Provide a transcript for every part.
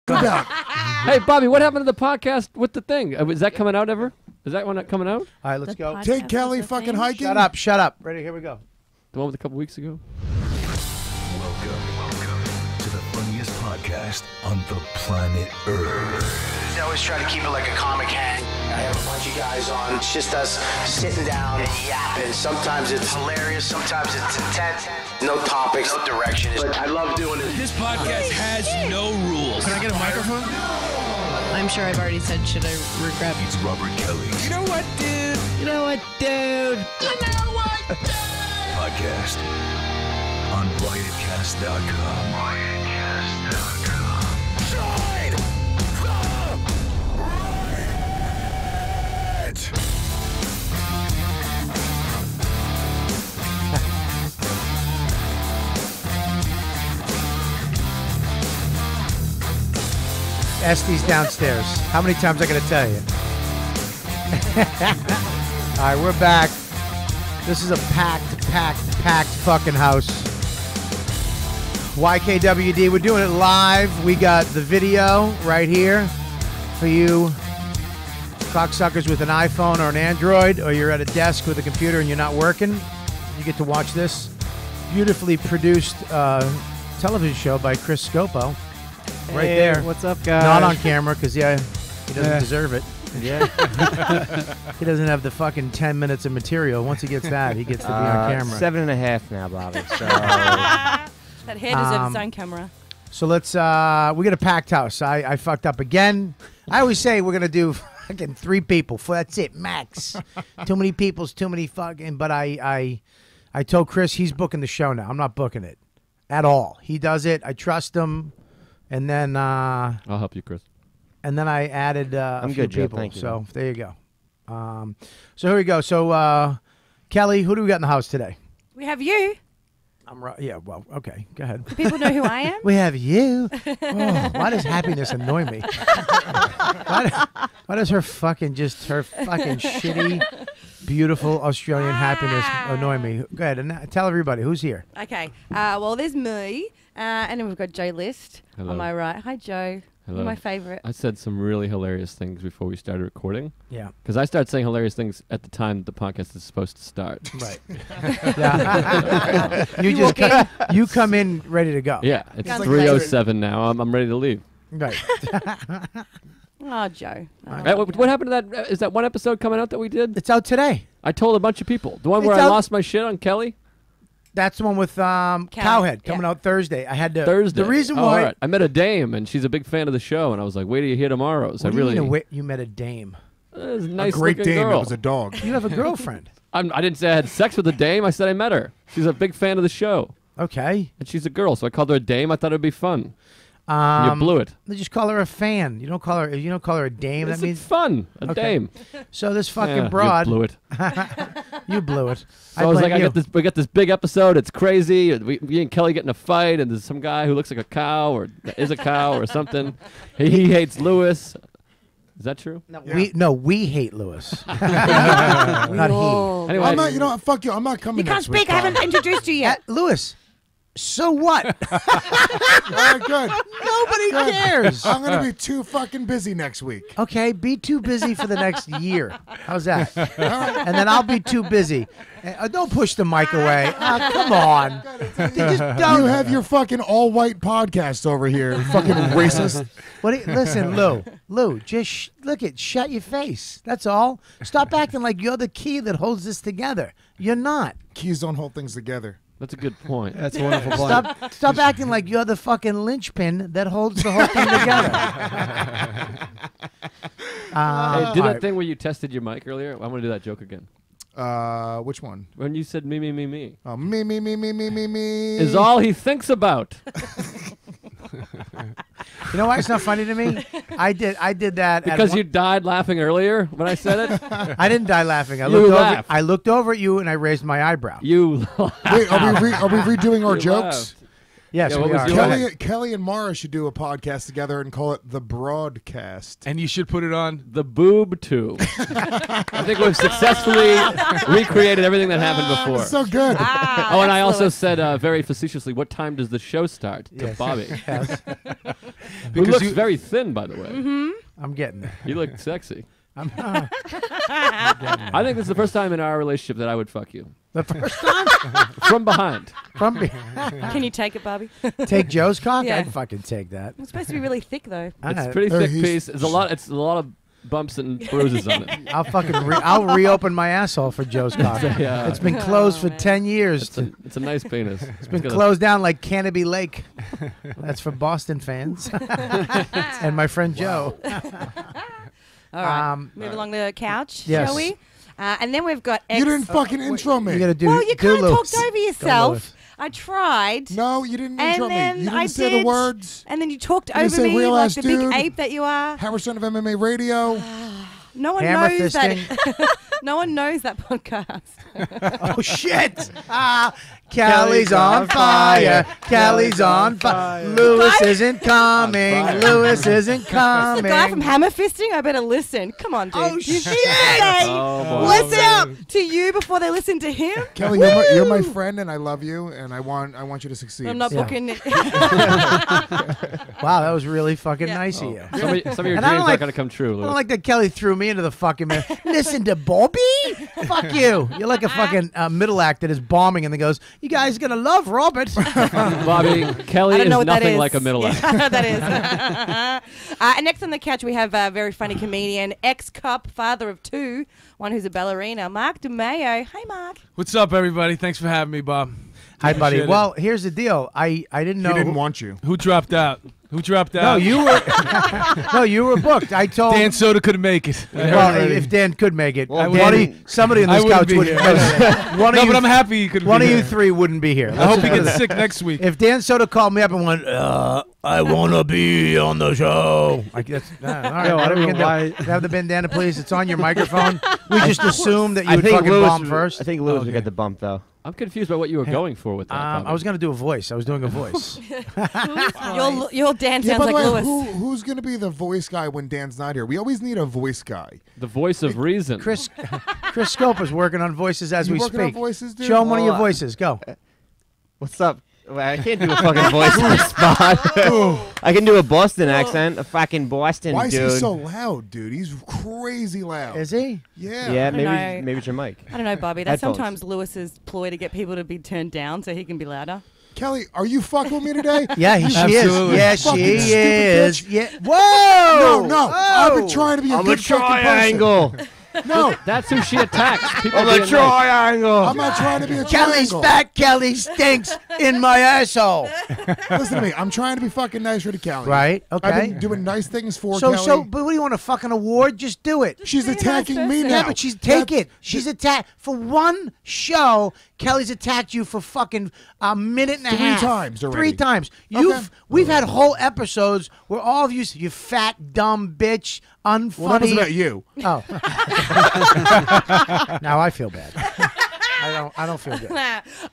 Hey, Bobby, what happened to the podcast with the thing? Is that coming out ever? Is that one coming out? All right, let's go. Take Kelly fucking hiking. Shut up. Ready? Here we go. The one with a couple weeks ago? Welcome to the funniest podcast on the planet Earth. I always try to keep it like a comic hang. I have a bunch of guys on. It's just us sitting down and yapping. Sometimes it's hilarious. Sometimes it's intense. No topics, no direction. But I love doing it. This podcast has no rules. Can I get a microphone? I'm sure I've already said, should I regret? It's Robert Kelly's You know what, dude? podcast on riotcast.com. Join the riot. Estes downstairs. How many times I gotta tell you? All right, we're back. This is a packed fucking house. YKWD, we're doing it live. We got the video right here for you cocksuckers with an iPhone or an Android, or you're at a desk with a computer and you're not working. You get to watch this beautifully produced television show by Chris Scopo. Right there. What's up, guys? Not on camera because, he doesn't deserve it. Yeah. He doesn't have the fucking 10 minutes of material. Once he gets that, he gets to be on camera. 7.5 now, Bobby. So That hair deserves its own camera. So let's, we got a packed house. I fucked up again. I always say we're going to do fucking 3 people. That's it, max. Too many people's too many fucking, but I told Chris he's booking the show now. I'm not booking it at all. He does it. I trust him. And then, I'll help you, Chris. And then I added a few good, Joe. people. Thank you. So there you go. So here we go. So Kelly, who do we got in the house today? We have you. I'm right. Yeah. Well, okay. Go ahead. Do people know who I am? We have you. Oh, why does happiness annoy me? Why does her fucking shitty, beautiful Australian happiness annoy me? Go ahead and tell everybody who's here. Okay. Well, there's me. And then we've got Joe List Hello. on my right. Hi, Joe. Hello. You're my favorite. I said some really hilarious things before we started recording. Yeah. Because I start saying hilarious things at the time the podcast is supposed to start. Right. Yeah. You come in ready to go. Yeah. It's Guns 3:07 now. I'm ready to leave. Right. Oh, Joe. Hey, what happened to that? Is that one episode coming out that we did? It's out today. I told a bunch of people. The one where It's I out- lost my shit on Kelly? That's the one with Cowhead coming out Thursday. I had to Thursday. The reason Oh, why all right. I met a dame, and she's a big fan of the show, and I was like, wait till you hear tomorrow. So What I do you really... mean you met a dame? It's a nice Great looking dame. girl. It was a dog. You have a girlfriend. I didn't say I had sex with a dame. I said I met her. She's a big fan of the show. Okay. And she's a girl, so I called her a dame. I thought it'd be fun. You blew it. They just call her a fan. You don't call her a dame. It's That means fun. A dame. so. This fucking Yeah, broad. You blew it. You blew it. So I was like, blame we got this big episode. It's crazy. Me and Kelly get in a fight, and there's some guy who looks like a cow or is a cow or something. He hates Lewis. Is that true? We hate Lewis. Not Oh. Anyway, I'm not. You know what? Fuck you. I'm not coming. You can't next week, speak. I haven't introduced you he. yet. Lewis. So what? All right, good. Nobody cares. I'm gonna be too fucking busy next week. Okay, be too busy for the next year. How's that? And then I'll be too busy. Don't push the mic away. Come on. Just don't. You have your fucking all-white podcast over here, fucking racist. Listen, Lou, just shut your face. That's all. Stop acting like you're the key that holds this together. You're not. Keys don't hold things together. that's a good point. That's a wonderful point. Stop acting like you're the fucking linchpin that holds the whole thing together. Hey, do that thing where you tested your mic earlier. I want to do that joke again. Which one? When you said me. Oh, me. Is all he thinks about. You know why it's not funny to me? I did that Because you died laughing earlier when I said it? I didn't die laughing. I looked over at you and I raised my eyebrow. You Wait, are we redoing our You jokes? Yes, Yeah, what we was are. your- Go ahead. Kelly and Mara should do a podcast together and call it The Broadcast. And you should put it on. The boob tube. I think we've successfully recreated everything that happened before. So good. Oh, and I also said very facetiously, what time does the show start? To Yes. Bobby. Yes. Who Because looks you- very thin, by the way. I'm getting there. You look sexy. I'm I think this is the first time in our relationship that I would fuck you. the first time From behind. from Can you take it, Bobby? take Joe's cock. Yeah. I'd fucking take that. It's supposed to be really thick, though. It's I- a pretty Oh, thick he's- piece. It's a lot of bumps and bruises on it. I'll fucking I'll reopen my asshole for Joe's cock. Yeah. It's been closed for man. 10 years. It's a nice penis. It's been closed down like Canopy Lake. That's for Boston fans. And my friend Joe. All right. Move along the couch, yes. shall we? And then we've got You didn't fucking intro me. You gotta do. Well, you do kind of Lewis. talked over Lewis. yourself. I tried. No, you didn't And intro me. then You didn't I say did. the words. And then you talked didn't over say me real like ass the big dude. ape that you are. Howard Stern of MMA Radio. No one Hammer knows fisting. that. No one knows that podcast. Oh shit! Kelly's on fire. Kelly's on fire. Lewis isn't coming. Lewis isn't The guy from coming. Hammer Fisting. I better listen. Come on, dude. Oh, You shit! say, Oh, boy. listen to you before they listen to him. Kelly, you're my friend, and I love you, and I want you to succeed. I'm not Yeah. booking it. Wow, that was really fucking Yeah. nice of you. Some of your And dreams I don't aren't like- going to come true, I Lou. don't like that Kelly threw me into the fucking man. Listen to Bobby? Fuck you. You're like a fucking middle act that is bombing and then goes, you guys gonna love Robert. Bobby, I Kelly don't is know what that nothing is. like a middle Yeah, act. I know what that is. And next on the couch, we have a very funny comedian, ex-cop, father of two, one who's a ballerina, Mark Demayo. Hey, Mark. What's up, everybody? Thanks for having me, Bob. Hi, buddy. Appreciate it. Well, here's the deal. I didn't know. He didn't want you. Who dropped out? Who dropped No, out? you were. No, you were booked. I told. Dan Soda couldn't make it. I heard Well, already. if Dan could make it, Well, somebody on I this wouldn't couch be would. here. One no, of you, but I'm happy you could. one be of you here. three wouldn't be here. I hope he Let's- gets sick next week. If Dan Soda called me up and went, I want to be on the show. Like that's all right. Yo, I what are don't we know gonna do? why- Have the bandana, please. It's on your microphone. We just assumed that you I would think fucking Lewis. bomb first. I think Lewis would Okay. get the bump though. I'm confused by what you were going for with that. Bobby. I was gonna do a voice. I was doing a voice. Your Dan Yeah, sounds by the like way, Lewis. who's going to be the voice guy when Dan's not here? We always need a voice guy. the voice of reason. Chris Scopo is working on voices as You we working on speak. voices, dude? Show him one of your Well, voices. Go. What's up? Well, I can't do a fucking voice on the spot. I can do a Boston accent, a fucking Boston Why is dude. he so loud, dude? He's crazy loud. Is he? Yeah. Yeah, don't know. maybe it's your mic. I don't know, Bobby. That's Headphones. sometimes Lewis's ploy to get people to be turned down so he can be louder. Kelly, are you fucking with me today? Yeah, she is. Absolutely. Yeah, Fucking she stupid is. bitch. Yeah. Whoa! No, I've been trying to be a I'm good a fucking triangle. person. No, That's who she attacks. People I'm being a nice. triangle. I'm not trying to be a Kelly's triangle. fat. Kelly stinks in my asshole. Listen to me. I'm trying to be fucking nicer to Kelly. Right, okay. I've been doing nice things for So, Kelly. but what do you want, a fucking award? Just do it. She's be a nice attacking me person. now. Yeah, but take it. She's attacked for one show. Kelly's attacked you for fucking a minute and a 3 half. times already. 3 times. We've had whole episodes where all of you, you fat dumb bitch, unfunny. Well, that was about you. Oh. Now I feel bad. I don't feel good.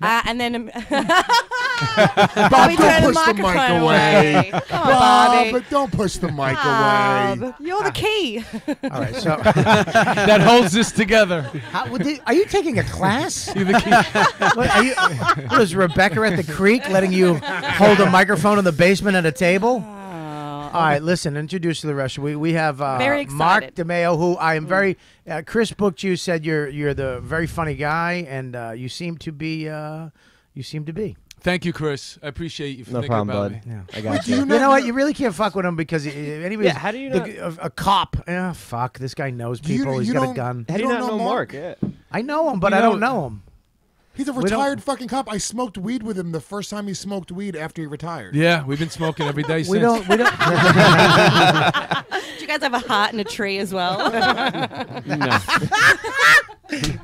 And then Bob, we don't turn push the mic microphone away. Come on, Bob, Bobby. but don't push the mic Bob, away. you're the key. All right. So, That holds this together. are you taking a class? What is Rebecca at the creek letting you hold a microphone in the basement at a table? All right, listen. Introduce to the rest. We have Very Mark excited. DeMayo, who I am very. Chris booked you. Said you're the very funny guy, and you seem to be. Thank you, Chris. I appreciate you for No thinking problem, about bud. me. I got Do you. you You know know what? You really can't fuck with him because anybody. Yeah, how do you not- a cop? Yeah, fuck. This guy knows people. He's you got a don't- gun. How do you don't not know Mark? Yeah. I know him, but You I know- don't know him. He's a don't- retired fucking cop. I smoked weed with him the first time he smoked weed after he retired. Yeah, we've been smoking every day We since. don't. Do you guys have a heart and a tree as well? No.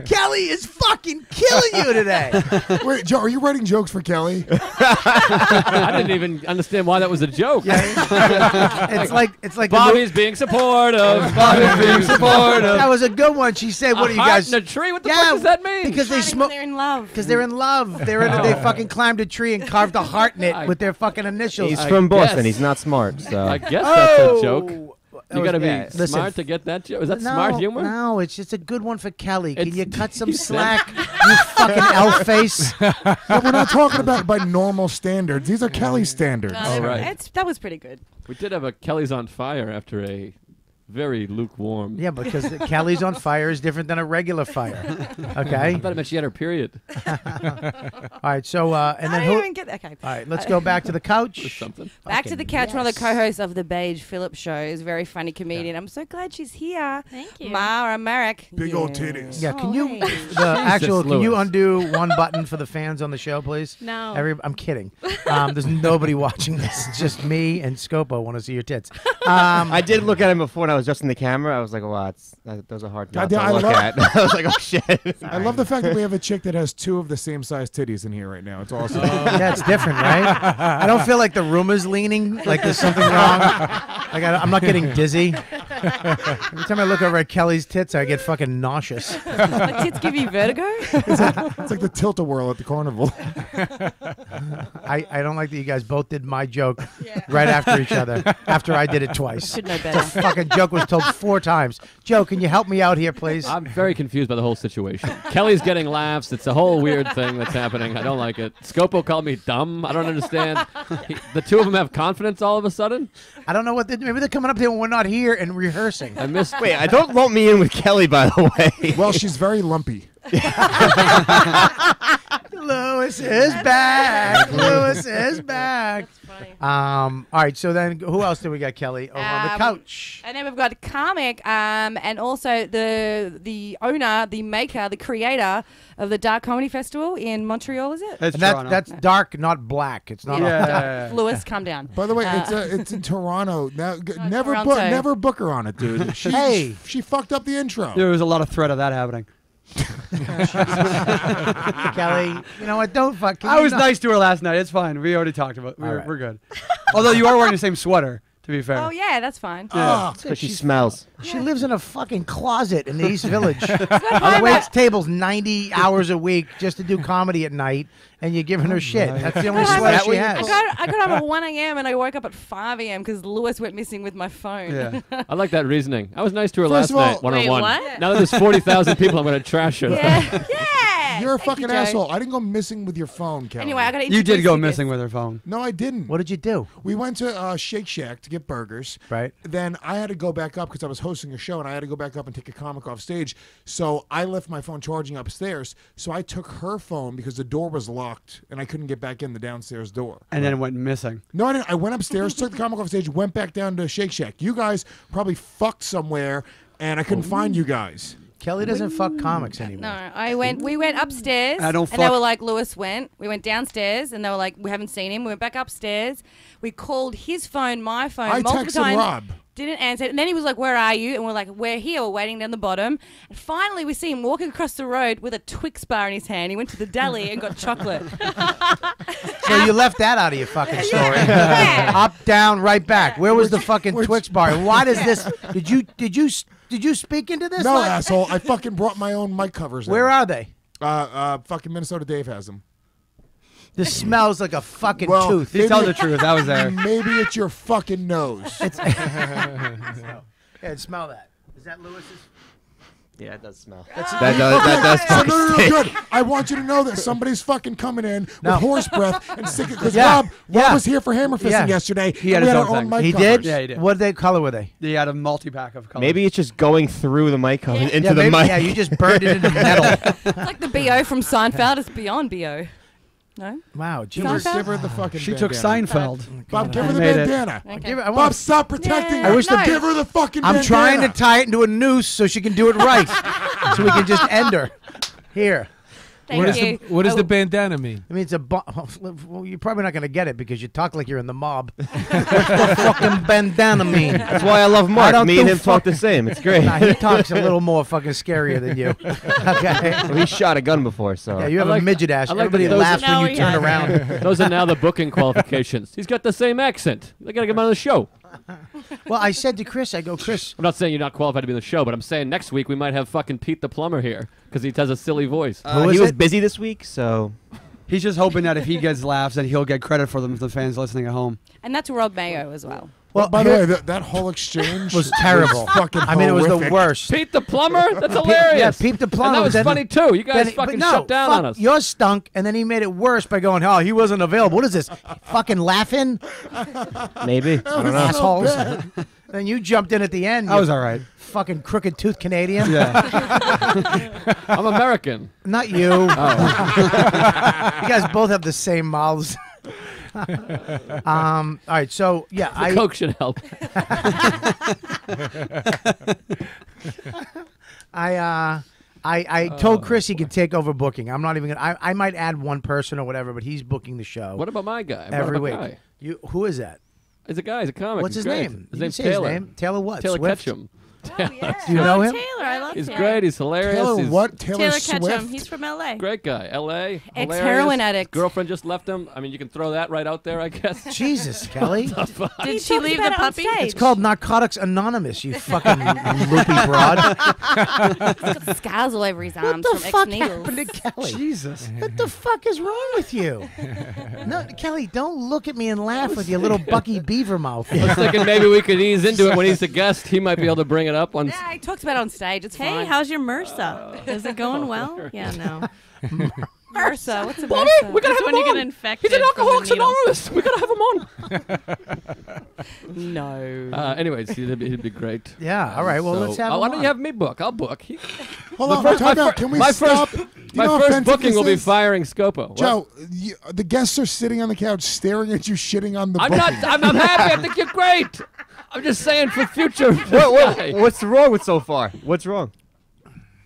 Kelly is fucking killing you today. Wait, Joe, are you writing jokes for Kelly? I didn't even understand why that was a joke. It's like the Bobby's being supportive. Bobby's being supportive. That was a good one. She said, "What are you guys?" in a tree? What the fuck does that mean? Because they smoke. They're in love. Because they're in love. They fucking climbed a tree and carved a heart in it with their fucking initials. He's from Boston. He's not smart. So I guess that's a joke. You gotta be listen, smart to get that joke. Is that smart humor? No, it's just a good one for Kelly. Can you cut some slack, you fucking elf face? But we're not talking about by normal standards. These are Kelly's standards. Oh, right. That was pretty good. We did have a Kelly's on fire after a very lukewarm. Yeah, because Kelly's on fire is different than a regular fire. Okay. I thought it meant she had her period. All right. So and then I didn't even get that. Okay. All right. Let's go back to the couch. Something. Back to the couch. One of the co-hosts of the Beige Phillips show is a very funny comedian. I'm so glad she's here. Thank you. Mara Marek. Big old titties. Yeah. Can you hey. can you undo one button for the fans on the show, please? No. I'm kidding. There's nobody watching this. It's just me and Scopo want to see your tits. I did look at him before, and I was just in the camera. I was like, "Wow, those are hard not to look at." I was like, "Oh shit!" I love the fact that we have a chick that has 2 of the same size titties in here right now. It's awesome. Yeah, it's different, right? I don't feel like the room is leaning. Like there's something wrong. Like I'm not getting dizzy. Every time I look over at Kelly's tits, I get fucking nauseous. Like tits give you vertigo? It's like the tilt-a-whirl at the carnival. I don't like that you guys both did my joke right after each other. After I did it twice. Should know The better. fucking joke was told 4 times. Joe, can you help me out here, please? I'm very confused by the whole situation. Kelly's getting laughs. It's a whole weird thing that's happening. I don't like it. Scopo called me dumb. I don't understand. The 2 of them have confidence all of a sudden. I don't know what maybe they're coming up here when we're not here and rehearsing. I missed. Wait, I don't lump me in with Kelly, by the way. Well, she's very lumpy. Lewis is back. Lewis is back. All right, so then who else do we got, Kelly, over on the couch? And then we've got Karmic, and also the owner, the maker, the creator of the Dark Comedy Festival in Montreal, is it? That's dark, not black. It's not. Lewis, calm down. By the way, it's in Toronto. Now, never Toronto. book her on it, dude. She fucked up the intro. There was a lot of threat of that happening. Kelly, you know what? Don't fuck. I was nice to her last night. It's fine. We already talked about it. We're good. Although you are wearing the same sweater, to be fair. Oh, yeah, that's fine. Yeah. But she smells. She lives in a fucking closet in the East Village. She waits tables 90 hours a week just to do comedy at night, and you're giving her shit. That's the only sweater she has. I got home at 1 a.m. and I woke up at 5 a.m. because Lewis went missing with my phone. Yeah. I like that reasoning. I was nice to her First last of all- night, one-on-one. what? Now that there's 40,000 people, I'm going to trash her. Yeah. You're a Thank fucking you, Joe. asshole. I didn't go missing with your phone, Kelly. Anyway, I got to You did go missing with her phone. No, I didn't. What did you do? We went to Shake Shack to get burgers. Right. Then I had to go back up because I was hosting a show, and I had to go back up and take a comic off stage. So I left my phone charging upstairs. So I took her phone because the door was locked, and I couldn't get back in the downstairs door. And then it went missing. No, I didn't. I went upstairs, took the comic off stage, went back down to Shake Shack. You guys probably fucked somewhere, and I couldn't find you guys. Kelly doesn't fuck comics anymore. No, we went upstairs, I don't and they fuck- were like, Lewis went. We went downstairs, and they were like, we haven't seen him. We went back upstairs. We called his phone, my phone, I multiple texted times. Rob. Didn't answer. And then he was like, where are you? And we're like, we're here. We're waiting down the bottom. And finally, we see him walking across the road with a Twix bar in his hand. He went to the deli and got chocolate. So you left that out of your fucking story. Yeah. Up, down, right back. Where was the fucking Twix bar? And why does this? Did you speak into this? No, like- asshole. I fucking brought my own mic covers in. Where are they? Fucking Minnesota Dave has them. This smells like a fucking Well, tooth. You tell the truth. I was there. Maybe it's your fucking nose. Yeah, smell that. Is that Lewis's? Yeah, it does smell. No, good. I want you to know that somebody's fucking coming in with horse breath and sticking. Because Rob was here for hammer fisting yesterday. He had and we his had own our thing. mic He covers. did? Yeah, he did. What color were they? He had a multi-pack of colors. Maybe it's just going through the mic into the maybe, mic. Yeah, you just burned it into metal. It's like the BO from Seinfeld. It's beyond BO. No? Wow, Give her the fucking She took bandana. Seinfeld. Bob, give her the made it. bandana. Okay. Bob, stop protecting her. I wish the- Give her the fucking I'm bandana. trying to tie it into a noose so she can do it right. So we can just end her. Here. Thank you. What does the bandana mean? I mean, it's a. Well, you're probably not going to get it because you talk like you're in the mob. What's the fucking bandana mean? That's why I love Mark. Me and him talk the same. It's great. Nah, he talks a little more fucking scarier than you. Okay. Well, he shot a gun before, so. Yeah, you have a midget ass. like Everybody laughs when you turn around. Those are now the booking qualifications. He's got the same accent. They got to get him on the show. Well, I said to Chris, I go, Chris. I'm not saying you're not qualified to be on the show, but I'm saying next week we might have fucking Pete the plumber here because he has a silly voice. He was busy this week, so. He's just hoping that if he gets laughs, that he'll get credit for them to the fans listening at home. And that's Rob Mayo as well. Well, by the way, that whole exchange was terrible. Fucking I mean, it was the horrific. worst. Pete the plumber? That's hilarious. Yeah, Pete the plumber. And that was funny too. You guys fucking shut down on us. Yours stunk, and then he made it worse by going, "Oh, he wasn't available." What is this? Fucking laughing? Maybe. I don't know. Assholes. Then you jumped in at the end. I was all right. Fucking crooked tooth Canadian. Yeah. I'm American. Not you. Oh. You guys both have the same mouths. All right, so yeah, The Coke should help. I told Chris he could take over booking. I'm not even gonna. I might add one person or whatever, but he's booking the show. What about my guy? every week? Guy. Who is that? He's a guy. He's a comic. What's He's his great. name? His You name's say his Taylor. name? Taylor what? Taylor Swift? Ketchum. Oh, yeah. Do you know him? Taylor, I love He's Taylor. great. He's hilarious. Taylor He's what? Taylor Ketchum. Swift? He's from L.A. Great guy. L.A. Ex-heroin hilarious. addict. Girlfriend just left him. I mean, you can throw that right out there, I guess. Jesus, Kelly. Did she leave the puppy? It's called Narcotics Anonymous, you fucking loopy broad. He's got scars all over his arms What the from fuck ex-needles. happened to Kelly? Jesus. What the fuck is wrong with you? No, Kelly, don't look at me and laugh with your little Bucky Beaver mouth. I was thinking maybe we could ease into it when he's the guest. He might be able to bring it up on. Yeah, I talked about it on stage. It's Hey, fine. how's your MRSA? Is it going well? Yeah, no. MRSA? What's a Bobby, MRSA? we gotta It's have when him you get on. infected. He's an from the Alcoholics needles. Anonymous. We gotta have him on. No. Anyways, he'd be great. Yeah, all right, well, let's have him why don't on. you have me book? I'll book. Hold on, time out. Can we stop? My first booking will be firing Scopo. Joe, the guests are sitting on the couch staring at you shitting on the I'm booking. not. I'm happy. I think you're great. I'm just saying for future. What's wrong with so far? What's wrong?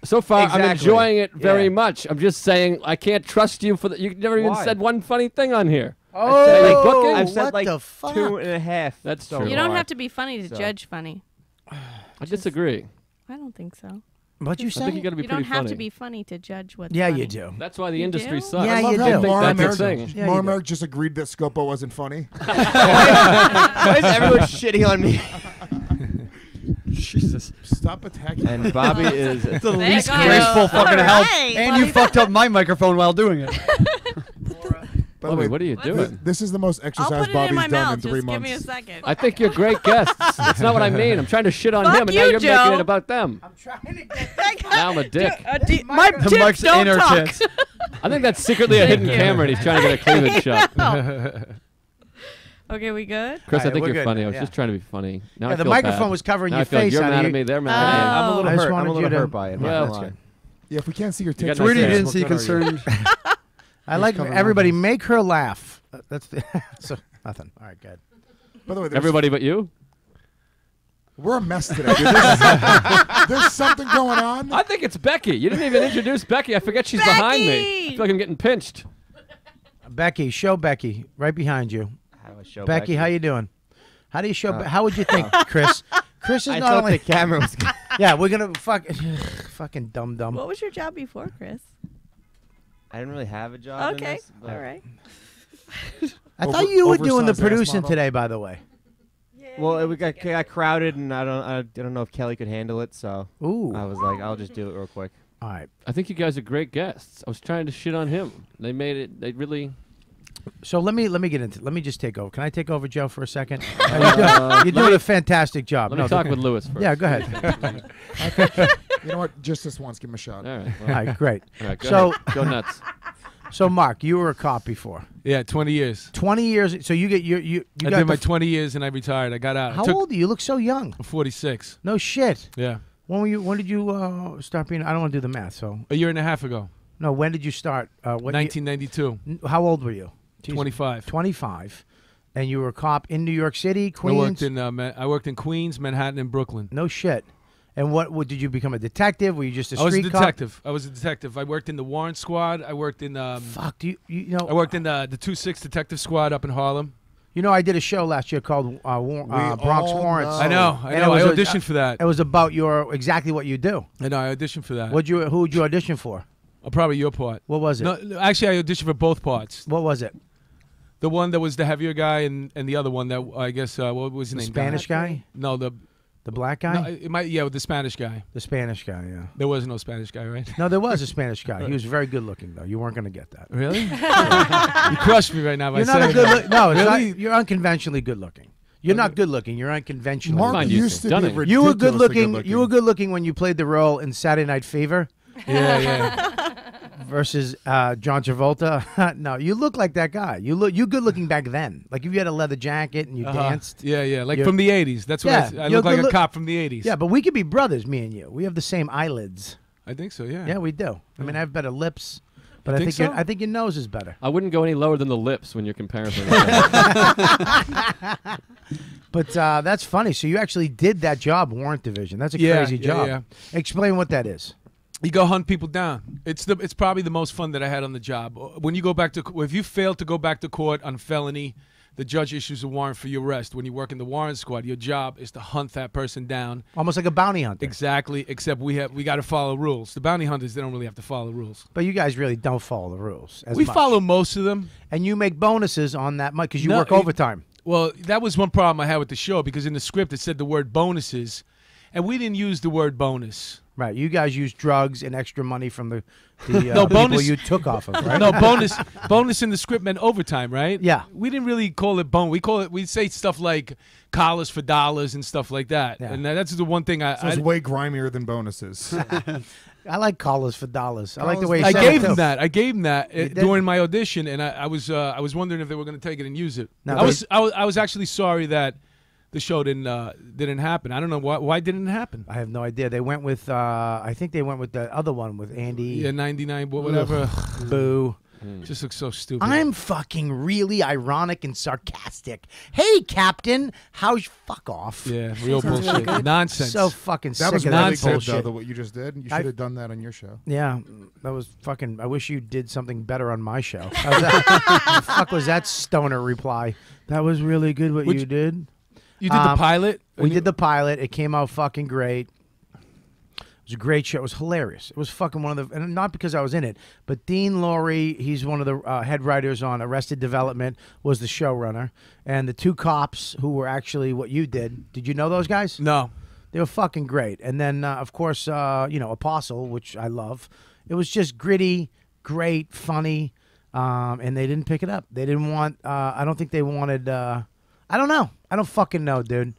So far, Exactly. I'm enjoying it very Yeah. much. I'm just saying I can't trust you for that. You never even Why? said one funny thing on here. Oh, Say, like, booking? I've said what like the fuck? 2.5. That's so true. You don't far. have to be funny to So. judge funny. I disagree. I don't think so. What'd you I think you say? got to be You don't pretty have funny. to be funny to judge what's Yeah, funny. you do. That's why the You industry do? sucks. Yeah, I you love do. how think Mara that's a Marek, thing. Yeah, Mara you do. Marek just agreed that Scopo wasn't funny. Why is everyone shitting on me? Jesus. Stop attacking. And Bobby is. It's the There least you go. graceful fucking All help. right, And you fucked up my microphone while doing it. By the Bobby, way, what are you doing? this is the most I'll exercise put it Bobby's in my done mouth. in 3 Just give months. me a second. I think you're great guests. That's not what I mean. I'm trying to shit on Fuck him, and now you, you're Joe. making it about them. I'm trying to get Now I'm a dick. My The tits mic's don't inner talk. tits. I think that's secretly a hidden camera, and he's trying to get a cleavage shot. Okay, we good? Chris, All I right, think we're you're good funny. now, I was yeah. just trying to be funny. Now Yeah, I the feel microphone bad. was covering Now your I feel like face, you're honey. mad You- at me. They're mad Oh. at I'm a I little just hurt. I'm wanted a little you to- hurt by it. I'm not Well, gonna that's lie. good. Yeah, if we can't see your You got tits, nice Sweetie Yeah. didn't what see good are you? concerned. I like covering everybody my make her laugh. That's the so nothing. All right, good. By the way, Everybody but you? we're a mess today. Dude. There's something going on. I think it's Becky. You didn't even introduce Becky. I forget she's behind me. I Becky! feel like I'm getting pinched. Becky, show Becky right behind you. How do I show Becky, how you doing? How do you show? How would you think, Chris? Chris is I not thought only. the camera was good. Yeah, we're gonna fucking dumb. What was your job before, Chris? I didn't really have a job. Okay, In this, but all right. I thought you were doing the oversized ass producing model. today, by the way. Well, we got crowded, and I don't know if Kelly could handle it, so Ooh. I was like, I'll just do it real quick. All right. I think you guys are great guests. I was trying to shit on him. They made it. They really. So let me get into. Let me just take over. Can I take over, Joe, for a second? You're doing a fantastic job. Let me talk with Lewis first. Yeah, go ahead. You know what? Just this once, give him a shot. All right. All right, great. All right, go So- ahead. Go nuts. So, Mark, you were a cop before. Yeah, 20 years. 20 years. So you get you I got did my the- 20 years and I retired. I got out. How old are you? You look so young. I'm 46. No shit. Yeah. When were you? When did you start being? I don't want to do the math. So A year and a half ago. no. When did you start? What? 1992. How old were you? Jesus. 25. 25, and you were a cop in New York City, Queens. I worked in Queens, Manhattan, and Brooklyn. No shit. And what did you become a detective? Were you just a I was a street cop? detective. I was a detective. I worked in the warrant squad. I worked in Fuck, do you know? I worked in the 2-6 detective squad up in Harlem. You know, I did a show last year called Bronx Warrants. I know. And I it was auditioned for that. It was about exactly what you do. I know. I auditioned for that. Who would you audition for? Probably your part. What was it? No, actually, I auditioned for both parts. What was it? The one that was the heavier guy, and the other one that I guess what was his name? Spanish guy? No, the black guy. No, it might. Yeah, the Spanish guy. The Spanish guy. Yeah. There was no Spanish guy, right? No, there was a Spanish guy. He was very good looking though. You weren't going to get that. Really? You crushed me right now by You're not saying a good. that. No, it's Really? not, you're unconventionally good looking. You're not good looking. You're unconventional. Mark used to be ridiculously You were good looking. You were good looking when you played the role in Saturday Night Fever. Yeah. Versus John Travolta. No, you look like that guy. You good looking back then. Like if you had a leather jacket and you danced. Yeah. Like You're- from the 80s. That's what I you're look like good a cop from the 80s. Yeah, but we could be brothers, me and you. We have the same eyelids. I think so, yeah. Yeah, we do. I mean, I have better lips, but You I think think so? I think your nose is better. I wouldn't go any lower than the lips when you're comparing. But that's funny. So you actually did that job, warrant division. That's a crazy job. Yeah. Explain what that is. You go hunt people down. It's probably the most fun that I had on the job. When you go back to, if you fail to go back to court on felony, the judge issues a warrant for your arrest. When you work in the warrant squad, your job is to hunt that person down. Almost like a bounty hunter. Exactly, except we got to follow rules. The bounty hunters, they don't really have to follow rules. But you guys really don't follow the rules. We follow most of them. And you make bonuses on that money because you No, work overtime. Well, that was one problem I had with the show because in the script it said the word bonuses, and we didn't use the word bonus. Right, you guys use drugs and extra money from the No, people bonus- you took off of, right? No, bonus in the script meant overtime, right? Yeah. We didn't really call it we say stuff like collars for dollars and stuff like that. Yeah. And that's the one thing So it's way grimier than bonuses. I like collars for dollars. I like the way you I said gave it, him too. that. I gave him that did? during my audition, and I was wondering if they were going to take it and use it. No, I was actually sorry that the show didn't happen. I don't know why didn't it happen. I have no idea. They went with I think they went with the other one with Andy. Yeah, 99, whatever. Boo. Just looks so stupid. I'm fucking really ironic and sarcastic. Hey, Captain, how's fuck off? Yeah, real Sounds really bullshit. good. Nonsense. So fucking That sick was of really that good, bullshit. though, what you just did. You should have done that on your show. Yeah, that was fucking. I wish you did something better on my show. How's that? The fuck was that stoner reply? That was really good what you did. You did the pilot? We did the pilot. It came out fucking great. It was a great show. It was hilarious. It was fucking one of the, and not because I was in it, but Dean Laurie, he's one of the head writers on Arrested Development, was the showrunner. And the two cops who were actually what you did you know those guys? No. They were fucking great. And then, of course, Apostle, which I love. It was just gritty, great, funny, and they didn't pick it up. They didn't want, I don't think they wanted, I don't know. I don't fucking know, dude.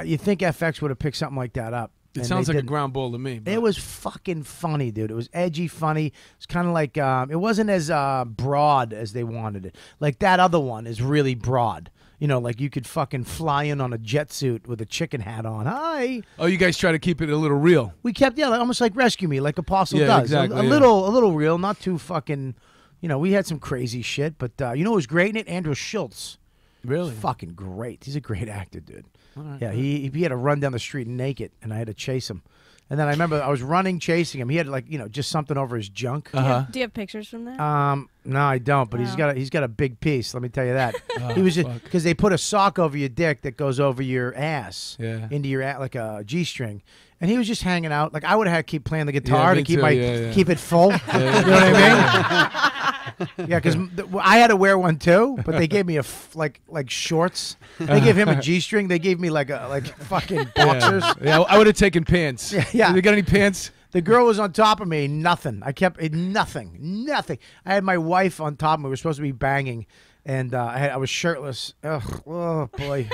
You think FX would have picked something like that up. It and sounds they like a didn't. ground ball to me. but- It was fucking funny, dude. It was edgy, funny. It's kind of like, it wasn't as broad as they wanted it. Like that other one is really broad. You know, like you could fucking fly in on a jet suit with a chicken hat on. Hi. Oh, you guys try to keep it a little real. We kept, like, almost like Rescue Me, like Apostle Yeah, does. exactly, a yeah. little real, not too fucking, we had some crazy shit. But you know who was great in it? Andrew Schultz. Really? Fucking great. He's a great actor, dude. All right, Yeah, he had to run down the street naked, and I had to chase him. And then I remember I was running, chasing him. He had just something over his junk. Uh-huh. Do you have pictures from that? No, I don't. But he's got a big piece. Let me tell you that. He was just because they put a sock over your dick that goes over your ass, into your ass like a G-string. And he was just hanging out. Like I would have had to keep playing the guitar me to keep too, keep it full. You know what I mean? Yeah, because I had to wear one too, but they gave me like shorts. They gave him a G-string. They gave me like fucking boxers. Yeah, I would have taken pants. Yeah. You got any pants? The girl was on top of me. Nothing. I kept it. Nothing. I had my wife on top of me. We were supposed to be banging, and I was shirtless. Ugh, oh boy.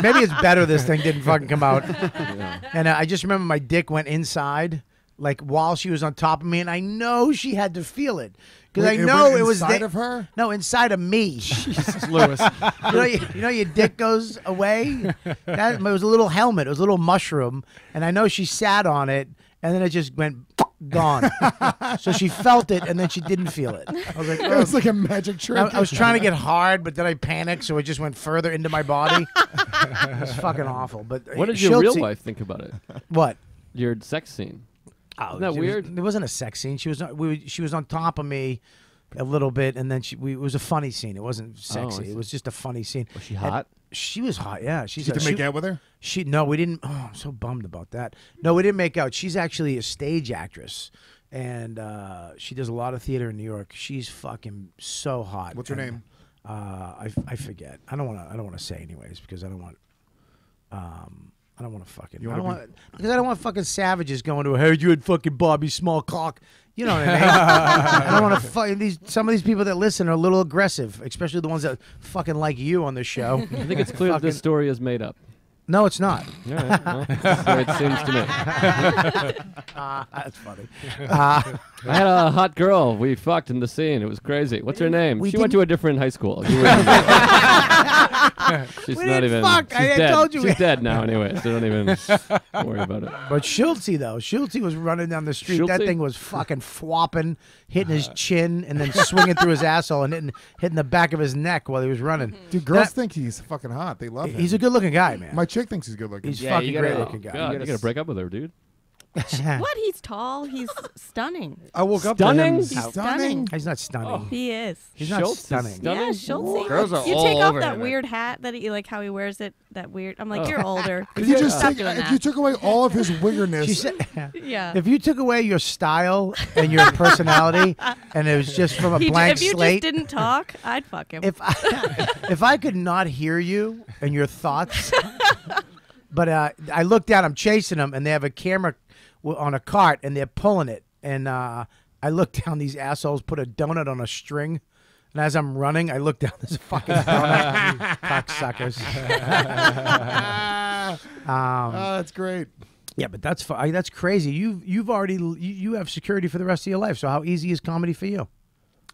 maybe it's better this thing didn't fucking come out. Yeah. And I just remember my dick went inside, like while she was on top of me, and I know she had to feel it because I Wait, it know went it was inside of her? No, inside of me. Jesus, Lewis. You know your dick goes away. It was a little helmet. It was a little mushroom, and I know she sat on it, and then it just went gone. So she felt it, and then she didn't feel it. I was like, It was like a magic trick. I was trying to get hard, but then I panicked, so it just went further into my body. It's fucking awful. But What did your real Schultzy- wife think about it? What? Your sex scene. Oh, Isn't that weird? It wasn't a sex scene. She was on top of me a little bit, and then it was a funny scene. It wasn't sexy. see. It was just a funny scene. Was she hot? She was hot. Yeah, she's. Did you make out with her? No, we didn't. Oh, I'm so bummed about that. No, we didn't make out. She's actually a stage actress, and she does a lot of theater in New York. She's fucking so hot. What's her name? I forget. I don't want to say anyways because I don't want. I don't want to fucking. Because I don't want fucking savages going to. I heard you had fucking Bobby small cock. You know what I mean? I don't want to fuck some of these people that listen are a little aggressive, especially the ones that fucking like you on the show. I think it's clear that this story is made up. No, it's not. All right. Well, that's the way it seems to me. That's funny. I had a hot girl. We fucked in the scene. It was crazy. What's her name? She went to a different high school. She's We not didn't even. fuck. She's I dead. told you. She's dead now, anyway. So don't even worry about it. But Schultze, though. Schultze was running down the street. That Schultze? thing was fucking flopping, hitting his chin, and then swinging through his asshole and hitting the back of his neck while he was running. Dude, girls think he's fucking hot. They love him. He's a good-looking guy, man. My chick thinks he's good looking. He's fucking great-looking guy. God, you gotta break up with her, dude. What? He's tall. He's stunning. I woke up Stunning? to him. He's stunning. He's not stunning. He is. He's not Schultz is stunning. stunning? Yeah, Schultze. Girls are you all take off over that him. weird hat that he like how he wears it. That weird. I'm like, you're older. If you just Stop take, doing if that. you took away all of his wiggerness, She said, Yeah. if you took away your style and your personality, and it was just from a blank if you slate, just didn't talk, I'd fuck him. if I could not hear you and your thoughts, but I look down, I'm chasing them, and they have a camera on a cart, and they're pulling it, and I look down, these assholes put a donut on a string, and as I'm running, I look down, there's a fucking donut. Cocksuckers. that's great. Yeah, but that's crazy. You've already you have security for the rest of your life. So how easy is comedy for you?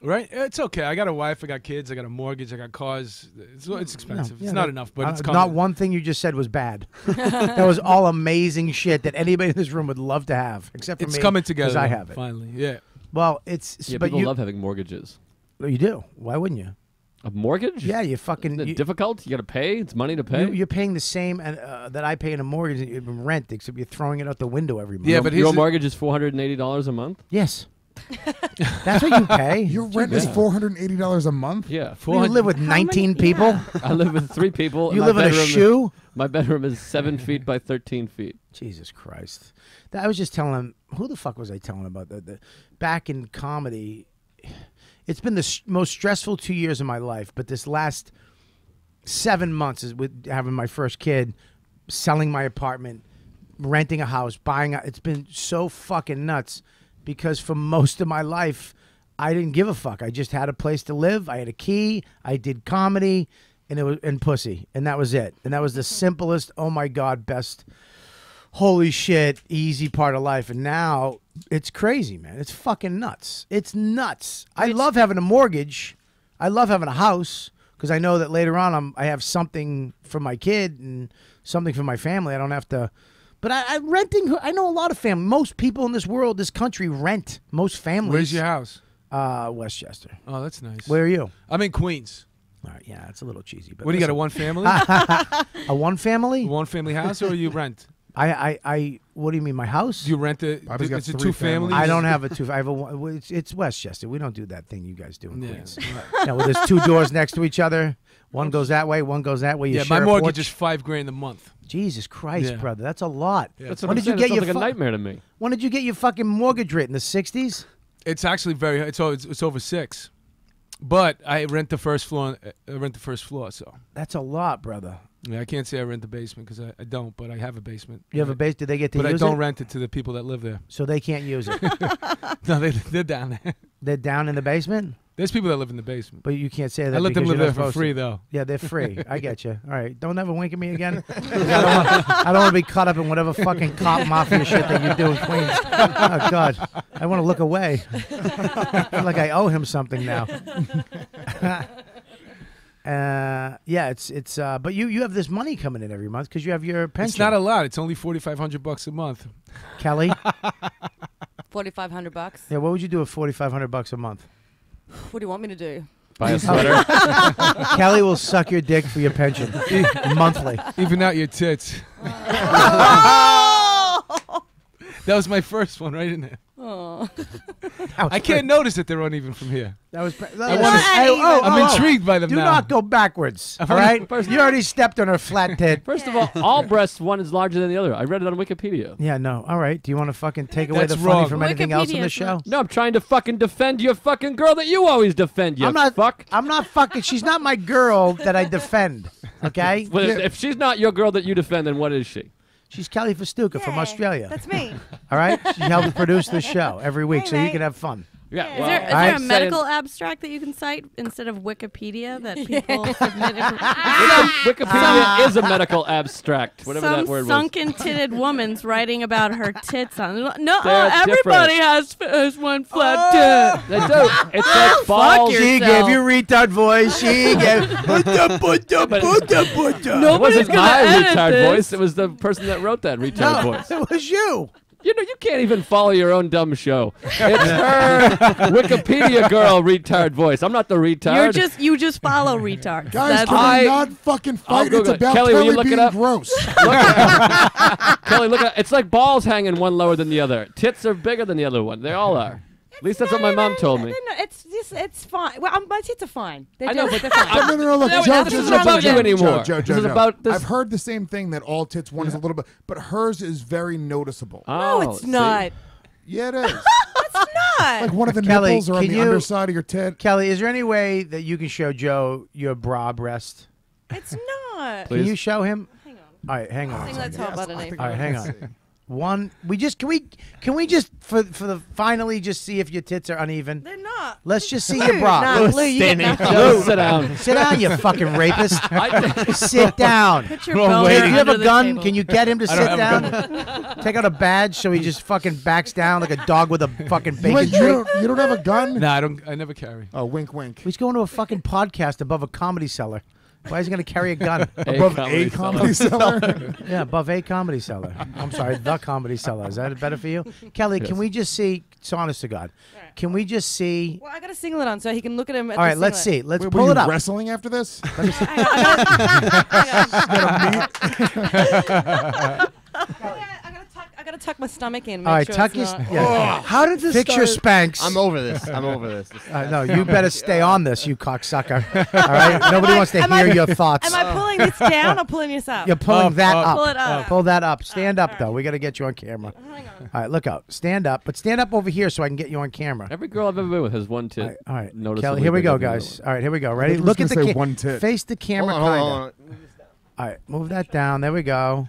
Right? It's okay. I got a wife. I got kids. I got a mortgage. I got cars. It's expensive. It's not enough, but it's coming. Not one thing you just said was bad. That was all amazing shit that anybody in this room would love to have, except for me. It's coming together. because I have it. Finally. Yeah. Well, it's Yeah, but people you love having mortgages. you do. Why wouldn't you? A mortgage? Yeah, you fucking Isn't it difficult? You got to pay. It's money to pay. You're paying the same that I pay in a mortgage in rent, except you're throwing it out the window every month. Yeah, but your mortgage is $480 a month. Yes. That's what you pay. Your rent is $480 a month? Yeah, You live with 19 people. I live with 3 people. You My live in a bedroom shoe. My bedroom is 7 feet by 13 feet. Jesus Christ! I was just telling him. Who the fuck was I telling about the back in comedy? It's been the most stressful 2 years of my life, but this last 7 months is with having my first kid, selling my apartment, renting a house, buying. It's been so fucking nuts because for most of my life, I didn't give a fuck. I just had a place to live. I had a key. I did comedy, and it was and pussy, and that was it. And that was the simplest. Oh my god, best. Holy shit, easy part of life. And now it's crazy, man. It's fucking nuts. It's nuts. I love having a mortgage. I love having a house because I know that later on I have something for my kid and something for my family. I don't have to. But I renting. I know a lot of family. Most people in this world, this country, rent. Most families. Where's your house? Westchester. Oh, that's nice. Where are you? I'm in Queens. All right, yeah, it's a little cheesy. But What do you got? A listen. one family? A one family? One family house, or you rent? I what do you mean, my house? Do you rent it? Bobby's got It's a 3 two families. I don't have a two. I have a. It's Westchester. We don't do that thing you guys do in Yeah. Queens. No, well, there's 2 doors next to each other. One goes that way. One goes that way. You Yeah, share my a mortgage porch. is $5,000 a month. Jesus Christ, Yeah. brother, that's a lot. That's what When I'm did you saying. get It sounds your like a nightmare to me. When did you get your fucking mortgage rate in the '60s? It's actually very. It's over 6, but I rent the first floor. So That's a lot, brother. yeah, I can't say I rent the basement because I don't, but I have a basement. You have a base? Did they get to But I use don't it? rent it to the people that live there. So they can't use it. No, they're down there. They're down in the basement, There's people that live in the basement. but you can't say that. I let them because live you're there not for supposed free, to. though. Yeah, they're free. I get you. All right, don't ever wink at me again. I don't want to be caught up in whatever fucking cop mafia shit that you do in Queens. Oh God, I want to look away. I feel like I owe him something now. Yeah, it's. But you have this money coming in every month because you have your pension. It's not a lot. It's only $4,500 a month. Kelly. $4,500. Yeah, what would you do with $4,500 a month? What do you want me to do? Buy a sweater. Kelly will suck your dick for your pension monthly. Even out your tits. That was my first one, right in there. Oh. I can't notice that they're uneven from here. That was. I'm intrigued by them Do now. not go backwards. All right. You already stepped on her flat tit. First of all breasts, one is larger than the other. I read it on Wikipedia. Yeah, no. All right. Do you want to fucking take away That's the funny wrong. from anything else in the Wikipedia's show? not- No, I'm trying to fucking defend your fucking girl that you always defend, you I'm not. fuck. I'm not fucking. She's not my girl that I defend. Okay. Well, if she's not your girl that you defend, then what is she? She's Kelly Fastuca from Australia. That's me. All right. She helps produce the show every week, so you can have fun. Yeah. Is Well, there, is I'm there a saying- medical abstract that you can cite instead of Wikipedia that people submit? Wikipedia is a medical abstract, whatever Some that word was. sunken-titted woman's writing about her tits on. No, They're everybody has one flat tit. They do. It's like balls. She gave you retard voice. She gave. It Nobody's wasn't gonna my edit retard this. voice. It was the person that wrote that retard voice. It was you. You know, you can't even follow your own dumb show. It's her Wikipedia girl retard voice. I'm not the retard. You just follow retards. Guys, That's can I- we not fucking I'll fight? It's Google it. about Kelly, will you Kelly look it being up? gross. Kelly, look at it's like balls hanging one lower than the other. Tits are bigger than the other one. They all are. At least that's what my mom told me. It's fine. Well, my tits are fine. I know, but they're fine. No, look, No, Joe, this Joe, isn't Joe, about Joe, you Joe, anymore. Joe, This Joe, is Joe. about this. I've heard the same thing that all tits one is a little bit, but hers is very noticeable. Oh, No, it's see? not. Yeah, it is. It's not. Like one of the Kelly, nipples are on can the you- underside of your tit. Kelly, is there any way that you can show Joe your bra breast? It's not. Can you show him? Hang on. All right, hang on. I think that's all underneath. All right, hang on. One, can we just for the finally just see if your tits are uneven? They're not. Let's just see your bra. Nah, Lou, you get nothing. Joe, sit down. Sit down, you fucking rapist. Sit down. Put your Hey, phone do you have under a the gun? table. Can you get him to sit down? Take out a badge so he just fucking backs down like a dog with a fucking bacon Wait, tree. you don't have a gun? Nah, I never carry. Oh, wink, wink. He's going to a fucking podcast above a comedy cellar. Why is he going to carry a gun? Above a comedy cellar? Yeah, above a comedy cellar. I'm sorry, the comedy cellar. Is that better for you? Kelly, can we just see, it's honest to God, can we just see? Well, I got a singlet on so he can look at him. At All the right, let's singlet. see. Let's Wait, pull were it you up. wrestling after this? I gotta tuck my stomach in. Make All right, sure tuck it's your. not- Yeah. How did this Fix your start? Spanx. I'm over this. I'm over this. No, you better stay on this, you cocksucker. All right, nobody wants to hear your thoughts. Am I pulling this down or pulling this up? You're pulling that up. Pull it up. Pull that up. Stand up, though. We got to get you on camera. Hang on. All right, look up. Stand up, but stand up over here so I can get you on camera. Every girl I've ever been with has one tit. All right, Noticeably Kelly, here we bigger go, than the other guys. one. All right, here we go. Ready? I was Look at gonna the say one tit. face the camera, Hold on, kinda. hold on. All right, move that down. There we go.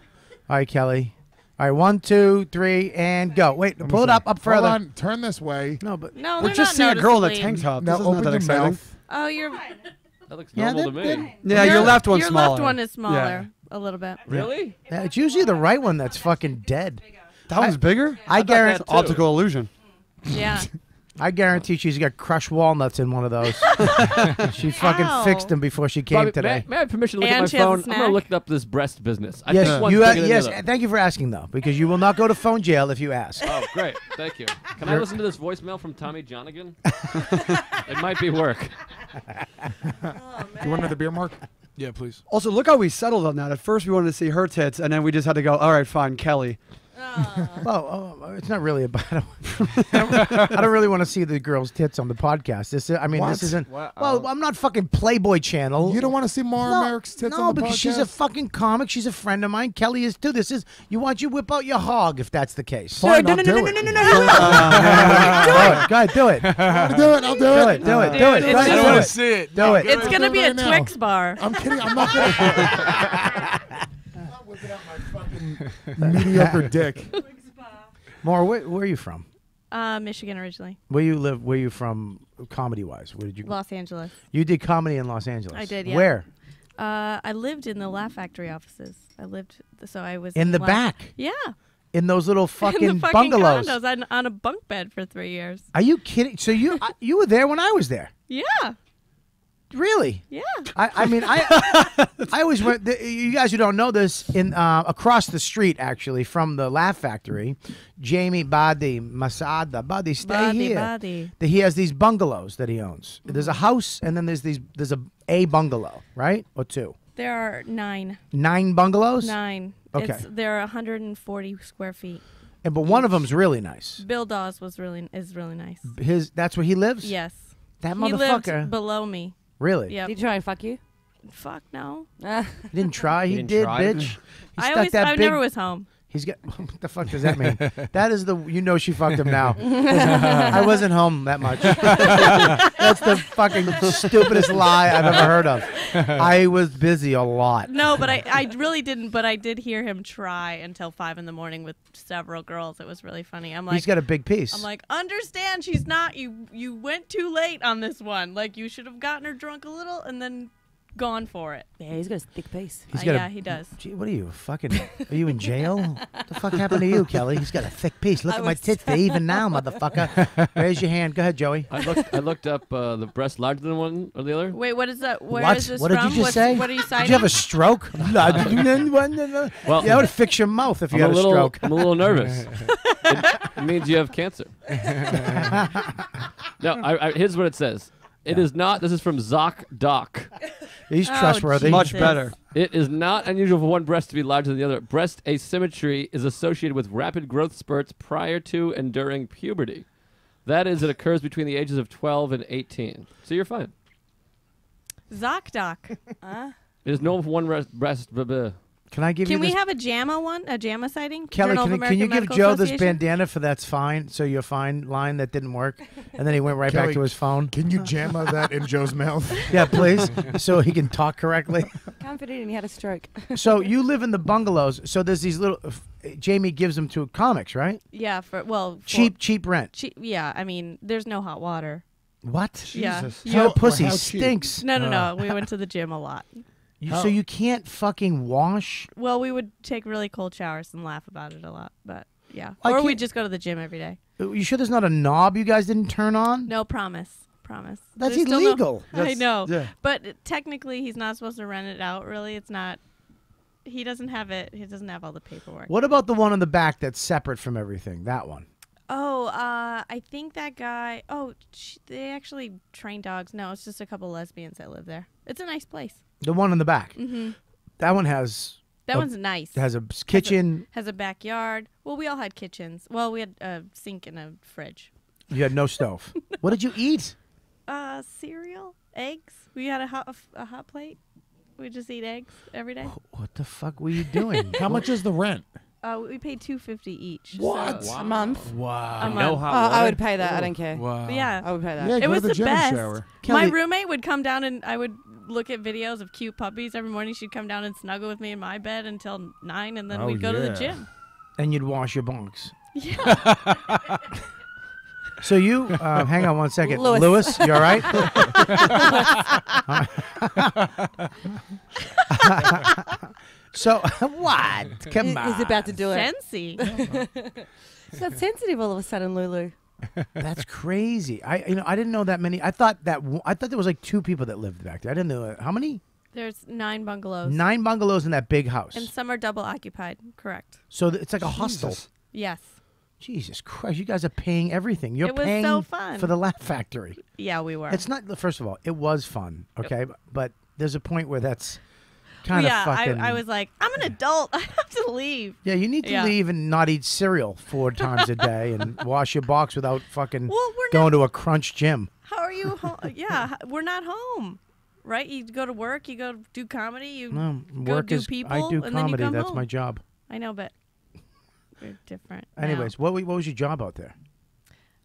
All right, Kelly. All right, 1, 2, 3, and go. Wait, pull it up Hold further. on, turn this way. No, but No, We're they're just not seeing a girl in a noticeably- tank top. Now This is not open that your exciting. mouth. Oh, your That looks Yeah, normal to me. Yeah, your left one's your smaller. left one is smaller Yeah. a little bit. Really? yeah, it's usually the right one that's fucking dead. That one's bigger? I guarantee. that too. Optical illusion. Yeah. I guarantee she's got crushed walnuts in one of those. She fucking Ow. fixed them before she came Bobby, today. may I have permission to look And at my she has a phone? I'm snack. going to look up this breast business. I Yes, think one's you. bigger than Yes, the other. thank you for asking though, because you will not go to phone jail if you ask. Oh, great. Thank you. Can I listen to this voicemail from Tommy John again? It might be work. Do you want another beer, Mark? Yeah, please. Also, look how we settled on that. At first, we wanted to see her tits, and then we just had to go, all right, fine, Kelly. Well, it's not really about. I don't really want to see the girl's tits on the podcast. This What? isn't. What? Well, I'm not fucking Playboy Channel. You don't want to see Mara Marek's tits no, on the because podcast? she's a fucking comic. She's a friend of mine. Kelly is too. This is you want you whip out your hog if that's the case. Fine, I'll do it. Do it. Go ahead, do it. I'll do it. I'll do Do it. it. Do it. Do it. It's Go ahead, just- I do want it. to see it. Do it. It's gonna be a right now. Twix bar. I'm kidding. I'm not gonna. I'm not whipping out my fucking mediocre dick. Maura, where are you from? Michigan originally. Where you live? Where you from? Comedy wise, where did you? Los Angeles. You did comedy in Los Angeles. I did, yeah. Where? I lived in the Laugh Factory offices. So I was In the Laugh- back. Yeah. In those little In fucking the fucking bungalows. condos. I'm on a bunk bed for 3 years. Are you kidding? So you were there when I was there. Yeah. Really? Yeah. I mean, I always went. You guys who don't know this, in across the street, actually, from the Laugh Factory, Jamie Badi Masada Badi, stay here. Badi. He has these bungalows that he owns. There's a house, and then there's a bungalow, right, or two. There are 9. 9 bungalows. 9. Okay. They're 140 square feet. But one of them's really nice. Bill Dawes is really nice. That's where he lives. Yes. That He motherfucker. lived below me. Really? Yeah. Did he try and fuck you? Fuck no. He didn't try. He didn't did, try? bitch. He I stuck that big. never was home. He's got. What the fuck does that mean? That is the. You know she fucked him now. I wasn't home that much. That's the fucking stupidest lie I've ever heard of. I was busy a lot. No, but I really didn't. But I did hear him try until 5 a.m. with several girls. It was really funny. I'm like, He's got a big piece. I'm like, understand she's not. You went too late on this one. Like you should have gotten her drunk a little and then gone for it. Yeah, he's got a thick piece. He's got yeah, he does. Gee, what are you fucking? Are you in jail? What the fuck happened to you, Kelly? He's got a thick piece. Look at my tits. They're even now, motherfucker. Raise your hand. Go ahead, Joey. I looked up the breast larger than one or the other. Wait, what is that? Where What? is this What from? did you just say? What are you citing? Did you have a stroke? Well, that would fix your mouth if you had a stroke. I'm a little nervous. It means you have cancer. No, here's what it says. It is not. This is from ZocDoc. He's trustworthy. Much better. It is not unusual for one breast to be larger than the other. Breast asymmetry is associated with rapid growth spurts prior to and during puberty. That is, it occurs between the ages of 12 and 18. So you're fine. ZocDoc. It is normal for one breast. Can I give you Can we this? have a JAMA one? A JAMA sighting? Kelly, Journal of can you American give Medical Joe this Association? bandana for "That's fine"? So you're fine line that didn't work, and then he went right back Kelly, to his phone. Can you jam that in Joe's mouth? Yeah, please, so he can talk correctly. Can't fit it in. He had a stroke. So you live in the bungalows. So there's these little. Jamie gives them to comics, right? Yeah, Cheap rent. Yeah, I mean, there's no hot water. What? Yeah. Jesus. Your pussy How cheap? stinks. No. We went to the gym a lot. So you can't fucking wash. Well, we would take really cold showers and laugh about it a lot, but yeah. I Or can't- we'd just go to the gym every day. You sure there's not a knob you guys didn't turn on? No, promise. That's There's still illegal. I know. Yeah. But technically, he's not supposed to rent it out, really. It's not. He doesn't have it. He doesn't have all the paperwork. What about the one in the back that's separate from everything? That one. Oh, I think that guy. Oh, they actually train dogs. No, it's just a couple lesbians that live there. It's a nice place. The one in the back. Mm-hmm. That one has. That one's nice. It has a kitchen. Has a backyard. Well, we all had kitchens. Well, we had a sink and a fridge. You had no stove. What did you eat? Cereal, eggs. We had a hot plate. We just eat eggs every day. What the fuck were you doing? How much is the rent? We paid $250 each. What? So, A month. Wow. A No month. hot Oh, water. I would pay that. I don't care. Wow. But yeah, I would pay that. Yeah, it go was to the the gym and best. shower. My Kelly- roommate would come down and I would look at videos of cute puppies every morning. She'd come down and snuggle with me in my bed until 9, and then Oh, we'd go to the yeah. gym. And you'd wash your bonks. Yeah. So you, hang on one second. Lewis. You all right? So, what? Come on. He's about to do it. Fancy. He's got sensitive all of a sudden, Lulu. That's crazy. I didn't know that many. I thought there was like 2 people that lived back there. I didn't know how many. There's 9 bungalows. 9 bungalows in that big house. And some are double occupied. Correct. So it's like a hostel. Yes. Jesus Christ! You guys are paying everything. You're It was paying so fun. for the Laugh Factory. Yeah, we were. It's not. First of all, it was fun. Okay, but there's a point where that's kind of yeah, fucking. I was like, I'm an adult. I have to leave. Yeah, you need to Yeah. leave and not eat cereal 4 times a day and wash your box without fucking Well, we're going to a crunch gym. How are you home? Yeah, we're not home. Right? You go to work, you go do comedy, you No, go work do is. people, I do and then you comedy. come That's home. my job. I know, but we're different. now. Anyways, what was your job out there?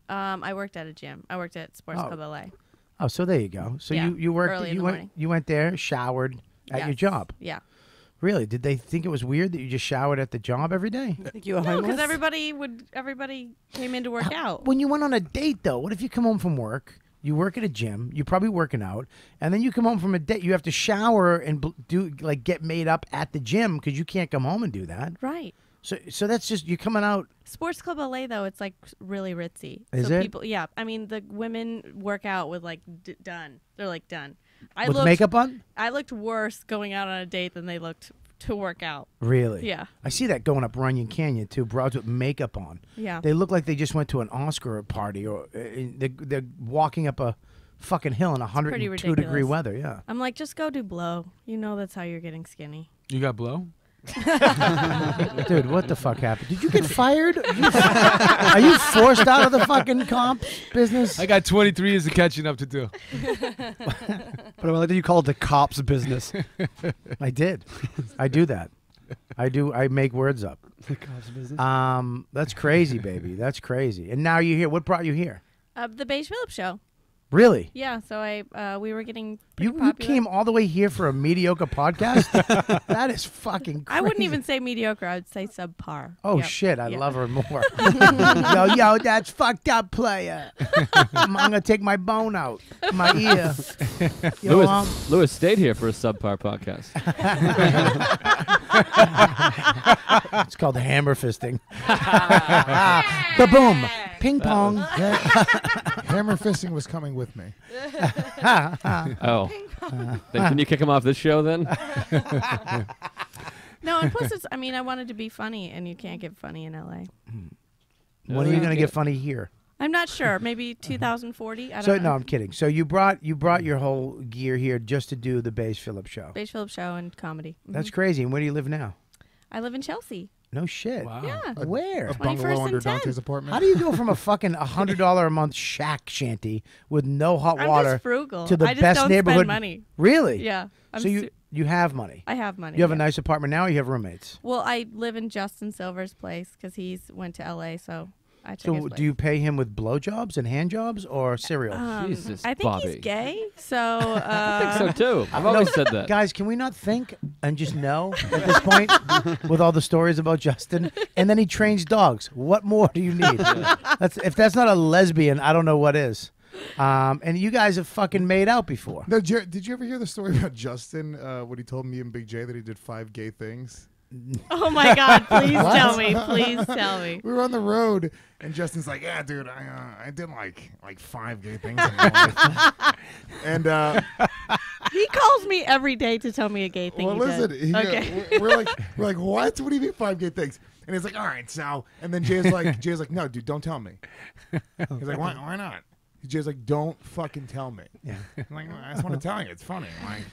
I worked at a gym. I worked at Sports Club LA. Oh, so there you go. So Yeah, you worked. early in You the went. morning. You went there, showered at your Yes. job. Yeah. Really? Did they think it was weird that you just showered at the job every day? I think you were No, homeless. because everybody came in to work out. When you went on a date, though, what if you come home from work? You work at a gym. You're probably working out, and then you come home from a date. You have to shower and get made up at the gym because you can't come home and do that. Right. So that's just you coming out. Sports Club LA though, it's like really ritzy. Is so it? People, yeah. I mean, the women work out with like done. They're like done. With makeup on? I looked worse going out on a date than they looked to work out. Really? Yeah. I see that going up Runyon Canyon too. Broads with makeup on. Yeah. They look like they just went to an Oscar party, or they're walking up a fucking hill in 102 degree weather. Yeah. I'm like, just go do blow. You know that's how you're getting skinny. You got blow? Dude, what the fuck happened? Did you get fired? Are you forced out of the fucking comp business? I got 23 years of catching up to do. But I like that you call it the cops business. I did. I do that. I make words up. The cops business. That's crazy, baby. That's crazy. And now you're here. What brought you here? The Beige Phillips show. Really? Yeah, so we were getting You popular. came all the way here for a mediocre podcast? That is fucking crazy. I wouldn't even say mediocre. I would say subpar. Oh, Yep. shit. I Yep. love her more. yo, that's fucked up, player. I'm going to take my bone out. My ear. Yo, Lewis stayed here for a subpar podcast. it's called hammer fisting. Ba-boom. Ping pong. Hammer fisting was coming with me. Oh. Then can you kick him off this show then? No, and plus I wanted to be funny, and you can't get funny in LA. When are you going to get funny here? I'm not sure. Maybe 2040. I don't So know. no, I'm kidding. So you brought your whole gear here just to do the Beige Phillips show. Beige Phillips show and comedy. That's crazy. And where do you live now? I live in Chelsea. No shit. Wow. Yeah. Where? A bungalow 21st under and 10. Dante's apartment. How do you go from a fucking $100 a month shack shanty with no hot I'm water just frugal. to the I just best don't neighborhood? spend money. Really? Yeah. So you have money. I have money. You have a yeah. nice apartment now, or you have roommates? Well, I live in Justin Silver's place because he's went to LA, so I took his So place. do you pay him with blowjobs and hand jobs or cereal? Jesus, I think Bobby. he's gay, so I think so too. I've always said that. Guys, can we not think and just know at this point with all the stories about Justin? And then he trains dogs. What more do you need? If that's not a lesbian, I don't know what is. And you guys have fucking made out before. No, did you ever hear the story about Justin when he told me and Big J that he did 5 gay things? oh my God! Please tell me. Please tell me. We were on the road, and Justin's like, "Yeah, dude, I did like 5 gay things in my life." And He calls me every day to tell me a gay thing. well, he listen, did. Okay. we're like, what? What do you mean 5 gay things? And he's like, all right, so, and then Jay's like, no, dude, don't tell me. He's like, why not? Jay's like, don't fucking tell me. Yeah. I'm like, I just want to tell you, it's funny. Like,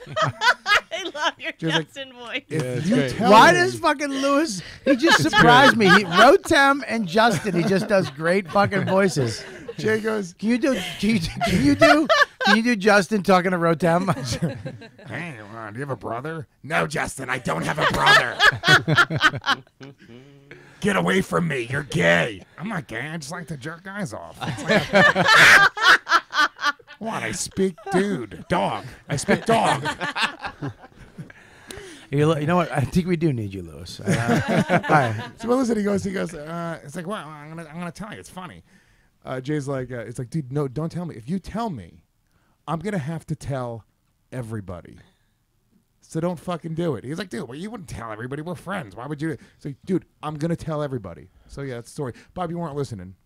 I love your Jay's like, Justin voice. if you great. tell Why me, does fucking Lewis? He just surprised me. He Rotem and Justin. He just does great fucking voices. Jay goes, Can you do Justin talking to Rotem? hey, do you have a brother? No, Justin, I don't have a brother. Get away from me. You're gay. I'm not gay. I just like to jerk guys off. It's like what? I speak dog. I speak dog. You know what? I think we do need you, Lewis. All right. So well, listen, he goes, it's like, well, I'm gonna tell you. It's funny. Jay's like, it's like, dude, no, don't tell me. If you tell me, I'm gonna have to tell everybody. So don't fucking do it. He's like, dude, well, you wouldn't tell everybody. We're friends. Why would you? It's like, dude, I'm gonna tell everybody. So yeah, that's the story. Bob, you weren't listening.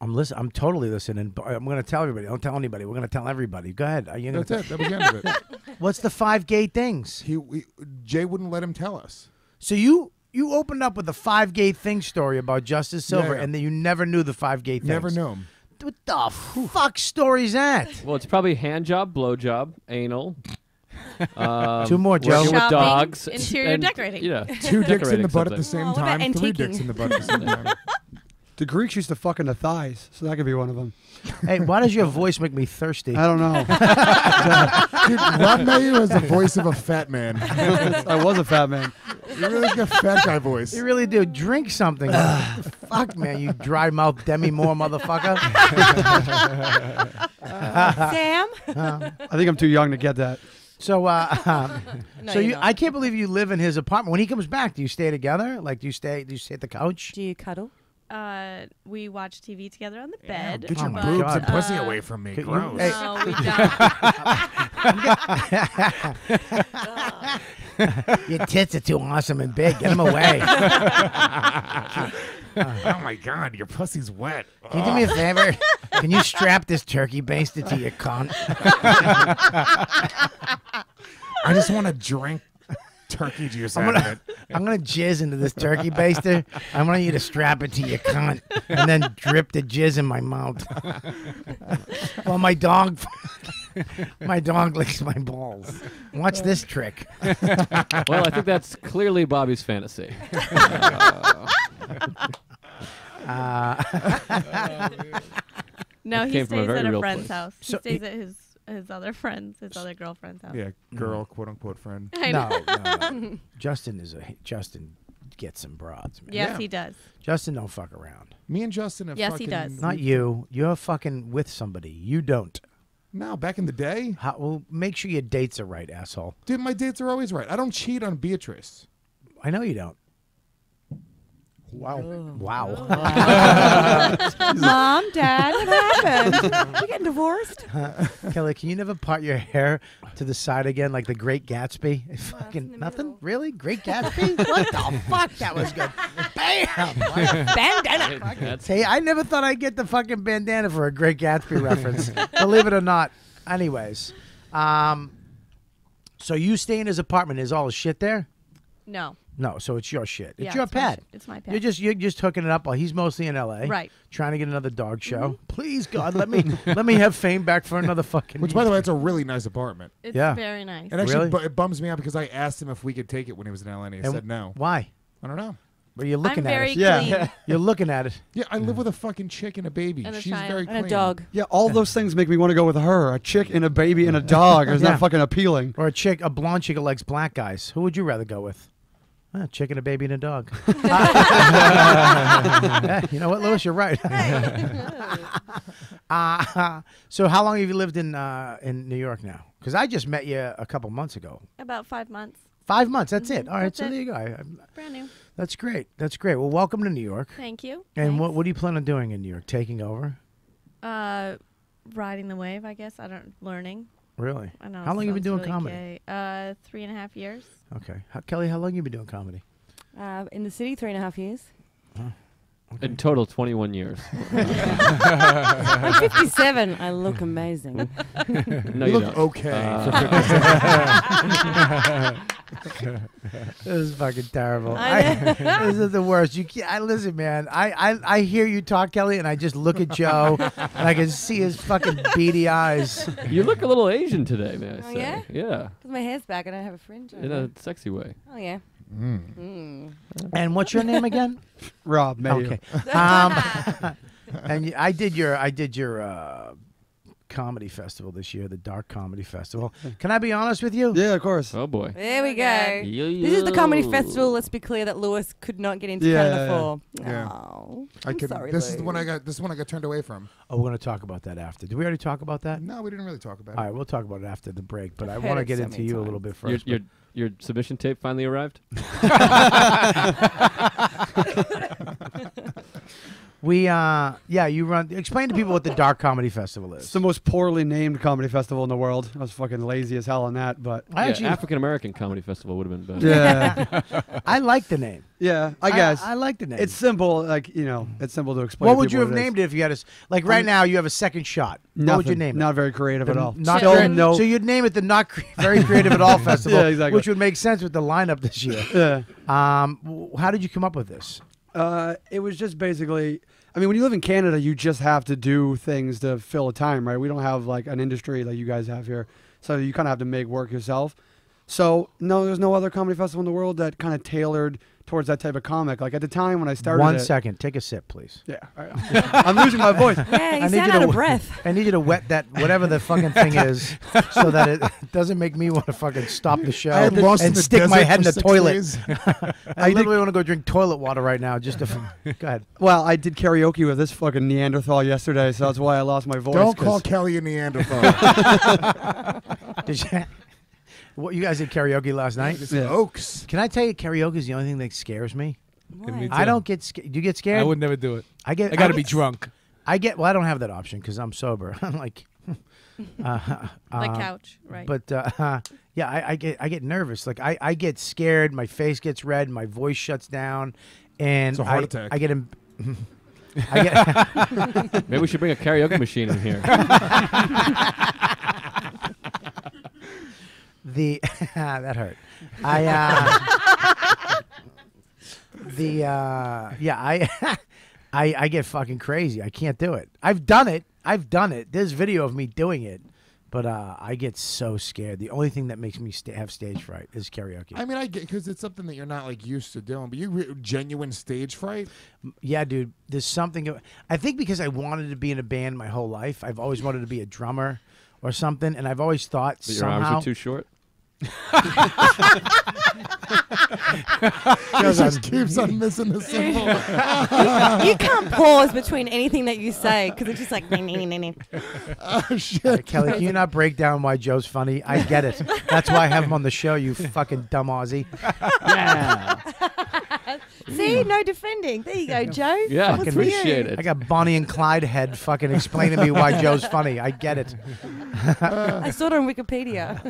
I'm listening. I'm totally listening. I'm going to tell everybody. Don't tell anybody. We're going to tell everybody. Go ahead. Are you gonna That's it. That was the end of it. What's the 5 gay things? Jay wouldn't let him tell us. So you opened up with a 5 gay thing story about Justice Silver, Yeah. and then you never knew the 5 gay things. Never knew him. What the fuck story is that? Well, it's probably hand job, blow job, anal. 2 more, Joe. Working with Shopping, dogs. interior and, decorating. Yeah. 2 dicks in decorating the butt at the something. same Oh, what about time. 3 antiquing? dicks in the butt at the same time. The Greeks used to fuck in the thighs, so that could be one of them. Hey, why does your voice make me thirsty? I don't know. Dude, Rob Mayu has the voice of a fat man. I was a fat man. You really got a fat guy voice. You really do. Drink something. Fuck, man, you dry mouth Demi Moore motherfucker. Sam? I think I'm too young to get that. So, No, so you're not. I can't believe you live in his apartment. When he comes back, do you stay together? Like, do you stay at the couch? Do you cuddle? We watch TV together on the bed. Get your my boobs God. and pussy away from me. Could you- Gross. hey. No, we don't. Your tits are too awesome and big. Get them away. Oh my God, your pussy's wet. Can you do me a favor? Can you strap this turkey baster to your cunt? I just want to drink turkey juice out of it. I'm gonna jizz into this turkey baster. I want you to strap it to your cunt and then drip the jizz in my mouth. Well, my dog licks my balls. Watch this trick. Well, I think that's clearly Bobby's fantasy. No, he Came from a stays very at a real friend's place. house. He So stays at his other girlfriend's house. Yeah, girl, quote unquote friend. I know. No. Justin gets some broads, man. Yes, Yeah. he does. Justin don't fuck around. Me and Justin have Yes, fucking... he does. Not you. You're fucking with somebody. You don't. No, back in the day. Well, make sure your dates are right, asshole. Dude, my dates are always right. I don't cheat on Beatrice. I know you don't. Wow. Wow. Mom, Dad, what happened? You getting divorced? Kelly, can you never part your hair to the side again like the Great Gatsby? Fucking nothing? Really? Great Gatsby? What the fuck? That was good. Bam! Bandana. Hey, I never thought I'd get the fucking bandana for a Great Gatsby reference. Believe it or not. Anyways, so you stay in his apartment. Is all his shit there? No. No, so it's your shit. It's Yeah, your it's my pad. shit. It's my pad. You're just hooking it up while he's mostly in LA. Right. Trying to get another dog show. Please God, let me have fame back for another fucking Which, by the way, it's a really nice apartment. It's Yeah. very nice. And actually, Really? it bums me out because I asked him if we could take it when he was in LA, and he said no. Why? I don't know. Well, you're looking I'm at very it. clean. You're looking at it. Yeah, I live with a fucking chick and a baby. And a She's child. very And clean. a dog. Yeah, all those things make me want to go with her. A chick and a baby and a dog. Is Yeah. not fucking appealing. Or a blonde chick who likes black guys. Who would you rather go with? Chicken, a baby, and a dog. Yeah, you know what, Lewis? You're right. So how long have you lived in New York now? Because I just met you a couple months ago. About 5 months. 5 months. That's it. All right. That's So it. there you go. Brand new. That's great. That's great. Well, welcome to New York. Thank you. And Thanks. what do you plan on doing in New York? Taking over? Riding the wave, I guess. Learning. Really? I know. How long have you been doing sounds comedy? Gay. 3.5 years. Okay. Kelly, how long have you been doing comedy? In the city, 3.5 years. In total, 21 years. I'm 57. I look amazing. No, You you look don't. okay. This is fucking terrible. I This is the worst. Listen, man. I hear you talk, Kelly, and I just look at Joe, and I can see his fucking beady eyes. You look a little Asian today, may I Oh, say? yeah? Yeah. Because my hair's back and I have a fringe. In over. a sexy way. Oh, yeah. And what's your name again? Rob, Mayo. Okay. And I did your comedy festival this year, the Dark Comedy Festival. Can I be honest with you? Yeah, of course. Oh, boy. There we go. This is the comedy festival. Let's be clear that Lewis could not get into Canada for. Yeah. Oh, I I'm could. sorry, This is the Lou. one I got. This is one I got turned away from. Oh, we're going to talk about that after. Did we already talk about that? No, we didn't really talk about All it. right, we'll talk about it after the break. But I've I heard want to it get so into many you a little times. bit first. Your submission tape finally arrived? You run. Explain to people what the Dark Comedy Festival It's is. the most poorly named comedy festival in the world. I was fucking lazy as hell on that, but African American Comedy Festival would have been better. yeah, I like the name. yeah. I guess I like the name. it's simple. Like it's simple to explain. What to would you people have what it is. named it if you had like right now you have a second shot? Nothing. What would you name it? Not very creative at all. Not Still very, no. So you'd name it the Not Very Creative at All Festival, Yeah, exactly. which would make sense with the lineup this year. Yeah. How did you come up with this? It was just basically. I mean, when you live in Canada, you just have to do things to fill a time, right? We don't have like an industry like you guys have here, so you kind of have to make work yourself. So no, there's no other comedy festival in the world that kind of tailored towards that type of comic. Like at the time when I started, 1 second. Take a sip, please. Yeah, I'm losing my voice. Yeah, you I need sound you out to- of breath. I need you to wet that whatever the fucking thing is, so that it doesn't make me want to fucking stop the show I had lost in and the stick my desert head in for the 6 toilet. days. I literally want to go drink toilet water right now. Just to go ahead. Well, I did karaoke with this fucking Neanderthal yesterday, so that's why I lost my voice. Don't call 'cause- Kelly a Neanderthal. Did you? What you guys did karaoke last night? It's Yeah. Oaks. Can I tell you, karaoke is the only thing that scares me. Me I too. don't get scared. Do you get scared? I would never do it. I get. I got to get- be drunk. Well, I don't have that option because I'm sober. I'm like, The couch, right? but yeah, I get nervous. Like I get scared. My face gets red. My voice shuts down, and It's a heart attack. I get. Maybe we should bring a karaoke machine in here. That hurt. I get fucking crazy. I can't do it. I've done it. There's video of me doing it, but I get so scared. The only thing that makes me have stage fright is karaoke. I mean, I get because it's something that you're not like used to doing, but you genuine stage fright. Yeah, dude. There's something. I think because I wanted to be in a band my whole life. I've always wanted to be a drummer or something, and I've always thought But your somehow arms are too short. He just keeps on missing the symbol. You can't pause between anything that you say because it's just like. Oh shit, Kelly, can you not break down why Joe's funny? I get it. That's why I have him on the show. You fucking dumb Aussie. Yeah. See, no defending. There you go, Joe. Yeah, What's appreciate for you? it. I got Bonnie and Clyde head fucking explaining to me why Joe's funny. I get it. I saw it on Wikipedia.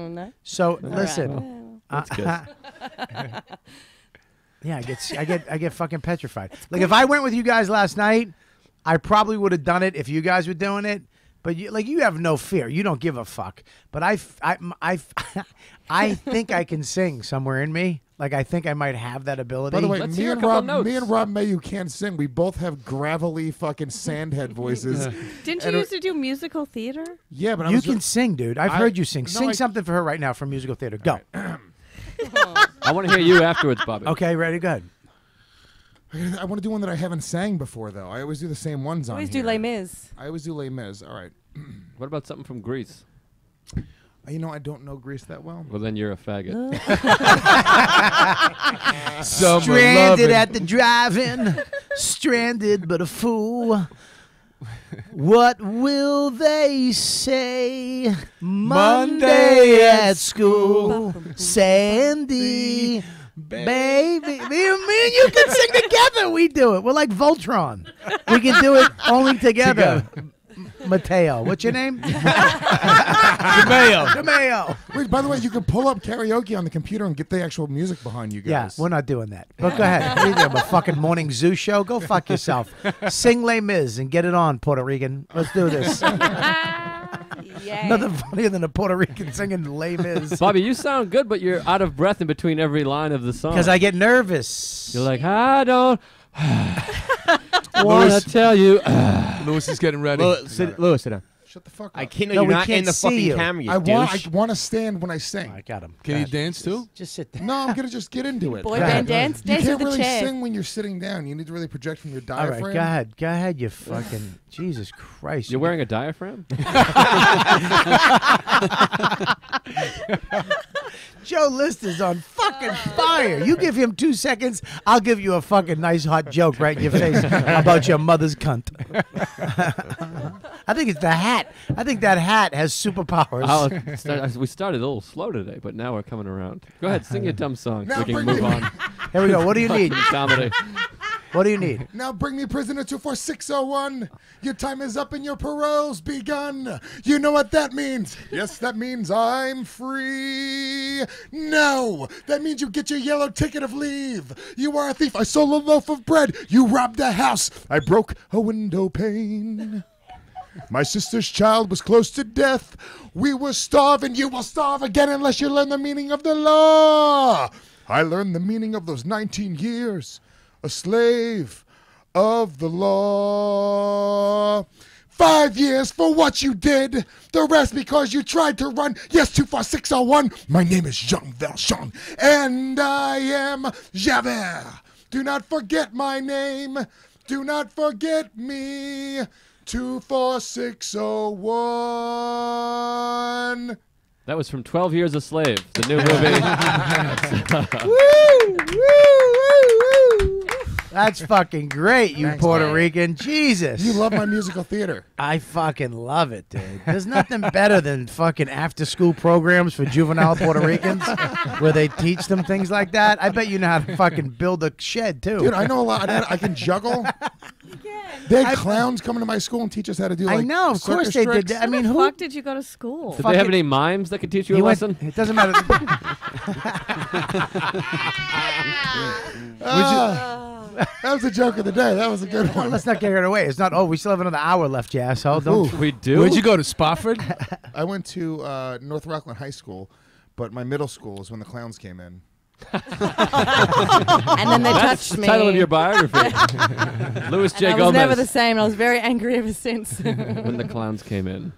No. So listen. That's good. Yeah, I get fucking petrified. Like if I went with you guys last night, I probably would have done it if you guys were doing it. But you have no fear. You don't give a fuck. But I think I can sing somewhere in me. Like I think I might have that ability. By the way, Let's me hear a and couple Rob notes. Mayu can't sing. We both have gravelly fucking sandhead voices. Didn't you used to do musical theater? Yeah, but you can sing, dude. I've heard you sing. no, Sing something for her right now from musical theater. Go. I want to hear you afterwards, Bobby. Okay, ready? Good. I want to do one that I haven't sang before, though. I always do the same ones on Always here. do Les Mis. I always do Les Mis. All right. What about something from Greece? You know, I don't know Greece that well. Well, then you're a faggot. Stranded at the drive-in, stranded but a fool. What will they say Monday at school? Sandy, baby. Me and you can sing together. We do it. We're like Voltron. We can do it only together. Mateo. What's your name? Demayo. Wait, by the way, you can pull up karaoke on the computer and get the actual music behind you Yeah, guys. we're not doing that. But go ahead. What are you doing, a fucking morning zoo show? Go fuck yourself. Sing Les Mis and get it on, Puerto Rican. Let's do this. Yeah. Nothing funnier than a Puerto Rican singing Les Mis. Bobby, you sound good, but you're out of breath in between every line of the song. Because I get nervous. You're like, I don't want to tell you. Lewis is getting ready. Lewis, sit down. Shut the fuck up. I can't. No, No, you're we not can't in the see fucking you. camera. You I douche. want to stand when I sing. I got him. Can you dance too? Just sit there. No, I'm gonna just get into it. Boy Go ahead. band dance. You Dance can't with the really chair. sing when you're sitting down. You need to really project from your All diaphragm. right, go ahead. Go ahead, you fucking... Jesus Christ. You're wearing a diaphragm? Joe List is on fucking fire. You give him 2 seconds, I'll give you a fucking nice hot joke right in your face about your mother's cunt. I think it's the hat. I think that hat has superpowers. We started a little slow today, but now we're coming around. Go ahead, sing your dumb song so Now we can bring move me- on. Here we go. What do you need? Comedy. What do you need? Now bring me prisoner 24601. Your time is up and your parole's begun. You know what that means? Yes, that means I'm free. No, that means you get your yellow ticket of leave. You are a thief. I stole a loaf of bread. You robbed a house. I broke a window pane. My sister's child was close to death. We were starving. You will starve again unless you learn the meaning of the law. I learned the meaning of those 19 years. A slave of the law. 5 years for what you did. The rest because you tried to run. Yes, 24601. My name is Jean Valjean. And I am Javert. Do not forget my name. Do not forget me. 24601. That was from 12 Years a Slave, the new movie. That's fucking great, you Thanks, Puerto man. Rican. Jesus. You love my musical theater. I fucking love it, dude. There's nothing better than fucking after-school programs for juvenile Puerto Ricans where they teach them things like that. I bet you know how to fucking build a shed, too. Dude, I know a lot. I can juggle. They had clowns coming to my school and teach us how to do like I know, of course circus they did tricks. that. I mean, Who who... the fuck did you go to school? Did they have Fucking- any mimes that could teach you He a went- lesson? It doesn't matter. That was a joke of the day. That was a good one. Let's not get carried away. It's not. Oh, we still have another hour left, you asshole. Don't. We do. Where'd you go to Spofford? I went to North Rockland High School, but my middle school is when the clowns came in. And then they That's touched the me. title of your biography. Louis J. I Gomez. was never the same. And I was very angry ever since. When the clowns came in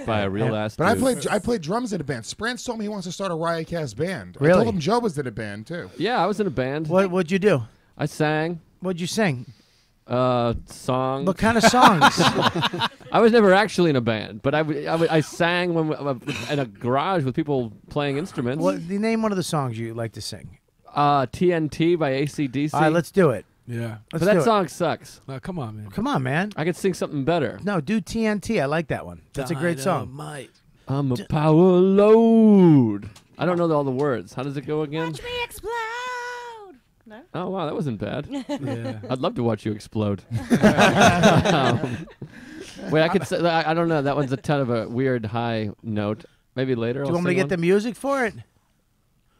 by a real ass But dude. I played drums in a band. Sprance told me he wants to start a Riotcast band. I Really? told him Joe was in a band too. Yeah, I was in a band. What'd you do? I sang What'd you sing? songs. What kind of songs? I was never actually in a band, but I sang in a garage with people playing instruments. Name one of the songs you like to sing. TNT by AC/DC. All right, let's do it. Yeah. But that song sucks. No, come on, man. Come on, man. I could sing something better. No, do TNT. I like that one. That's a great song. I'm a power load. I don't know all the words. How does it go again? Watch me explode. No? Oh, wow, that wasn't bad. Yeah. I'd love to watch you explode. Wait, I could say, I don't know. That one's a ton of a weird high note. Maybe later. Do you want me to get the music for it?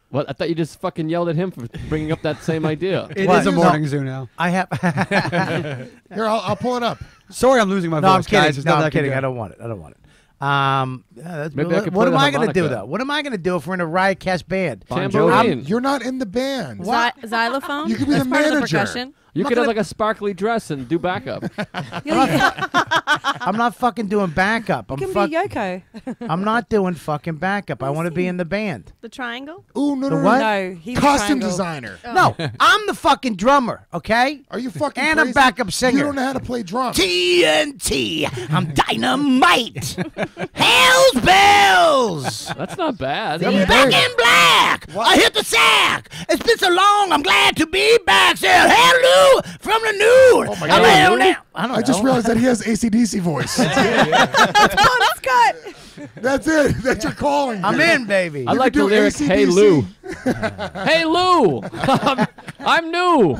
What? I thought you just fucking yelled at him for bringing up that same idea. It What? is a No. morning zoo now. I have. Here, I'll pull it up. Sorry, I'm losing my No, voice, I'm kidding. guys. There's No, nothing I'm I can kidding. do. I don't want it. I don't want it. Maybe I could What play am the I going to do, harmonica. though? What am I going to do if we're in a Riotcast band? Tambourine. You're not in the band. Xylophone. You could be That's the part of the manager. percussion. You I'm could not have like a sparkly dress and do backup. I'm not fucking doing backup. You can be Yoko. I'm not doing fucking backup. I want to be in the band. The triangle. Ooh, no, The no, what? No, he's a Costume triangle. designer. No, I'm the fucking drummer, okay? Are you fucking And crazy? a backup singer. You don't know how to play drums. TNT. I'm dynamite. Hell's bells. That's not bad. I'm Back big. in black. I hit the sack. It's been so long. I'm glad to be back. Say hello from the nude. Oh my I'm God. down now. I just realized that he has AC/DC voice. That's good. That's it. That's your calling. I'm in, baby. I like the do lyric, AC/DC. "Hey Lou." Hey Lou, I'm new.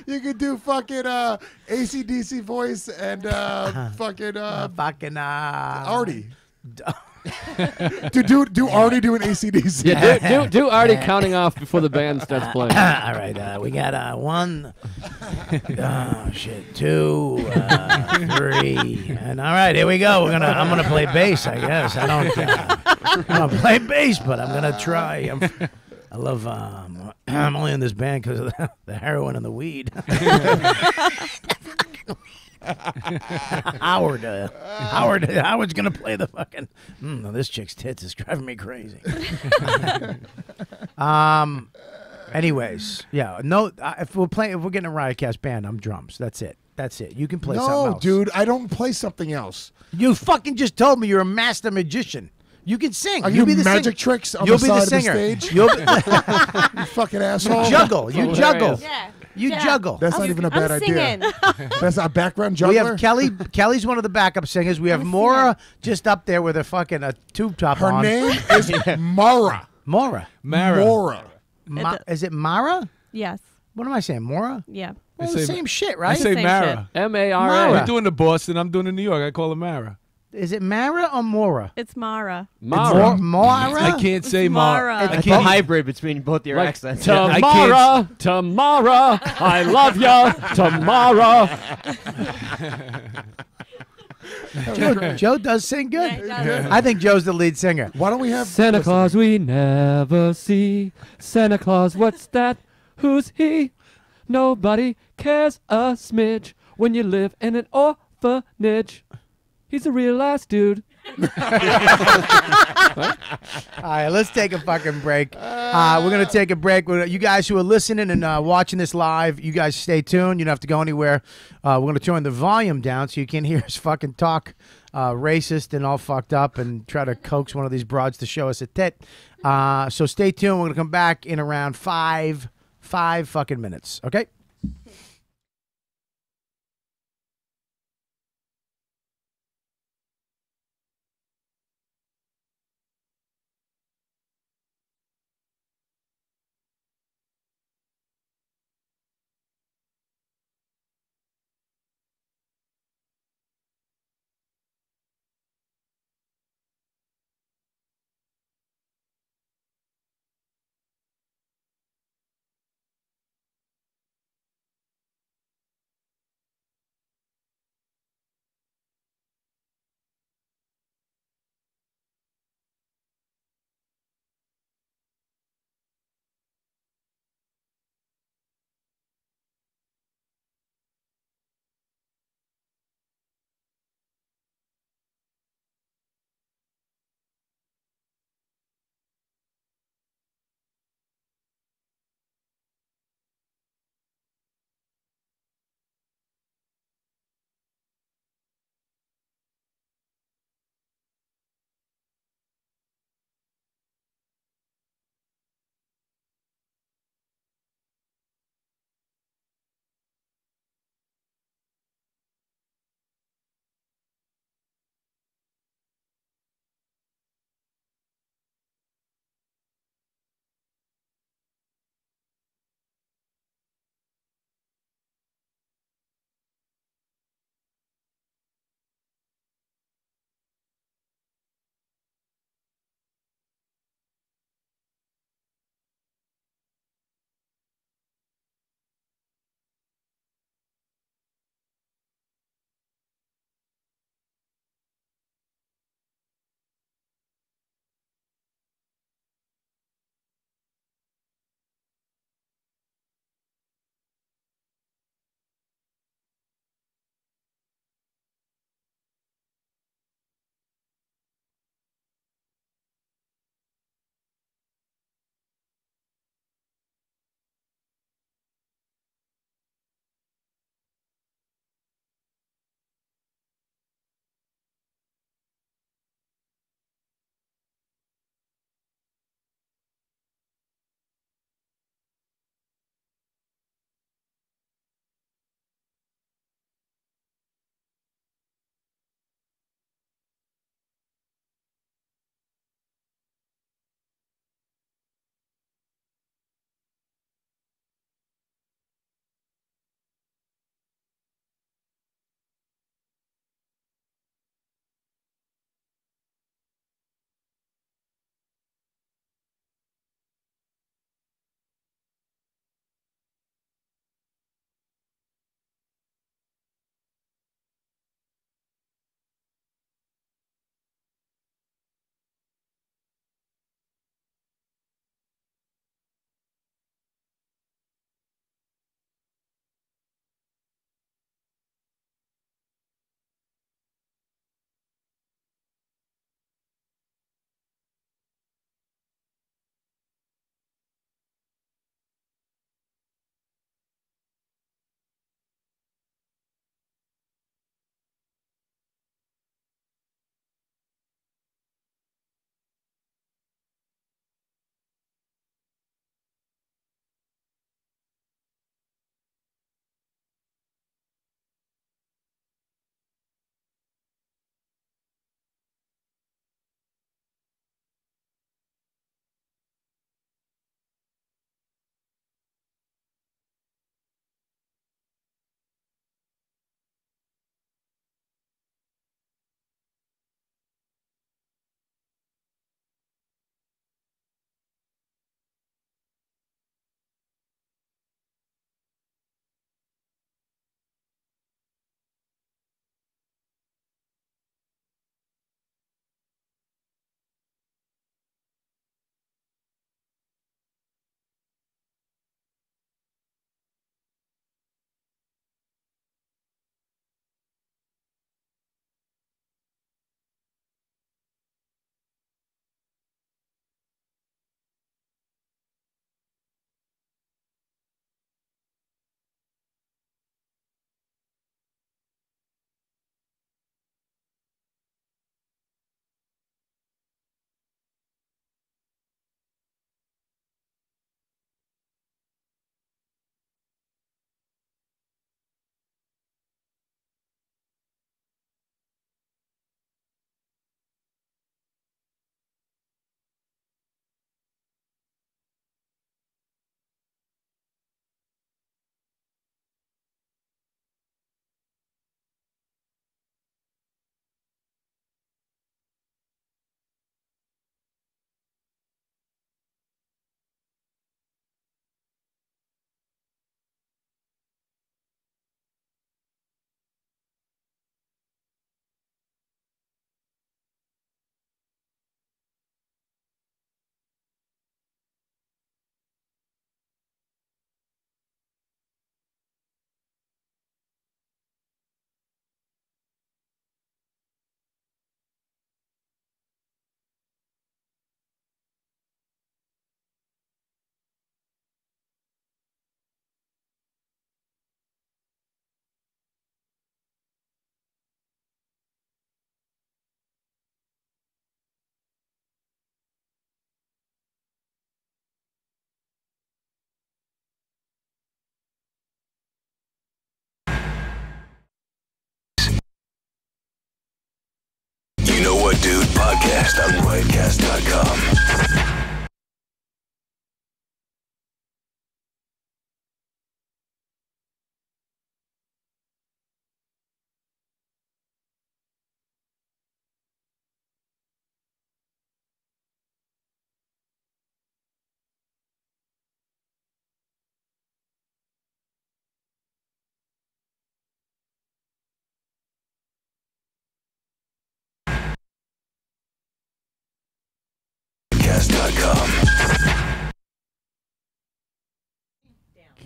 You could do fucking AC/DC voice and fucking Artie. do Artie doing AC/DC? Yeah, do Artie counting off before the band starts playing. All right, we got 1, oh shit, 2, 3, and all right, here we go. I'm gonna play bass, I guess. I don't. I'm gonna play bass, but I'm gonna try. I love. I'm only in this band because of the heroin and the weed. Howard's gonna play the fucking. This chick's tits is driving me crazy. Anyways, yeah. No, if we're getting a Riotcast band, I'm drums. That's it. You can play something No, else. dude, I don't play something else. You fucking just told me you're a master magician. You can sing. Are You'll you be the magic singer. tricks on You'll the be the side of the singer. stage? You'll be, You fucking asshole. you juggle. You Hilarious. juggle. Yeah. You Yeah. juggle. That's not even a bad I'm idea. singing. That's a background We juggler. have Kelly. Kelly's one of the backup singers. We have I'm a Mora just up there with a fucking tube top Her on. name is Mara. Mora. Mara. Is it Mara? Yes. What am I saying? Mora? Yeah. Well, I the say- same shit, I right? say Same Mara. Mara. You're doing the Boston. I'm doing the New York. I call her Mara. Is it Mara or Mora? It's Mara. Mara. Mora? I can't say Mara. Mara. I It's a can't. hybrid between both your Like accents. Tamara, Tamara, I love ya, Tamara. Joe does sing good. Yeah, he does. I think Joe's the lead singer. Why don't we have Santa listen, Claus we never see. Santa Claus, what's that? Who's he? Nobody cares a smidge when you live in an orphanage. He's a real ass dude. All right, let's take a fucking break. We're going to take a break. You guys who are listening and watching this live, you guys stay tuned. You don't have to go anywhere. We're going to turn the volume down so you can hear us fucking talk racist and all fucked up and try to coax one of these broads to show us a tit. So stay tuned. We're going to come back in around five fucking minutes. Okay? podcast on riotcast.com.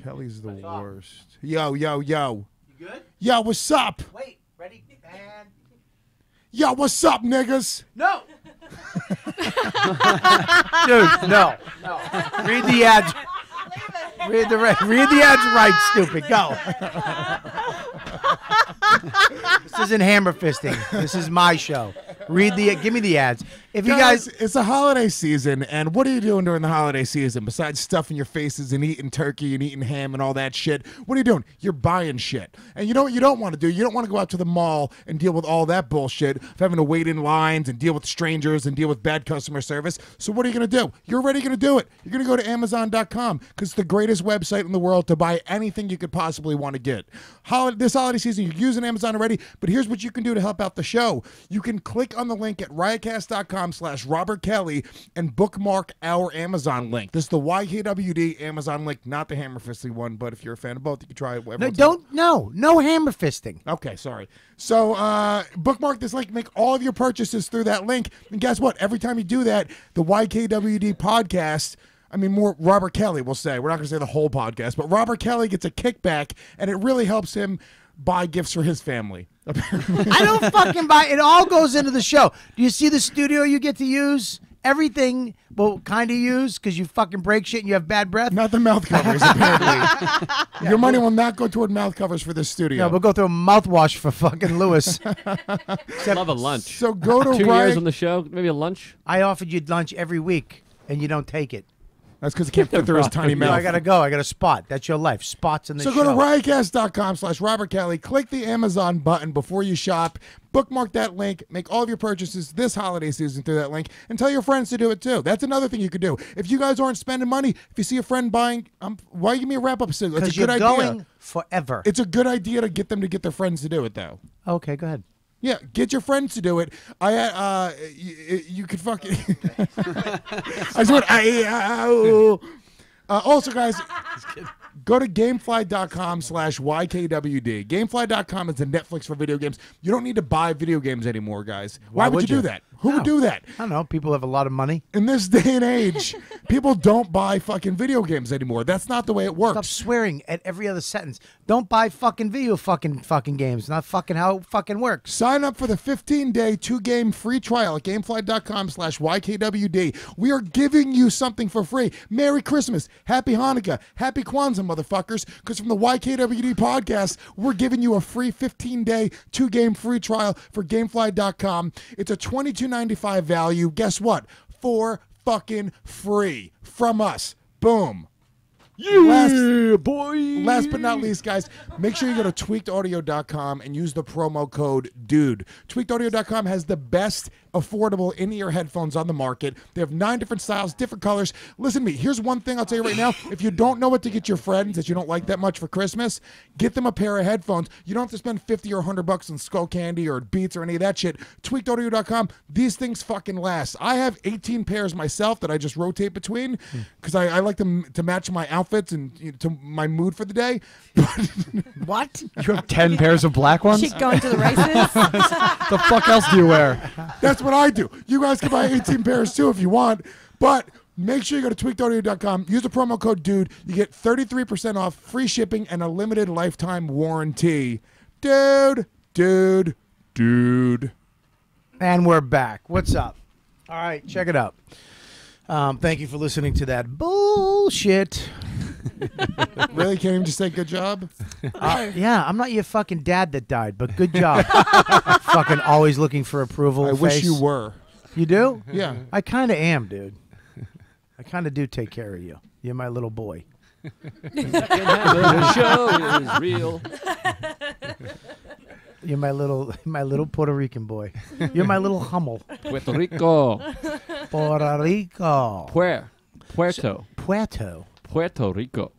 Kelly's the worst. Yo. You good? Yo, what's up? Wait, ready? And Yo, what's up, niggas? no. Dude, no. Read the ads. Read the ads right, stupid. Go. This isn't hammer fisting. This is my show. Give me the ads. If you guys, it's a holiday season, and what are you doing during the holiday season besides stuffing your faces and eating turkey and eating ham and all that shit? What are you doing? You're buying shit. And you know what you don't want to do? You don't want to go out to the mall and deal with all that bullshit of having to wait in lines and deal with strangers and deal with bad customer service. So what are you going to do? You're already going to do it. You're going to go to Amazon.com because it's the greatest website in the world to buy anything you could possibly want to get. This holiday season, you're using Amazon already, but here's what you can do to help out the show. You can click on the link at riotcast.com/Robert Kelly and bookmark our Amazon link. This is the YKWD Amazon link, not the hammer fisting one, but if you're a fan of both, you can try it. No hammer fisting. Okay, sorry. So bookmark this link, make all of your purchases through that link, and guess what? Every time you do that, the YKWD podcast, more Robert Kelly, we'll say. We're not going to say the whole podcast, but Robert Kelly gets a kickback, and it really helps him buy gifts for his family. I don't fucking buy it. All goes into the show. Do you see the studio you get to use? Everything will kind of use because you fucking break shit and you have bad breath. Not the mouth covers, apparently. Your money will not go toward mouth covers for this studio. No, we'll go through a mouthwash for fucking Lewis. Love a lunch. So go to 2 years on the show, maybe a lunch. I offered you lunch every week, and you don't take it. That's because he can't fit through his tiny mouth. No, I gotta go. I got a spot. That's your life. Spots in the show. So go to riotcast.com/Robert Kelly. Click the Amazon button before you shop. Bookmark that link. Make all of your purchases this holiday season through that link, and tell your friends to do it too. That's another thing you could do. If you guys aren't spending money, if you see a friend buying, why you give me a wrap up signal? It's a good idea. Going forever. It's a good idea to get them to get their friends to do it though. Okay, go ahead. Yeah, get your friends to do it. You could fucking. I just went. Also, guys, go to Gamefly.com/YKWD. Gamefly.com is the Netflix for video games. You don't need to buy video games anymore, guys. Why would you do that? Who would do that? I don't know. People have a lot of money. In this day and age, people don't buy fucking video games anymore. That's not the way it works. Stop swearing at every other sentence. Don't buy fucking video fucking games. Not fucking how it fucking works. Sign up for the 15-day 2-game free trial at Gamefly.com/YKWD. We are giving you something for free. Merry Christmas. Happy Hanukkah. Happy Kwanzaa, motherfuckers. Because from the YKWD podcast, we're giving you a free 15-day 2-game free trial for Gamefly.com. It's a $22.95 value. Guess what? For fucking free from us. Boom. Yeah, boy. Last but not least, guys, make sure you go to tweakedaudio.com and use the promo code DUDE. Tweakedaudio.com has the best affordable in-ear headphones on the market. They have 9 different styles, different colors. Listen to me. Here's one thing I'll tell you right now. If you don't know what to get your friends that you don't like that much for Christmas, get them a pair of headphones. You don't have to spend $50 or $100 on Skull Candy or Beats or any of that shit. Tweakedaudio.com, these things fucking last. I have 18 pairs myself that I just rotate between because I like them to match my outfits and to my mood for the day. What? You have 10 pairs of black ones? She's going to the races. The fuck else do you wear? That's what I do. You guys can buy 18 pairs too if you want, but make sure you go to tweakedaudio.com. Use the promo code DUDE. You get 33% off, free shipping, and a limited lifetime warranty. Dude. And we're back. What's up? All right, check it out. Thank you for listening to that bullshit. Really? Can't even just say good job? Yeah, I'm not your fucking dad that died, but good job. Fucking always looking for approval. I wish you were. You do? Yeah. I kind of am, dude. I kind of do take care of you. You're my little boy. The show is real. You're my little Puerto Rican boy. You're my little Hummel. Puerto Rico. Puerto Rico. Puerto Rico.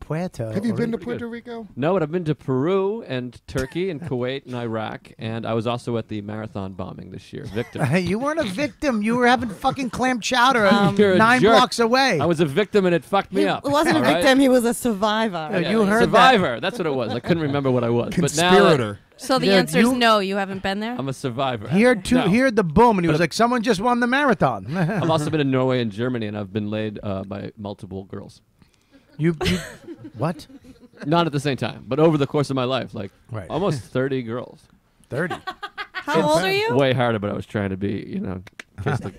Have you been to Puerto Rico? No, but I've been to Peru and Turkey and Kuwait and Iraq, and I was also at the marathon bombing this year. Victim. You weren't a victim. You were having fucking clam chowder You're a 9 jerk. blocks away. I was a victim, and it fucked me He up. wasn't a all right? victim. He was a survivor. Yeah, you heard survivor. That's what it was. I couldn't remember what I was. Conspirator. So the Yeah, answer is you- no. You haven't been there. I'm a survivor. He heard No. he heard the boom, and he was like, "Someone just won the marathon." I've also been in Norway and Germany, and I've been laid by multiple girls. you what? Not at the same time, but over the course of my life, like Right. almost 30 girls. 30. How old are you? Way harder, but I was trying to be, kiss the.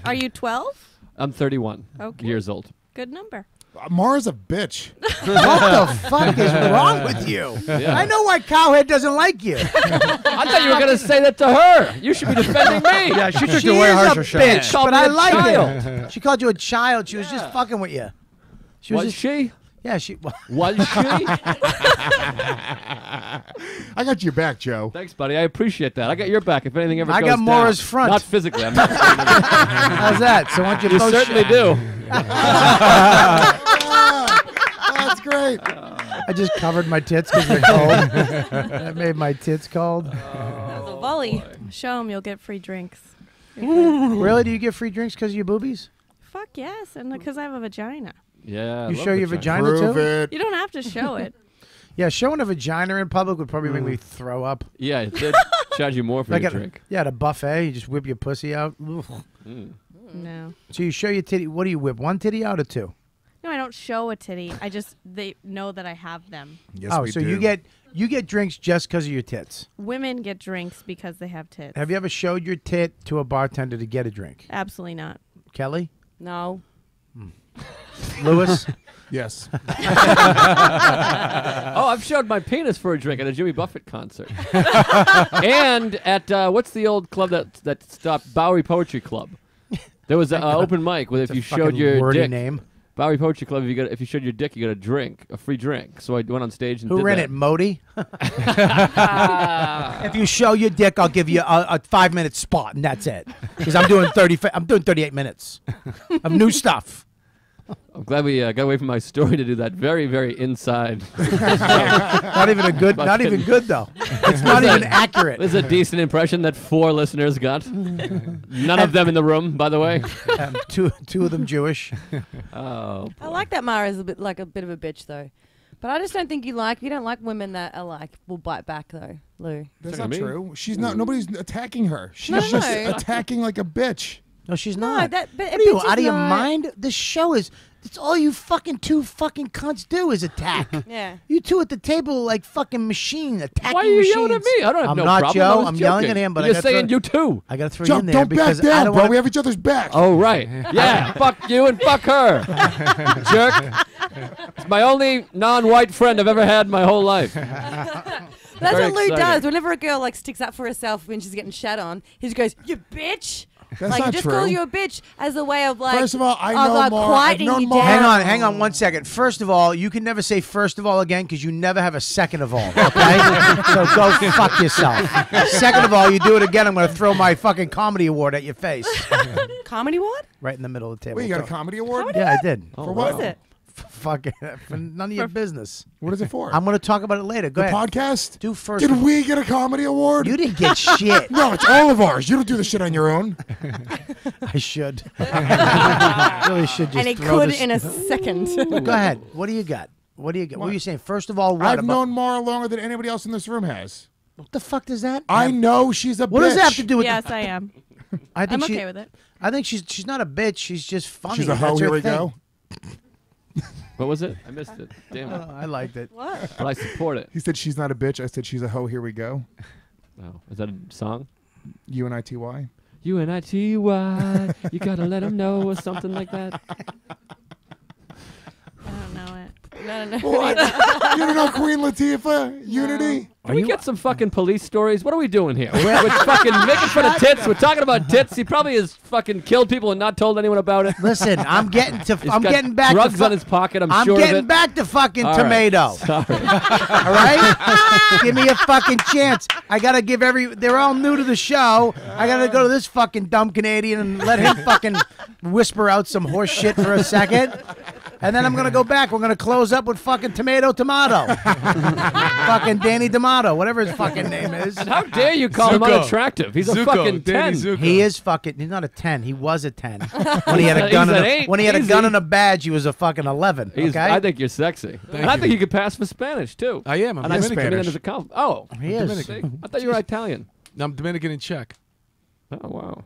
Are you 12? I'm 31 Okay. years old. Good number. Mara's a bitch. What the fuck is wrong with you? Yeah. I know why Cowhead doesn't like you. I thought you were going to say that to her. You should be defending me. Yeah, she took She the way is a harsher shot. bitch, Called but me I a like child. it. She called you a child. She was just fucking with you. She Was just, she? Yeah, she. Was she? I got your back, Joe. Thanks, buddy. I appreciate that. I got your back if anything ever I goes got Maura's down. front. Not physically. I'm not How's that? So why don't you you both certainly do. That's great. I just covered my tits because they're cold. That made my tits cold. That was a volley. Show him. You'll get free drinks. Really? Do you get free drinks because of your boobies? Fuck yes, and because I have a vagina. Yeah. I You love show your vagina. vagina Prove too? it. You don't have to show it. Yeah, showing a vagina in public would probably make me throw up. Yeah, it did charge you more for Like your at, drink. yeah, at a buffet, you just whip your pussy out. Ugh. No. So you show your titty. What do you whip? 1 titty out or 2? No, I don't show a titty. They know that I have them. Yes, Oh, we so do. you get drinks just because of your tits. Women get drinks because they have tits. Have you ever showed your tit to a bartender to get a drink? Absolutely not. Kelly? No. Lewis? Yes. Oh, I've showed my penis for a drink at a Jimmy Buffett concert. And at, what's the old club that stopped? Bowery Poetry Club. There was an open mic where if It's a you showed fucking your wordy dick. name. Bowery Poetry Club, if you showed your dick, you got a drink, a free drink. So I went on stage and Who did ran that. it, Modi? If you show your dick, I'll give you a 5-minute spot, and that's it. Because I'm doing 38 minutes of new stuff. I'm glad we got away from my story to do that very, very inside. Not even good though. It's not even accurate. This is a decent impression that 4 listeners got. None of them in the room, by the way. Two of them Jewish. Oh, I like that Mara's a bit of a bitch though. But I just don't think you don't like women that are like will bite back though, Lou. That's Talking not to me? true. She's not. Nobody's attacking her. She's No, just no. attacking like a bitch. No, she's No, not. but What are you, bitch is out of your not- mind? This show is. It's all you fucking 2 fucking cunts do is attack. Yeah. You 2 at the table like fucking machine attacking why are you machines. yelling at me? I don't have I'm no not problem. I Joe. was I'm yelling joking. at him, but You're I just gotta saying throw, you too. I gotta throw Joe, you in there don't back because I down, don't bro. want. We have each other's back. Oh, right. Yeah, fuck you and fuck her. Jerk. It's my only non-white friend I've ever had in my whole life. That's Very what Lou exciting. does. Whenever a girl like sticks up for herself when she's getting shat on, he just goes, "You bitch." That's like not he just true. calls you a bitch as a way of like. First of all, I of, know like, Mara. I've quieting known you Mara. down. Hang on 1 second. First of all, you can never say first of all again because you never have a second of all. Okay, so go fuck yourself. Second of all, you do it again, I'm gonna throw my fucking comedy award at your face. Comedy what? Right in the middle of the table. Wait, you got a comedy award? Yeah, I did. Oh, For What what? is it? Fuck it. For none of your business. What is it for? I'm gonna talk about it later. Go the ahead. podcast? Do first. Did we get a comedy award? You didn't get shit. No, it's all of ours. You don't do the shit on your own. I should. I really should just And he throw could this. in a second. Go ahead. What do you got? What are you saying? First of all, what I've about known Mara longer than anybody else in this room has. what the fuck does that? I know she's a bitch. What does that have to do with? Yes, I am. I think I'm she, okay with it. I think she's not a bitch. She's just funny. She's a hoe. That's her Here we thing. go. What was it? I missed it. Damn it. I liked it. What? But I support it. He said she's not a bitch. I said she's a hoe. Here we go. Oh, is that a song? UNITY. UNITY. You gotta let them know or something like that. I don't know it. No. What? You don't know Queen Latifah? Unity? Can we get some fucking police stories? What are we doing here? We're fucking making fun of tits. We're talking about tits. He probably has fucking killed people and not told anyone about it. Listen, I'm getting got back drugs to on his pocket. I'm I'm sure getting of it. back to fucking All right. Tomato. Sorry. All right? Give me a fucking chance. I got to give they're all new to the show. I got to go to this fucking dumb Canadian and let him fucking whisper out some horse shit for a second. And then I'm going to go back. We're going to close up with fucking Tomato. Fucking Danny D'Amato, whatever his fucking name is. And how dare you call him unattractive? He's a fucking 10. He is fucking, he's not a 10. He was a 10. When he had a gun, He's an 8. when he had a Easy. gun and a badge, he was a fucking 11. He's, Okay? I think you're sexy. And I think you could pass for Spanish, too. I am. I'm and I mean Dominican. that as a compliment. Oh, He is. Dominican. I thought you were Italian. No, I'm Dominican and Czech. Oh, wow.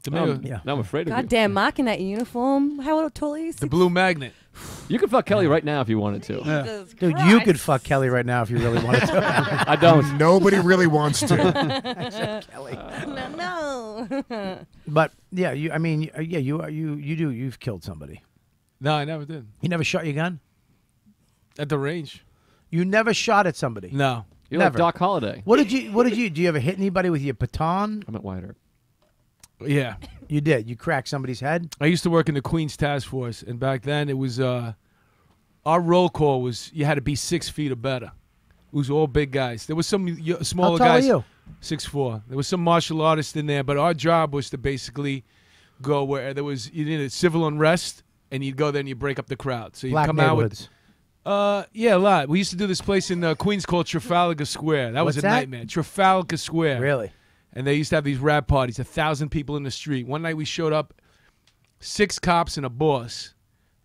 Demayo, Yeah. Now I'm afraid of you. Goddamn, Mark in that uniform. How tall is the Blue Magnet. You could fuck Kelly right now if you wanted to. Jesus Dude, Christ. you could fuck Kelly right now if you really wanted to. I don't. Nobody really wants to. Kelly. No. But yeah, you've killed somebody. No, I never did. You never shot your gun? At the range. You never shot at somebody. No. You're like Never. Doc Holliday. What did you do you ever hit anybody with your baton? I'm at White Yeah. You did. You cracked somebody's head? I used to work in the Queens Task Force, and back then it was our roll call was you had to be 6 feet or better. It was all big guys. There was some smaller How tall guys. are you? 6'4". There was some martial artists in there, but our job was to basically go where there was you needed civil unrest, and you'd go there and you break up the crowd. So you Black come out neighborhoods. with yeah, a lot. We used to do this place in Queens called Trafalgar Square. That was What's a that? nightmare. Trafalgar Square. Really? And they used to have these rap parties, 1,000 people in the street. One night we showed up, 6 cops and a boss.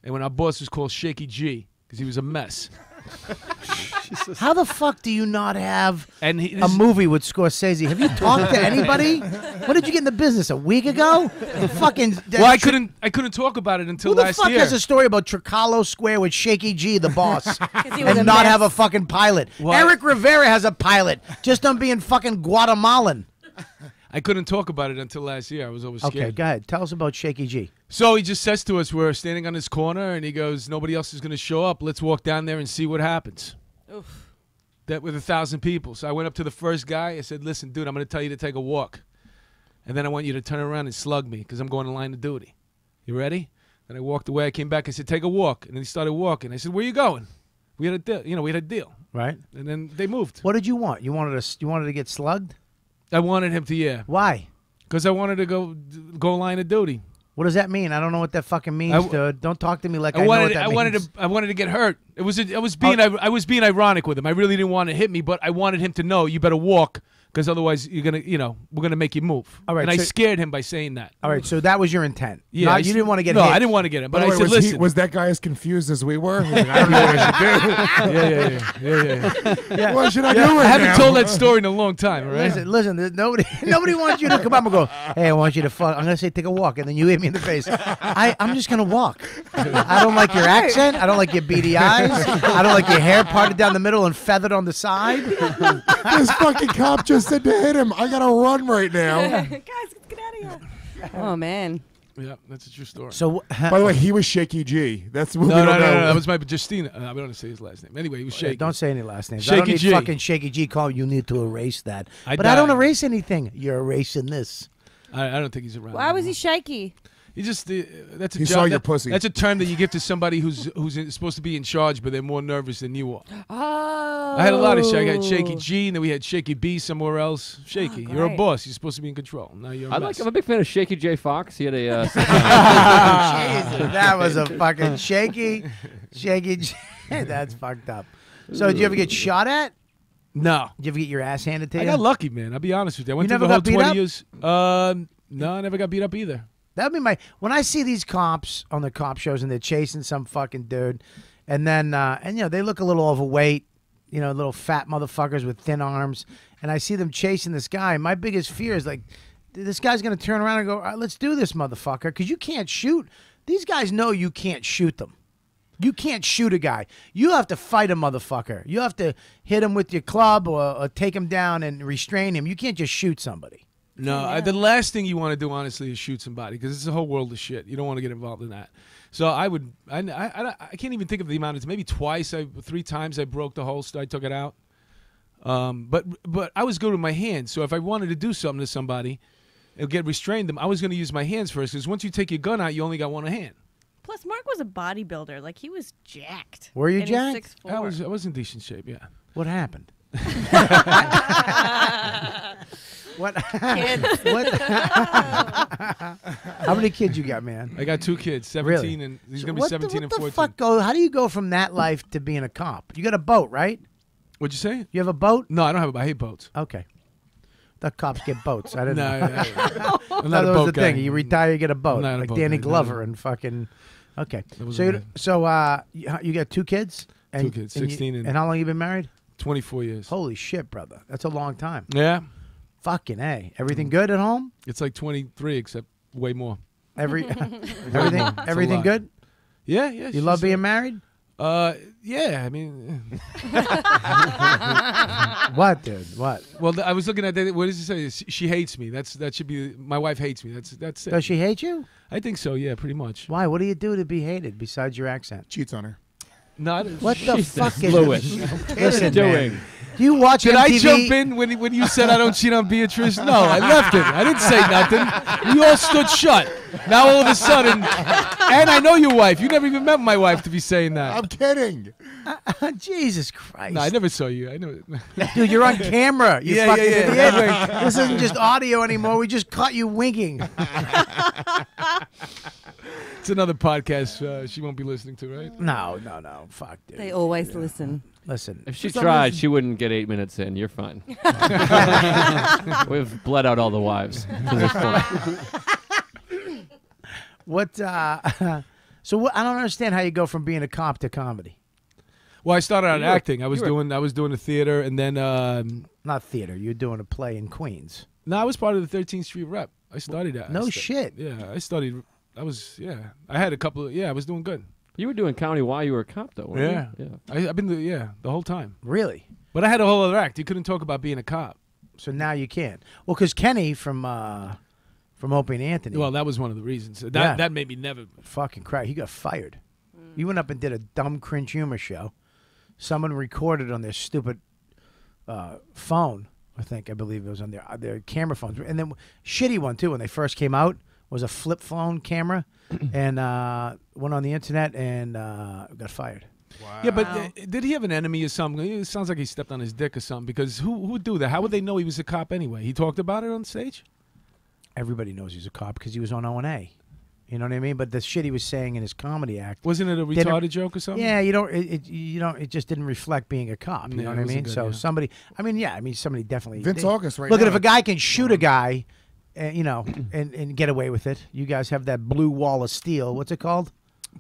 And when our boss was called Shaky G, because he was a mess. How the fuck do you not have And a movie with Scorsese? Have you talked to anybody? When did you get in the business? A week ago? Fucking. Well, I couldn't talk about it until Who the last fuck year. has a story about Tricalo Square with Shaky G, the boss, he was and a not mess. have a fucking pilot? What? Eric Rivera has a pilot, just on being fucking Guatemalan. I couldn't talk about it until last year. I was always scared. Okay, go ahead. Tell us about Shaky G. So he just says to us, we're standing on this corner, and he goes, nobody else is going to show up. Let's walk down there and see what happens. Oof. That with 1,000 people. So I went up to the first guy. I said, listen, dude, I'm going to tell you to take a walk. And then I want you to turn around and slug me because I'm going to line of duty. You ready? Then I walked away. I came back. I said, take a walk. And then he started walking. I said, where you going? We had a deal. We had a deal. Right. And then they moved. What did you want? You wanted to get slugged? I wanted him to, yeah. Why? Because I wanted to go line of duty. What does that mean? I don't know what that fucking means, dude. Don't talk to me like I know wanted, what that means. I wanted to get hurt. I was being ironic with him. I really didn't want to hit me, but I wanted him to know you better walk because otherwise you're gonna, we're gonna make you move. All right, and I so- scared him by saying that. All right, so that was your intent. Yeah, You didn't want to get no, hit. I didn't want to get him, but By the I way, said, listen. was that guy as confused as we were? He was like, I don't know what I should do. Yeah. What should I do I right haven't now? told that story in a long time. All right. Listen. Nobody wants you to come up and go, hey, I want you to fuck. I'm gonna say take a walk, and then you hit me in the face. I'm just gonna walk. I don't like your accent. I don't like your beady eyes. I don't like your hair parted down the middle and feathered on the side. This fucking cop just said to hit him. I gotta run right now. Guys, let's get out of here. Oh, man. Yeah, that's a true story. So, By the way, he was Shaky G. That's what we no, don't know. that was my Justina. I don't want to say his last name. Anyway, he was Shaky. don't say any last names. Shaky I don't need G. fucking Shaky G. Call you need to erase that. I But I don't died. erase anything. You're erasing this. I don't think he's around. Why was he shaky? He just that's a He job, saw your pussy. That's a term that you give to somebody who's supposed to be in charge, but they're more nervous than you are. Oh. I had a lot of shaky. I had Shaky G, and then we had Shaky B somewhere else. Shaky, you're a great. boss. You're supposed to be in control. Now you're. I'm a big fan of Shaky J. Fox. He had a. Jesus, that was a fucking shaky. That's fucked up. So, did you ever get shot at? No, Did you ever get your ass handed to you? I got lucky, man. I'll be honest with you. I went You through never the got whole beat 20 up? years. No, I never got beat up either. That'd be when I see these cops on the cop shows and they're chasing some fucking dude, and then they look a little overweight, little fat motherfuckers with thin arms, and I see them chasing this guy. My biggest fear is like, this guy's gonna turn around and go, all right, let's do this, motherfucker, because you can't shoot. These guys know you can't shoot them. You can't shoot a guy. You have to fight a motherfucker. You have to hit him with your club or take him down and restrain him. You can't just shoot somebody. No, the last thing you want to do, honestly, is shoot somebody because it's a whole world of shit. You don't want to get involved in that. So I can't even think of the amount. It's maybe 3 times I broke the holster. I took it out. But I was good with my hands. So if I wanted to do something to somebody, it'll get restrained them. I was going to use my hands first because once you take your gun out, you only got one hand. Plus, Mark was a bodybuilder. Like, he was jacked. Were you And he's jacked? 6'4". I was in decent shape, yeah. What happened? What? Kids. What? How many kids you got, man? I got 2 kids, 17 and he's going to be 17 and 14. What the fuck how do you go from that life to being a cop? You got a boat, right? What'd you say? You have a boat? No, I don't have a boat. I hate boats. Okay. The cops get boats. I didn't know. I'm not a that was boat the guy. thing. You retire, you get a boat. I'm not a Like boat Danny guy, Glover no. and fucking. Okay. That So, wasn't you got 2 kids? 2 kids, 16 and how long you been married? 24 years. Holy shit, brother. That's a long time. Yeah. Fucking A. Everything good at home? It's like 23, except way more. Everything good? Yeah. You love being married? Yeah. I mean, What, dude? What? well, I was looking at that. What does it say? She hates me. That should be. My wife hates me. That's it. Does she hate you? I think so. Yeah, pretty much. Why? What do you do to be hated besides your accent? Cheats on her. Not What the fuck is Lewis. Listen, doing? man. Do you watch Did MTV? I jump in when you said I don't cheat on Beatrice? No, I left it. I didn't say nothing. We all stood shut. Now all of a sudden, and I know your wife. You never even met my wife to be saying that. I'm kidding. Jesus Christ. No, I never saw you. I never. Dude, you're on camera. You Yeah, fucking yeah. idiot. This isn't just audio anymore. We just caught you winking. It's another podcast she won't be listening to, right? No. Fuck, dude. They always listen. Listen. If she for some tried, reason- she wouldn't get 8 minutes in. You're fine. We've bled out all the wives to this point. What? So what, I don't understand how you go from being a cop to comedy. Well, I started out You were- acting. I was doing the theater, and then Not theater. You're doing a play in Queens. no, I was part of the 13th Street Rep. I studied that. No shit. Yeah, I studied. I had a couple of. Yeah, I was doing good. You were doing comedy while you were a cop, though, weren't Yeah, you? I've been the whole time. Really? But I had a whole other act. You couldn't talk about being a cop. So now you can. Well, because Kenny from Opie and Anthony. Well, that was one of the reasons. Yeah. That made me never. Fucking crap. He got fired. You went up and did a dumb cringe humor show. Someone recorded on their stupid phone. I believe it was on their camera phones. And then shitty one, too, when they first came out, was a flip phone camera. And went on the internet and got fired. Wow. Yeah, but did he have an enemy or something? It sounds like he stepped on his dick or something. Because who would do that? How would they know he was a cop anyway? He talked about it on stage? Everybody knows he's a cop because he was on O&A. You know what I mean? But the shit he was saying in his comedy act. Wasn't it a didn't- retarded joke or something? Yeah, it just didn't reflect being a cop. You Yeah, know it what I wasn't mean? good, So yeah. somebody definitely. Vince August right Look, now. if a guy can shoot a guy, and get away with it, you guys have that blue wall of steel. What's it called?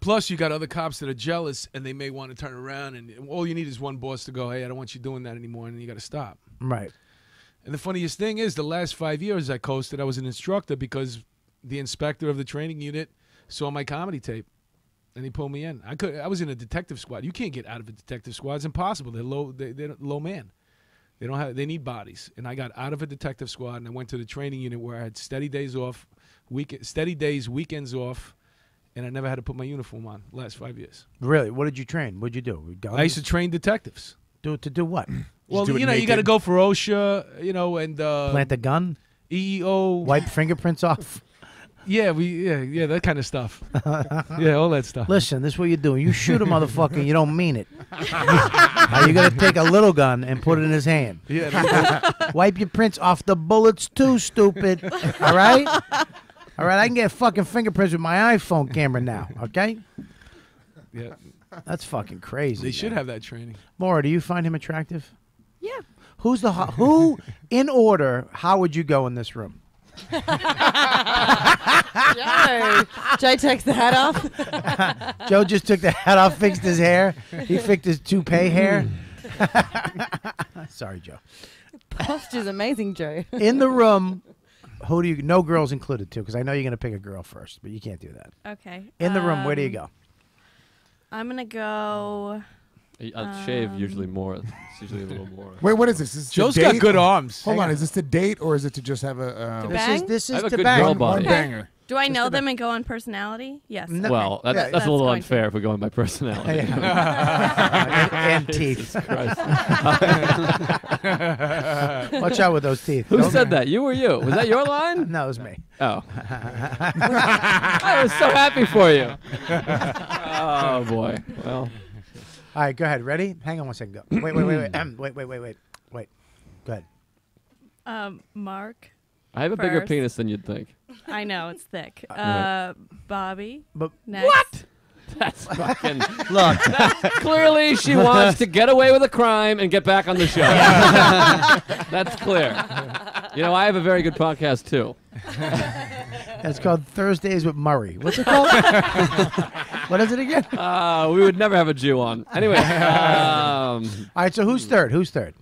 Plus, you got other cops that are jealous, and they may want to turn around, and all you need is one boss to go, hey, I don't want you doing that anymore, and then you got to stop. Right. And the funniest thing is, the last 5 years I coasted, I was an instructor because the inspector of the training unit saw my comedy tape, and he pulled me in. I was in a detective squad. You can't get out of a detective squad. It's impossible. They're low man. They need bodies. And I got out of a detective squad, and I went to the training unit where I had steady days, weekends off, and I never had to put my uniform on the last 5 years. Really? What did you train? What'd you do? Guns? I used to train detectives. to do what? Well, do it you naked. got to go for OSHA, and Plant a gun? EEO. Wipe fingerprints off? Yeah, that kind of stuff. Yeah, all that stuff. Listen, this is what you're doing. You shoot a motherfucker and you don't mean it. Now you got to take a little gun and put it in his hand. Yeah. Wipe your prints off the bullets too, stupid. All right? All right, I can get fucking fingerprints with my iPhone camera now, okay? Yeah. That's fucking crazy. They should man. have that training. Maura, do you find him attractive? Yeah. Who, in order, how would you go in this room? Joe takes the hat off. Joe just took the hat off, fixed his hair. He fixed his toupee hair. Sorry, Joe. Posture's amazing, Joe. In the room, who do you? No girls included too, because I know you're gonna pick a girl first, but you can't do that. Okay. In the room, where do you go? I'm gonna go. I'd shave usually more. It's usually a little more. Wait, what is this? Is this Joe's to got date? good arms. Hold Hang on, on. is this to date or is it to just have a bang? This I is have a to good bang. girl body. one banger? Do I know them and go on personality? Yes. No. Well, that's a little going unfair if we're going by personality. and teeth. Watch out with those teeth. Who said that? You or you? Was that your line? No, it was me. Oh. I was so happy for you. Oh, boy. Well. All right, go ahead. Ready? Hang on one second. Go. Wait. Wait. Go ahead. Mark. I have a bigger First. penis than you'd think. I know, it's thick. Right. Bobby. But Next. What? That's fucking... Look. Clearly, she wants to get away with a crime and get back on the show. That's clear. You know, I have a very good podcast, too. It's called Thursdays with Murray. What's it called? What is it again? We would never have a Jew on. Anyway. All right, so who's third? Who's third?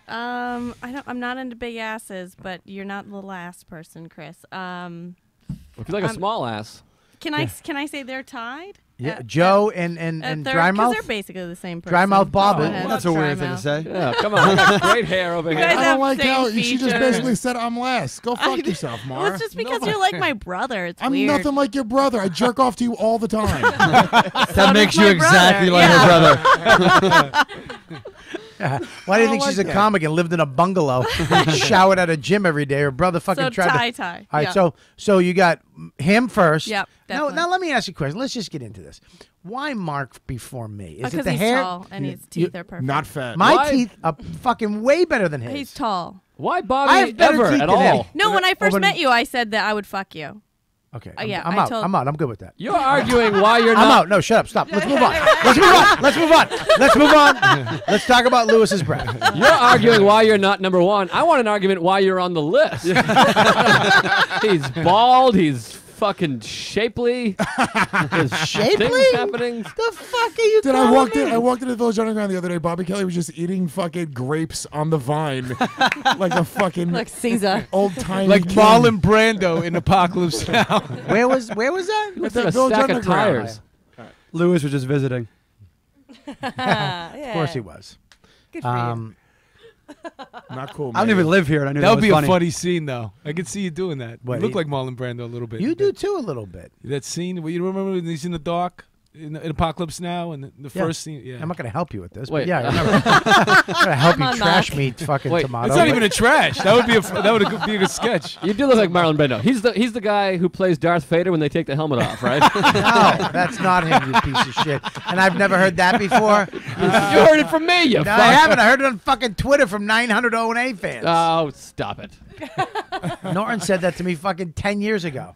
I'm not into big asses, but you're not the last person, Chris. If you like a small ass. Can I say they're tied? Yeah, Joe and Dry Because Mouth. they're basically the same person. Dry Mouth Bob. Oh, That's a weird thing to say. Yeah, come on. I got great hair over You here. guys I have don't like same how she just features. basically said I'm last. Go fuck yourself, Well, Mara. it's just because you're like my brother. It's I'm weird. nothing like your brother. I jerk off to you all the time. That makes you exactly like her brother. Why do you think she's a comic and lived in a bungalow, showered at a gym every day? Her brother fucking So tried to. tie. All right, Yeah. so you got him first. Yep, Now definitely. let me ask you a question. Let's just get into this. Why Mark before me? Is it Because the he's hair? tall and his teeth are perfect. Not fat. My Why? teeth are fucking way better than his. He's tall. Why I Bobby have better ever teeth at than him. all? No, when I first when- met you, I said that I would fuck you. Okay. yeah, I'm I out. told- I'm out. I'm good with that. You're arguing why you're I'm not. out. No, shut up. Stop. Let's move on. Let's move on. Let's move on. Let's move on. Let's talk about Lewis's breath. You're arguing why you're not number one. I want an argument why you're on the list. He's bald. He's fucking shapely. There's Shapely? things happening. The fuck are you Dude, calling I walked into the Village Underground the other day. Bobby Kelly was just eating fucking grapes on the vine, like a fucking Like Caesar. old timey Like Marlon Brando in Apocalypse Now. Where was that? Looks At like a the Village stack of Underground. tires. Lewis was just visiting. Of course he was. Good for you. Not cool. I don't man. even live here, and I knew That that would was be funny. a funny scene, though. I could see you doing that. What, You look he- like Marlon Brando a little bit. You do too a little bit. That scene, you remember when he's in the dark in Apocalypse Now, and the Yeah. first scene? Yeah. I'm not going to help you with this. Wait. But yeah, I remember. I'm going to help you Come on, trash Mark. meat fucking Wait, tomato. It's not even a trash. That would be be a good sketch. You do look like Marlon Brando. He's the guy who plays Darth Vader when they take the helmet off, right? No, that's not him, you piece of shit. And I've never heard that before. You heard it from me, you No, fuck. I haven't. I heard it on fucking Twitter from 900 O&A fans. Oh, stop it. Norton said that to me fucking 10 years ago.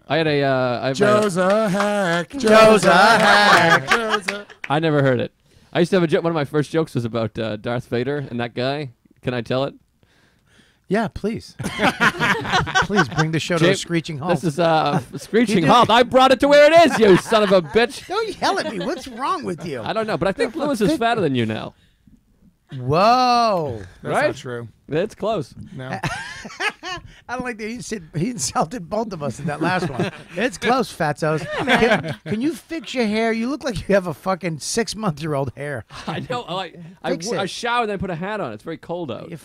I had a Joe's a hack. Joe's a hack. Joe's a- I never heard it. I used to have a joke. One of my first jokes was about Darth Vader and that guy. Can I tell it? Yeah, please. Please bring the show to a screeching halt. This is a screeching You did- halt. I brought it to where it is, you son of a bitch. Don't yell at me. What's wrong with you? I don't know, but I think Lewis is fatter than you now. Whoa. That's Right? not true. It's close. No. I don't like that he insulted both of us in that last one. It's close, fatzos. Can you fix your hair? You look like you have a fucking 6-month-old hair. I know. Fix it. I shower, then put a hat on. It's very cold out. You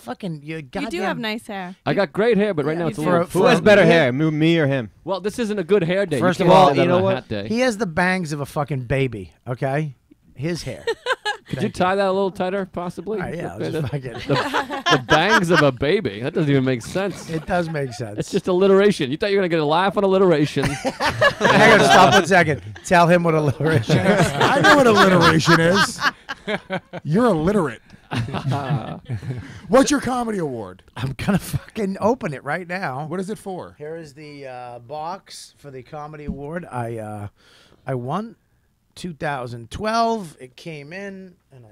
You do have nice hair. I got great hair, but right now it's a for little. a- Who has better hair, me or him? Well, this isn't a good hair day. First you of can't all, say that you know on a what? hat day. He has the bangs of a fucking baby, okay? His hair. Could you tie that a little tighter, possibly? All right, yeah, I'll Okay, just the, fucking- the bangs of a baby. That doesn't even make sense. It does make sense. It's just alliteration. You thought you were going to get a laugh on alliteration. Hang on, stop 1 second. Tell him what alliteration is. I know what alliteration is. You're illiterate. What's your comedy award? I'm going to fucking open it right now. What is it for? Here is the box for the comedy award. I won 2012. It came in, and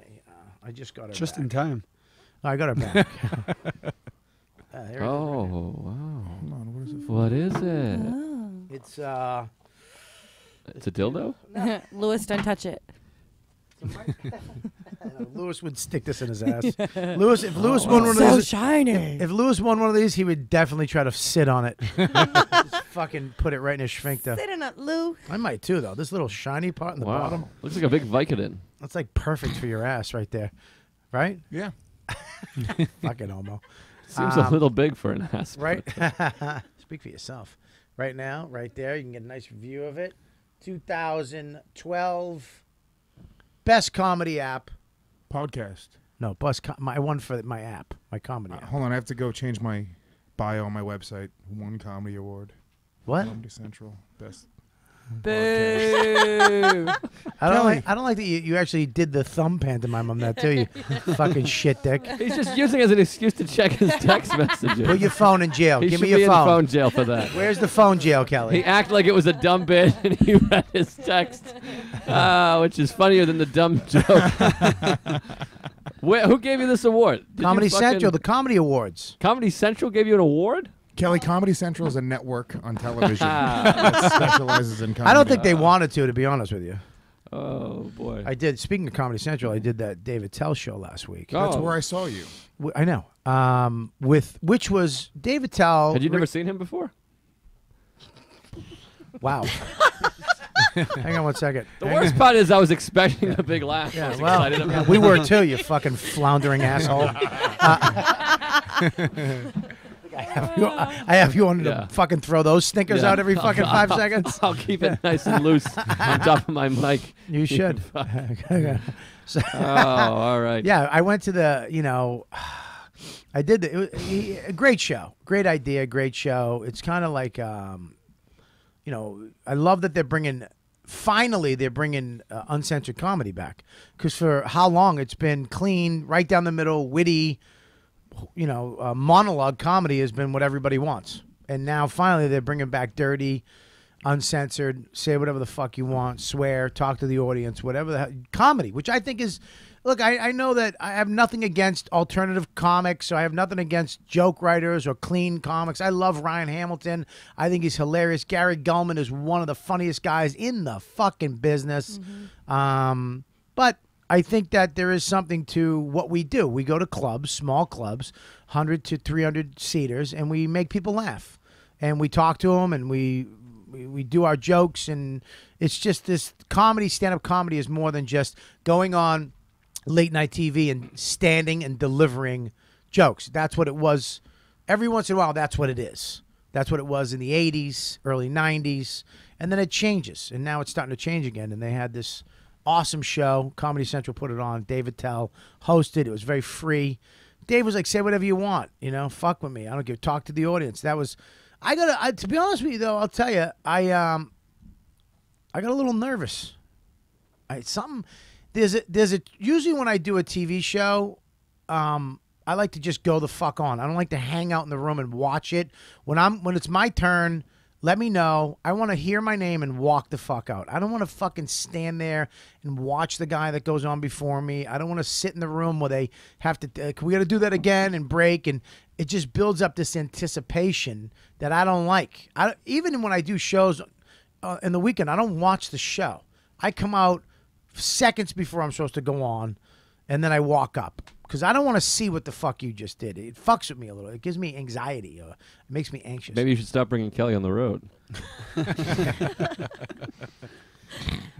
I just got it Just back. in time. I got it back. Here it is. Oh, wow. Hold on, what is it for? What is it? It's It's a dildo? Lewis, don't touch it. Lewis would stick this in his ass. Lewis, if Lewis won one of So these, shiny. if Lewis won one of these, he would definitely try to sit on it. Just fucking put it right in his sphincter. Sit in it, Lou. I might too, though. This little shiny part in the Wow. bottom, Looks like a big Vicodin. that's like perfect for your ass right there. Right? Yeah. Fucking homo. Seems a little big for an ass. Right? Speak for yourself. right now, right there. You can get a nice view of it. 2012 best comedy app. Podcast. No, my one for my app, my comedy app. Hold on, I have to go change my bio on my website. One comedy award. What? Comedy Central best. Boo! I don't like that you actually did the thumb pantomime on that too. You fucking shit dick. He's just using it as an excuse to check his text messages. Put your phone in jail. He Give should me your be phone. in phone jail for that. Where's the phone jail, Kelly? He acted like it was a dumb bit, and he read his text, which is funnier than the dumb joke. Who gave you this award? Did Comedy you fucking- Central, the Comedy Awards. Comedy Central gave you an award? Kelly, Comedy Central is a network on television that specializes in comedy. I don't think they wanted to be honest with you. Oh, boy. I did. Speaking of Comedy Central, I did that David Tell show last week. That's where I saw you. I know. Which was David Tell. Had you never seen him before? Wow. Hang on one second. The worst part is I was expecting a big laugh. I was excited about we it. were too, you fucking floundering asshole. I have you on to fucking throw those Snickers out every fucking 5 seconds. I'll keep it nice and loose on top of my mic. You should. So, all right. Yeah, I went to the, I did a great show. Great idea, great show. It's kind of like, I love that they're bringing uncensored comedy back. Because for how long it's been clean, right down the middle, witty, monologue comedy has been what everybody wants. And now finally they're bringing back dirty, uncensored, say whatever the fuck you want, swear, talk to the audience, whatever the hell, comedy, which I think is, look, I know that I have nothing against alternative comics, so I have nothing against joke writers or clean comics. I love Ryan Hamilton. I think he's hilarious. Gary Gulman is one of the funniest guys in the fucking business. But I think that there is something to what we do. We go to clubs, small clubs, 100 to 300 seaters, and we make people laugh. And we talk to them, and we do our jokes, and it's just this comedy, stand-up comedy is more than just going on late night TV and standing and delivering jokes. That's what it was. Every once in a while, that's what it is. That's what it was in the 80s, early 90s, and then it changes, and now it's starting to change again, and they had this awesome show. Comedy Central put it on. David Tell hosted. It was very free. Dave was like, say whatever you want, fuck with me. I don't give, talk to the audience. That was, to be honest with you though, I'll tell you, I got a little nervous. Usually when I do a TV show, I like to just go the fuck on. I don't like to hang out in the room and watch it. When it's my turn, let me know. I want to hear my name and walk the fuck out. I don't want to fucking stand there and watch the guy that goes on before me. I don't want to sit in the room where they have to, we got to do that again and break. And it just builds up this anticipation that I don't like. Even when I do shows in the weekend, I don't watch the show. I come out seconds before I'm supposed to go on, and then I walk up. Because I don't want to see what the fuck you just did. It fucks with me a little. It gives me anxiety. It makes me anxious. Maybe you should stop bringing Kelly on the road.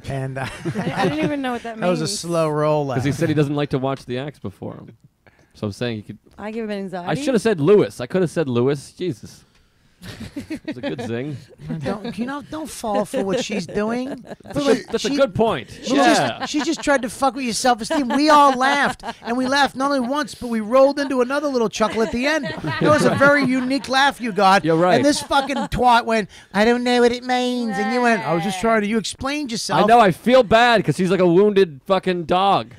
And I didn't even know what that means. That was a slow roll. Because he said he doesn't like to watch the acts before him. So I'm saying you could. I give him anxiety. I should have said Lewis. I could have said Lewis. Jesus. It's a good zing. Don't fall for what she's doing. That's a good point. She just tried to fuck with your self-esteem. We all laughed, and we laughed not only once, but we rolled into another little chuckle at the end. It was a very unique laugh you got. You're right. And this fucking twat went, I don't know what it means. And you went, I was just trying to, you explained yourself. I know, I feel bad because he's like a wounded fucking dog.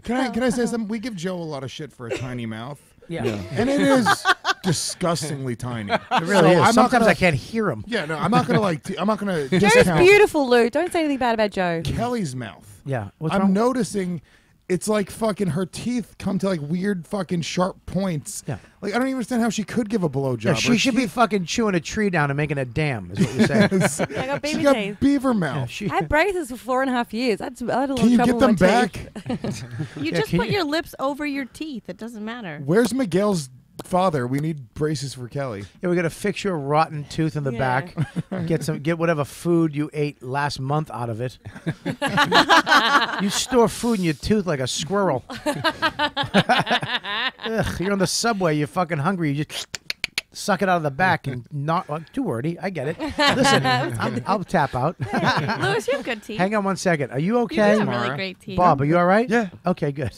Can I say something? We give Joe a lot of shit for a tiny mouth. Yeah. And it is disgustingly tiny. It really is. Sometimes I can't hear him. Yeah, no, I'm not gonna Joe's discount beautiful, Lou. Don't say anything bad about Joe. Kelly's mouth. Yeah. I'm noticing it's like fucking her teeth come to like weird fucking sharp points. Yeah. Like I don't even understand how she could give a blowjob. Yeah, she should be fucking chewing a tree down and making a dam, is what you're saying. I got baby She got teeth. beaver mouth. I had braces for 4.5 years. I had a little Can you trouble get them with my back? teeth. You just put your lips over your teeth. It doesn't matter. Where's Miguel's father? We need braces for Kelly. Yeah, we got to fix your rotten tooth in the back. Get whatever food you ate last month out of it. You store food in your tooth like a squirrel. Ugh, you're on the subway. You're fucking hungry. You just suck it out of the back and not too wordy. I get it. Listen, I'll tap out. Lewis, you have good teeth. Hang on one second. Are you You okay? do have really great teeth. Bob, are you all right? Yeah. Okay, good.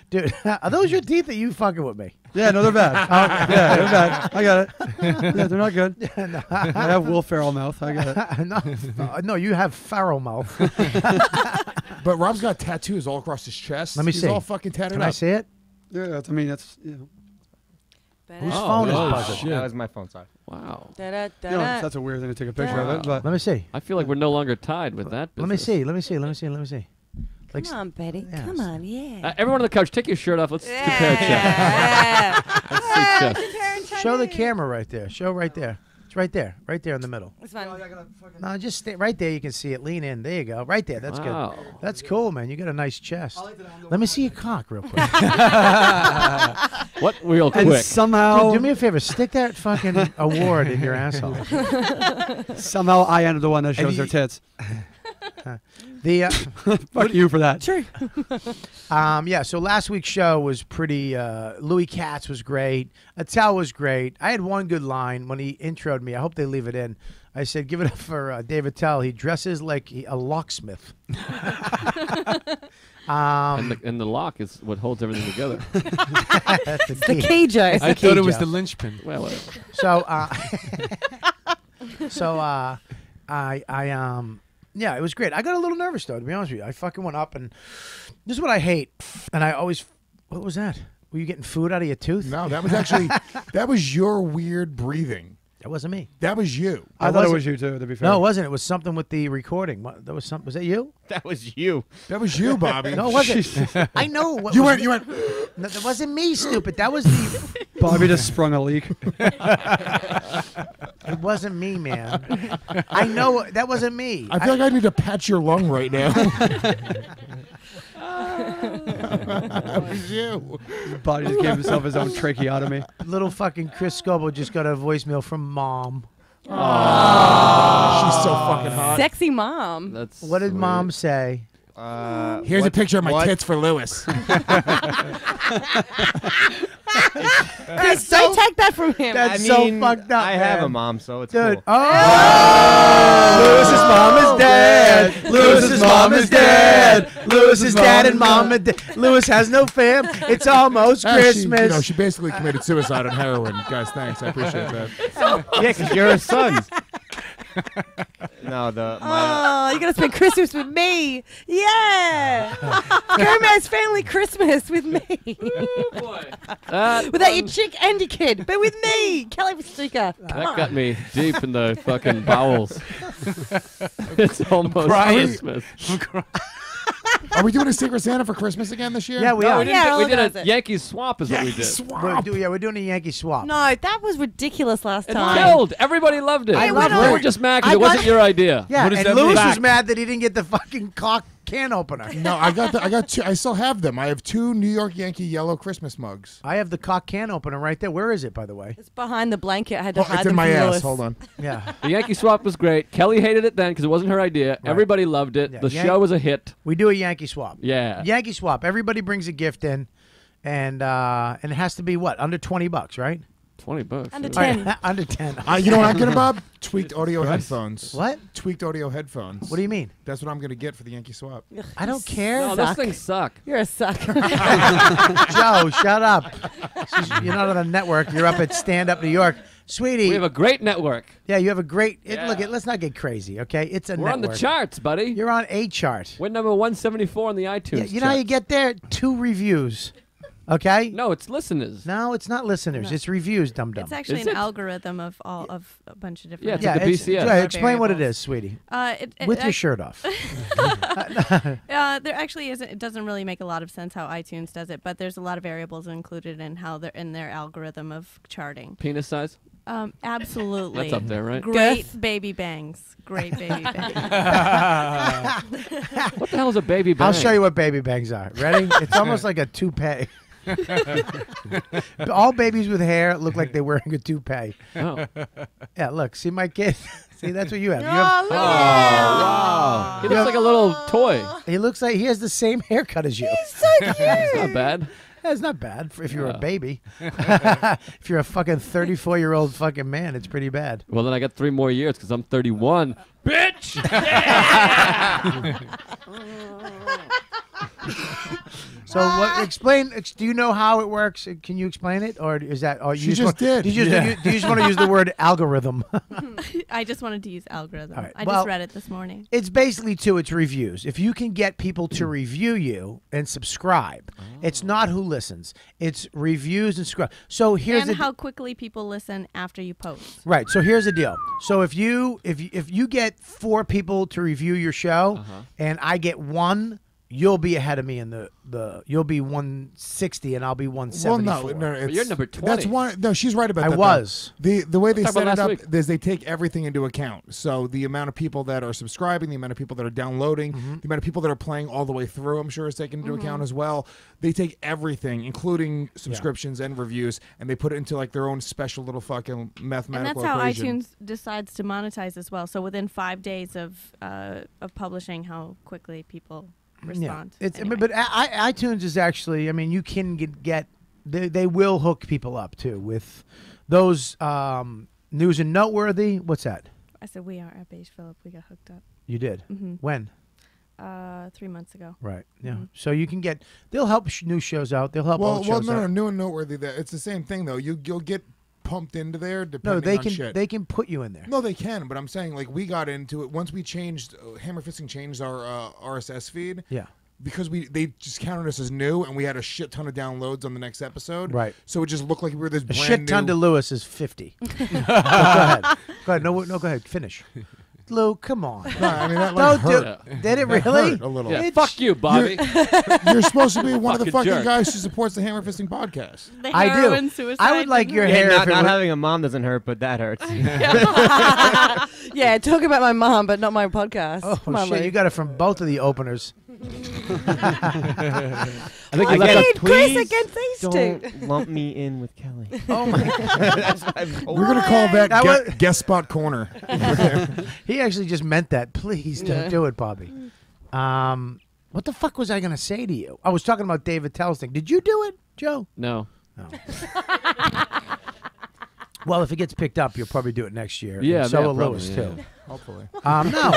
Dude, are those your teeth that you fucking with me? Yeah, no, they're bad. Yeah, they're bad. I got it. Yeah, they're not good. I have Will Ferrell mouth. I got it. No, you have Pharaoh mouth. But Rob's got tattoos all across his chest. Let me He's see. all fucking tatted Can up. I see it? Yeah, that's, I mean, that's, you know. Whose phone is oh, buzzing? shit. That was my phone. Sorry. Wow. You know, that's a weird thing to take a picture of it, but Let me see. I feel like we're no longer tied with that. Let me business. see. Let me see. Let me see. Let me see. Like, Come on, Betty. Yes. Come on, yeah. Everyone on the couch, take your shirt off. Let's compare chest. Yeah. Let's see chest. show the camera right there. Show right there. It's right there. Right there in the middle. It's fine. No, just stay right there. You can see it. Lean in. There you go. Right there. That's Wow. good. That's cool, man. You got a nice chest. Let me see your cock real quick. What? Real and quick. somehow, Dude, do me a favor. Stick that fucking award in your asshole. somehow I ended the one that shows their tits. The Fuck you for that. True. yeah. So last week's show was pretty. Louis Katz was great. Attell was great. I had one good line when he introed me. I hope they leave it in. I said, "Give it up for Dave Attell. He dresses like a locksmith." And the lock is what holds everything together. That's the The key, Joe. I thought it was the linchpin. Well, whatever. Yeah, it was great. I got a little nervous though, to be honest with you. I fucking went up, and this is what I hate. And I always, what was that? Were you getting food out of your tooth? No, that was actually that was your weird breathing. That wasn't me. That was you. I thought it was you too, to be fair. No, it wasn't. It was something with the recording. What, that was something. Was that you? That was you. That was you, Bobby. No, it wasn't. I know. What You was went. No, that wasn't me, stupid. That was the. Bobby just sprung a leak. It wasn't me, man. I know that wasn't me. I feel like I need to pat your lung right now. That was you. Bobby just gave himself his own tracheotomy. Little fucking Chris Scopo just got a voicemail from Mom. She's so fucking hot. Sexy mom. That's What did sweet. Mom say? Here's a picture of my tits for Lewis. Chris, don't take that from him. That's I so mean, fucked up. I have man. a mom, so it's Dude. cool. Lewis's mom is dead. Lewis's mom is dead. Lewis's dad and mom are dead. Lewis has no fam. It's almost Christmas. She basically committed suicide on heroin. Guys, thanks. I appreciate that. Yeah, because you're a son. No, Oh, you're gonna spend Christmas with me. Yeah. Gomez family Christmas with me. Without your chick and your kid, but with me, Kelly Fastuca. That got me deep in the fucking bowels. It's almost crying. Christmas. Are we doing a Secret Santa for Christmas again this year? Yeah, we No, are. we, didn't Yeah, do- we all did does a it. Yankee swap is what we did. We're doing a Yankee swap. No, that was ridiculous last It time. killed. Everybody loved it. I You loved were it. just mad because I it wasn't got- your idea. Yeah, What does and that Lewis mean? was mad that he didn't get the fucking cock can opener. No, I got two. I still have them. I have 2 New York Yankee yellow Christmas mugs. I have the cock can opener right there. Where is it, by the way? It's behind the blanket. I had to Oh, hide it's them in my from ass. Lewis. Hold on. Yeah. The Yankee swap was great. Kelly hated it then because it wasn't her idea. Everybody loved it. Yeah, The Yank- show was a hit. We do a Yankee swap. Yeah. Yankee swap. Everybody brings a gift in, and it has to be what? Under $20, right? $20. Under yeah. 10. All right, under 10. You know what I'm getting, Bob? Tweaked audio headphones. What? Tweaked audio headphones. What do you mean? That's what I'm going to get for the Yankee swap. I don't care. No, those things suck. You're a sucker. Joe, shut up. You're not on a network. You're up at Stand Up New York. Sweetie. We have a great network. Yeah, you have a great... Yeah. Look, let's not get crazy, okay? It's a We're network. on the charts, buddy. You're on a chart. We're number 174 on the iTunes. Yeah, you know how you get there? 2 reviews, okay? No, it's listeners. No, it's not listeners. It's reviews, dum-dum. It's actually Is an it? algorithm of all of a bunch of different. Yeah, it's yeah, like a it's- BCS. yeah, explain what it variables. is, sweetie. With Your shirt off. There actually isn't. It doesn't really make a lot of sense how iTunes does it, but there's a lot of variables included in how they're in their algorithm of charting. Penis size? Absolutely. That's up there, right? Great Girth? baby bangs. Great baby bangs. What the hell is a baby bang? I'll show you what baby bangs are. Ready? It's almost like a toupee. All babies with hair look like they're wearing a toupee. Oh. Yeah, look. See my kid? See, that's what you have. Oh, wow. He looks like a little toy. He looks like he has the same haircut as you. He's so cute. It's not bad. That's not bad if you're a baby. If you're a fucking 34-year-old fucking man, it's pretty bad. Well, then I got 3 more years because I'm 31. Bitch! So explain. Do you know how it works? Can you explain it, or is that? Oh, She just did. Do you just want to use the word algorithm? I just wanted to use algorithm. All right, I well, just read it this morning. It's basically it's reviews. If you can get people to review you and subscribe, it's not who listens. It's reviews and subscribe. So here's And how quickly people listen after you post. right. So here's the deal. So if you get 4 people to review your show, and I get 1. You'll be ahead of me in the you'll be 160 and I'll be 174. Well, no, But you're number 20. That's one. No, she's right about I that. was. The way they Talk set about it last up week. is they take everything into account. So the amount of people that are subscribing, the amount of people that are downloading, the amount of people that are playing all the way through, I'm sure is taken into account as well. They take everything, including subscriptions and reviews, and they put it into like their own special little fucking mathematical And that's how equation. iTunes decides to monetize as well. So within 5 days of publishing, how quickly people respond. It's Anyway. but iTunes is actually. I mean, you can get they will hook people up too with those news and noteworthy. What's that? I said we are at Beige Phillip. We got hooked up You did when? 3 months ago. Right. Yeah. So you can get. They'll help new shows out. They'll help old shows no, out. new and noteworthy. That it's the same thing though. You'll get pumped into there depending No, they on can. shit. They can put you in there. No, they can, but I'm saying like we got into it once we changed Hammer Fisting changed our RSS feed. Yeah. Because they just counted us as new, and we had a shit ton of downloads on the next episode. Right. So it just looked like we were this A brand shit ton new. to Lewis is 50. Go ahead. Go ahead. No, go ahead. Finish. Lou, come on. No, I mean that like, Don't do. hurt. Did it That really? hurt a little. Yeah, fuck you, Bobby. You're supposed to be one of the Fucking fucking jerk. guys who supports the Hammer Fisting podcast. The I heroin do. suicide. I would like your Yeah, hair. not if it not was- having a mom doesn't hurt, but that hurts. Yeah, talk about my mom, but not my podcast. Oh Come on, shit! Lou. You got it from both of the openers. I think you I left need out. Chris Please against these two. Don't lump me in with Kelly. Oh my! That's what I've told We're gonna call that That was- guest spot corner. He actually just meant that. Please don't do it, Bobby. What the fuck was I gonna say to you? I was talking about David Tell's thing. Did you do it, Joe? No. Well, if it gets picked up, you'll probably do it next year. Yeah, and so yeah, will probably, Lewis yeah. too. Hopefully. No.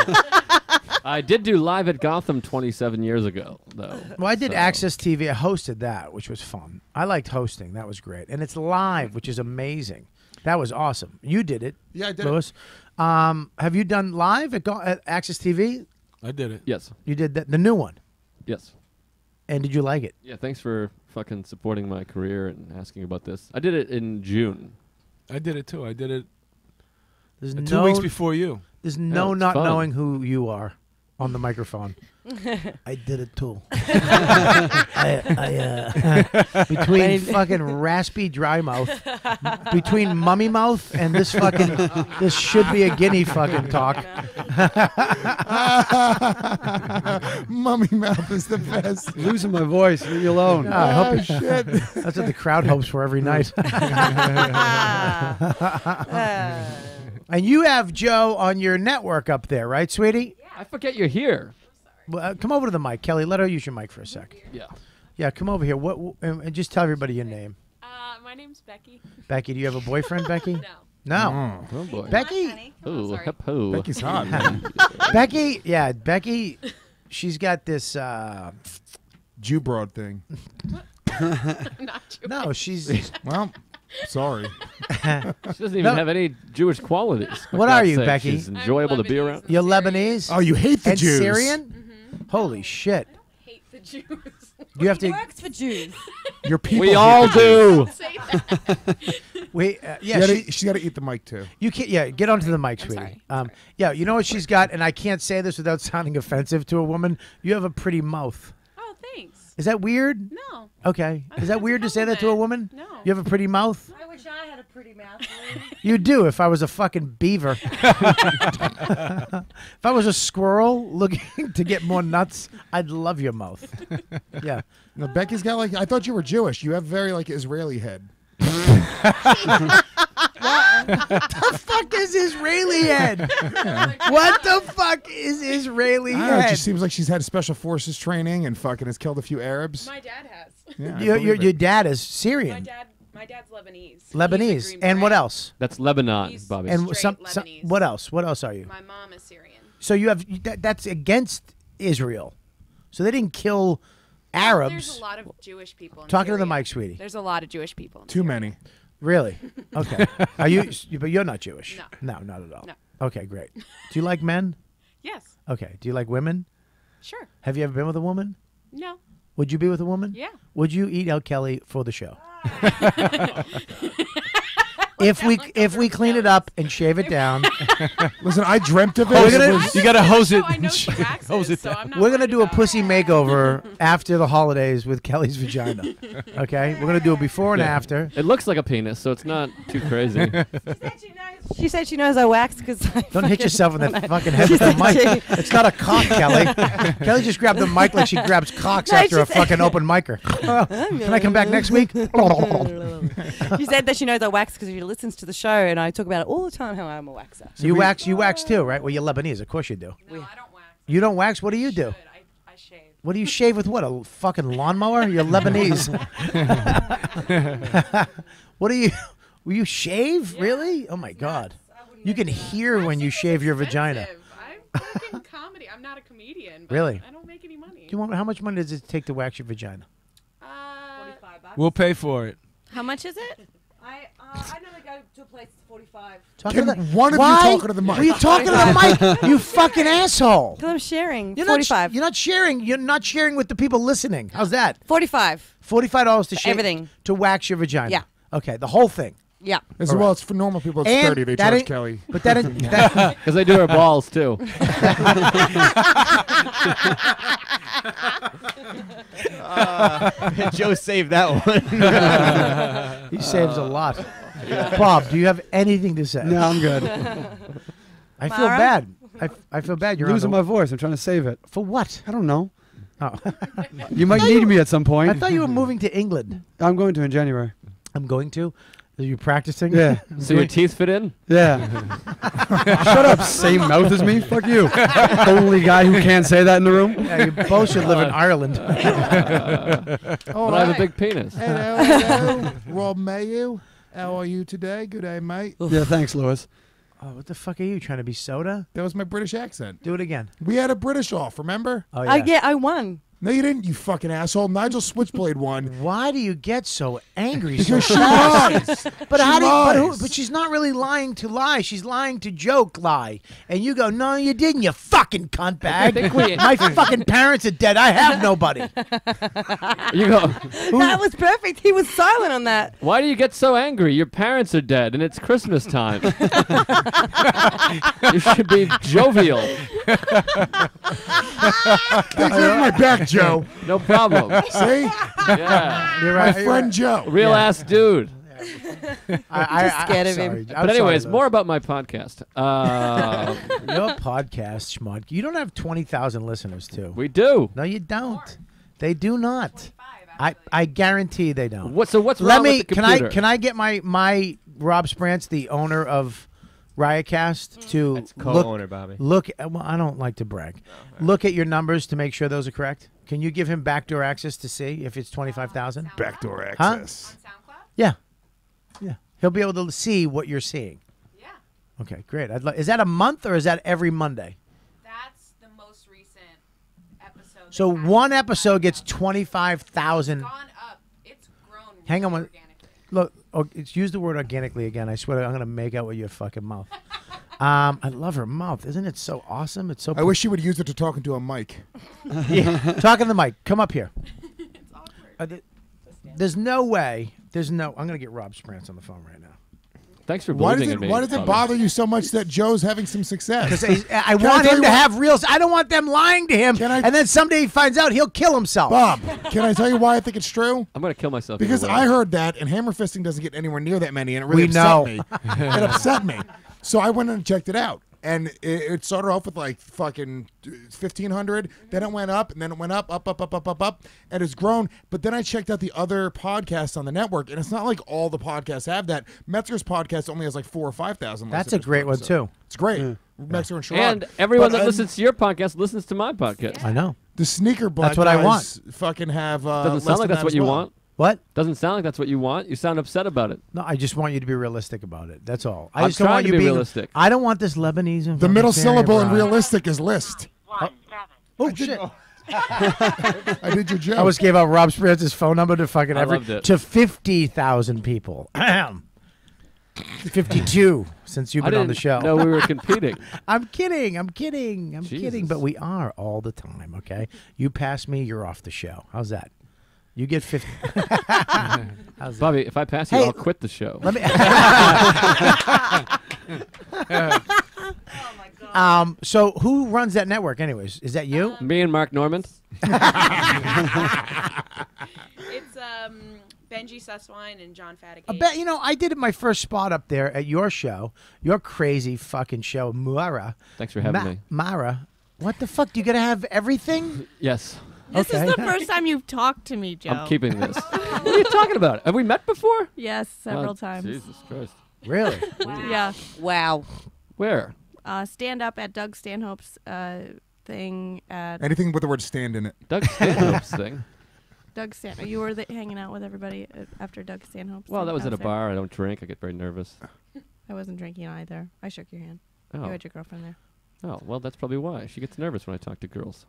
I did do Live at Gotham 27 years ago, though. Well, I did So- Access TV. I hosted that, which was fun. I liked hosting. That was great, and it's live, which is amazing. That was awesome. You did it. Yeah, I did it. Lewis. Have you done live at Access TV? I did it. Yes. You did that, the new one. Yes. And did you like it? Yeah, thanks for fucking supporting my career and asking about this. I did it in June. I did it too. I did it There's 2 no, weeks before you. There's no it's not fun. knowing who you are on the microphone. I did it too. Between fucking raspy dry mouth, between mummy mouth and this should be a guinea fucking talk. Mummy mouth is the best. Losing my voice. Leave me alone. I hope Oh shit. that's what the crowd hopes for every night. And you have Joe on your network up there, right, sweetie? I forget you're here. Well, come over to the mic, Kelly. Let her use your mic for a sec. Yeah. Yeah, come over here. And just tell everybody your name. My name's Becky. Becky, do you have a boyfriend, Becky? No. No. Oh boy. Becky. Ooh, sorry. hip ho. Becky's hot, man. Becky. Yeah, Becky. She's got this. Jew broad thing. Not Jewish. No, she's. Well, sorry. She doesn't even No. have any Jewish qualities. for What are God's you, sake. Becky? She's enjoyable to be Lebanese. around. You're Lebanese. Oh, you hate the and Jews. Syrian. Holy shit! Hate the Jews. You have to. Works for Jews. Your people. We hate all the Jews. do. Say that. Wait. Yeah, Yeah. she's got to eat the mic too. You can't. Yeah, get onto the mic, I'm sweetie. sorry. Yeah, you know what she's got, and I can't say this without sounding offensive to a woman. You have a pretty mouth. Oh, thanks. Is that weird? No. Okay. Is that weird to say that to a woman? No. You have a pretty mouth? I wish I had a pretty mouth. You do if I was a fucking beaver. If I was a squirrel looking to get more nuts, I'd love your mouth. Yeah. No, Becky's got like. I thought you were Jewish. You have very like Israeli head. The fuck is Israeli head? What the fuck is Israeli I don't know, it head? just seems like she's had special forces training and fucking has killed a few Arabs. My dad has. Yeah, I Your believe your it. dad is Syrian. My dad's Lebanese. He's a Lebanese. Green And what Beret. else? That's Lebanon, He's Bobby. And straight some Lebanese. what else? What else are you? My mom is Syrian. So you have that's against Israel. So they didn't kill Arabs. There's a lot of Jewish people. In Talking to the Syria. mic, sweetie. There's a lot of Jewish people. In Too Syria. many. Really? Okay. Are you? But you're not Jewish. No. No, not at all. No. Okay, great. Do you like men? Yes. Okay. Do you like women? Sure. Have you ever been with a woman? No. Would you be with a woman? Yeah. Would you eat L. Kelly for the show? If we clean it up and shave it down, Listen, I dreamt of it. We're It gonna- was- You gotta hose it. I know she waxes, Hose it so down. I'm not we're gonna worried do a about pussy it. makeover after the holidays with Kelly's vagina. Okay, we're gonna do a before and after. It looks like a penis, so it's not too crazy. She said she knows I wax because Don't hit yourself in the fucking head with the mic. It's not a cock, Kelly. Kelly just grabbed the mic like she grabs cocks No, after she a fucking open micer. Can I come back next week? She said that she knows I wax because she listens to the show, and I talk about it all the time how I'm a waxer. So you wax too, right? Well, you're Lebanese, of course you do. No, I don't wax. You don't wax? What do you do? I shave. What do you shave with? What, a fucking lawnmower? You're Lebanese. What do you? Will you shave? Really? Oh my God! You can hear when you shave your vagina. I'm fucking comedy. I'm not a comedian. But Really? I don't make any money. Do you want? How much money does it take to wax your vagina? $45. We'll pay for it. How much is it? I never go to a place that's 45. Can to one of you Why? talking to the mic? Were you talking to the mic? You fucking asshole! Because I'm sharing. You're 45. You're not sharing. You're not sharing with the people listening. How's that? 45. $45 to shave everything. to wax your vagina. Yeah. Okay, the whole thing. Yeah. As All well, right. it's for normal people. It's And 30. They that charge ain't- Kelly. But that Because they do her balls, too. Joe saved that one. he saves a lot. Bob, do you have anything to say? No, I'm good. I feel Mara? bad. I feel bad. You're Losing on my voice. I'm trying to save it. For what? I don't know. Oh. You might need me at some point. I thought you were moving to England. I'm going to in January. I'm going to. Are you practicing? Yeah. So your teeth fit in? Yeah. Shut up. Same mouth as me. Fuck you. Only guy who can't say that in the room. Yeah, you both should live in Ireland. But I have a big penis. Hello, hello. Rob Mayu. How are you today? Good day, mate. Yeah, thanks, Lewis. Oh, what the fuck are you trying to be soda? That was my British accent. Do it again. We had a British off, remember? Oh Yeah, I won. No, you didn't, you fucking asshole. Nigel Switchblade won. Why do you get so angry? Because so she fast? lies. But She how do you, lies. but she's not really lying to lie. She's lying to joke lie. And you go, no, you didn't, you fucking cunt bag. My fucking parents are dead. I have nobody. You go, That was perfect. He was silent on that. why do you get so angry? Your parents are dead and it's Christmas time. You should be jovial. Thanks for having my back, Joe. No problem. See? Yeah. You're My right. friend Joe. Real ass dude. Just scared of him. sorry. But anyways, more about my podcast. Your podcast, Schmud. You don't have 20,000 listeners, too. We do. No, you don't. They do not. I guarantee they don't. What's wrong Let me. with the computer? Can I get my Rob Sprance, the owner of Riotcast, to It's co-owner, Bobby. look? Well, I don't like to brag. Look at your numbers to make sure those are correct. Can you give him backdoor access to see if it's 25,000? Backdoor Huh? access. SoundCloud? Yeah, yeah. He'll be able to see what you're seeing. Yeah. Okay, great. Is that a month or is that every Monday? That's the most recent episode. So they've had. one episode gets 25,000. It's gone up. It's grown. Hang on really one- organically. Look, use the word organically again. I swear I'm going to make out with your fucking mouth. I love her mouth. Isn't it so awesome? It's so. I wish you would use it to talk into a mic. Talk in the mic. Come up here. It's awkward. There's no way. I'm going to get Rob Sprance on the phone right now. Thanks for Why believing in me. does it Bobby. bother you so much that Joe's having some success? Because I Can I want tell him you to what- have real. I don't want them lying to him. Can I- And then someday he finds out he'll kill himself. Bob, can I tell you why I think it's true? I'm going to kill myself. Because either way. I heard that, and hammer fisting doesn't get anywhere near that many, and it really We upset know. me. It upset me. So I went and checked it out. And it started off with like fucking 1,500. Then it went up, and then it went up, and it's grown. But then I checked out the other podcasts on the network, and it's not like all the podcasts have that. Metzger's podcast only has like 4,000 or 5,000. That's a great one too. It's great. Metzger and Sherrod. And everyone that listens to your podcast listens to my podcast. I know. The sneaker black That's what I want. Fucking have. Doesn't sound like that's what you want. What? Doesn't sound like that's what you want. You sound upset about it. No, I just want you to be realistic about it. That's all. I I'm just don't want trying you to be being realistic. I don't want this Lebanese. The middle syllable in realistic is list. Oh shit! I did your joke. I almost gave out Rob Spritz's phone number to fucking I loved it. to 50,000 people. 52 since you've I been on didn't the show. know we were competing. I'm kidding, kidding, Jesus. but we are all the time. Okay, you pass me, you're off the show. How's that? You get 50. How's Bobby, if I pass you, Hey, I'll quit the show. Let me. So who runs that network, anyways? Is that you? Me and Mark Normand. It's Benji Susswine and John Fatigue. I bet I did my first spot up there at your show, your crazy fucking show, Mara. Thanks for having me. Mara, what the fuck? Do you gotta have everything? Yes. This is the first time you've talked to me, Joe. I'm keeping this. What are you talking about? Have we met before? Yes, several Oh, times. Jesus Christ. Really? Yeah. Wow. Where? Stand up at Doug Stanhope's thing at Anything with the word stand in it. Doug Stanhope's thing. Doug Stanhope. You were hanging out with everybody after Doug Stanhope's Well, thing that was at a downstairs. bar. I don't drink. I get very nervous. I wasn't drinking either. I shook your hand. Oh. You had your girlfriend there. Oh, well, that's probably why. She gets nervous when I talk to girls.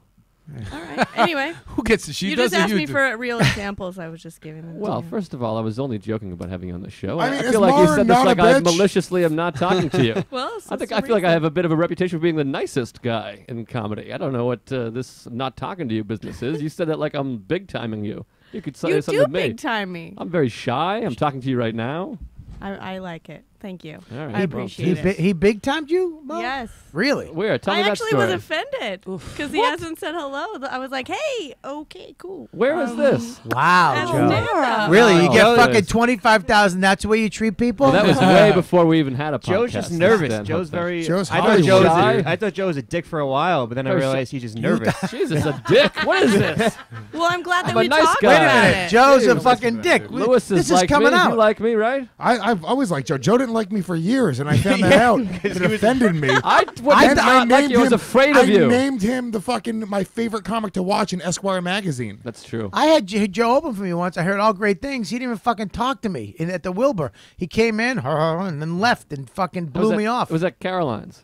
All right. Anyway. Who gets it? She you does just or asked you me do? for real examples. I was just giving them. Well, to you. first of all, I was only joking about having you on the show. I mean, I is feel like you Mara said this not a like I bitch? maliciously am not talking to you. Well, I feel like I have a bit of a reputation for being the nicest guy in comedy. I don't know what this not talking to you business is. You said that like I'm big timing you. You could say You something do to me. big time me. I'm very shy. I'm talking to you right now. I like it. Thank you. All right, I well, appreciate it. He big timed you? Mo? Yes. Really? Where? Tell I me that actually story. was offended because he hasn't said hello. I was like, "Hey, okay, cool." Where is this? Wow, At Joe. stand-up. Really? You Oh, get that fucking is- 25,000. That's the way you treat people? Well, that was way before we even had a podcast. Joe's just This nervous. stand-up Joe's thing. very. Joe's I Hollywood. thought Joe was a dick for a while, but then I Very realized he's just nervous. Jesus, a dick. What is this? Well, I'm glad that I'm a we nice talked guy. Wait a about minute. it. Joe's a fucking dick. Lewis This is is like coming me. out. You like me, right? I've always liked Joe. Joe didn't like me for years, and I found that out. It offended me. I would And not like you. I was afraid of you. I named him the fucking my favorite comic to watch in Esquire magazine. That's true. I had Joe open for me once. I heard all great things. He didn't even fucking talk to me at the Wilbur. He came in and then left and fucking blew me off. It was at Caroline's.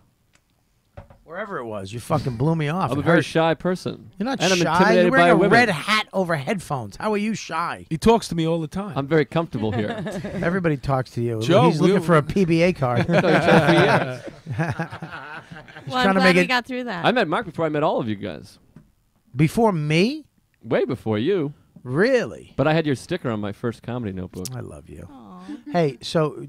Wherever it was, you fucking blew me off. I'm a It very hurt. shy person. You're not and I'm shy. intimidated You're by wearing a women. red hat over headphones. How are you shy? He talks to me all the time. I'm very comfortable here. Everybody talks to you. Joe, He's looking for a PBA card. Well, trying I'm to glad make we it- got through that. I met Mark before I met all of you guys. Before me? Way before you. Really? But I had your sticker on my first comedy notebook. I love you. Hey, so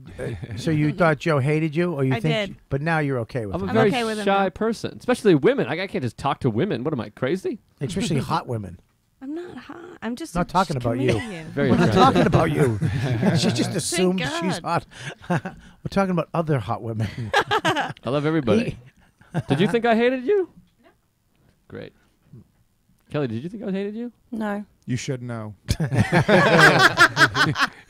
you thought Joe hated you, or you I think? did. But now you're okay with I'm a him, very okay with him shy now. person, especially women. I can't just talk to women. What am I, crazy? especially hot women. I'm not hot. I'm just Not a talking about you. comedian. Very We're not attractive. talking about you. She just assumed God. she's hot. We're talking about other hot women. I love everybody. Did you think I hated you? No. Great. Kelly, did you think I hated you? No. You should know.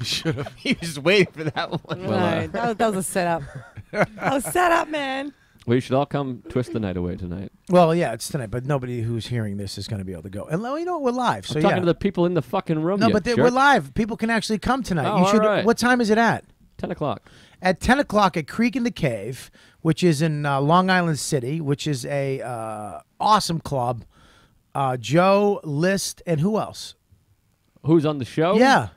Should have. He was just waiting for that one. Well, No, that was a setup. That was set up, man. Well, you should all come twist the night away tonight. Well, yeah, it's tonight, but nobody who's hearing this is going to be able to go. And you know, we're live, so I'm talking yeah. to the people in the fucking room. No, you but jerk. we're live. People can actually come tonight. Oh, You all should. right. What time is it at? 10 o'clock. At 10 o'clock at Creek in the Cave, which is in Long Island City, which is a awesome club. Joe, List, and who else? Who's on the show? Yeah.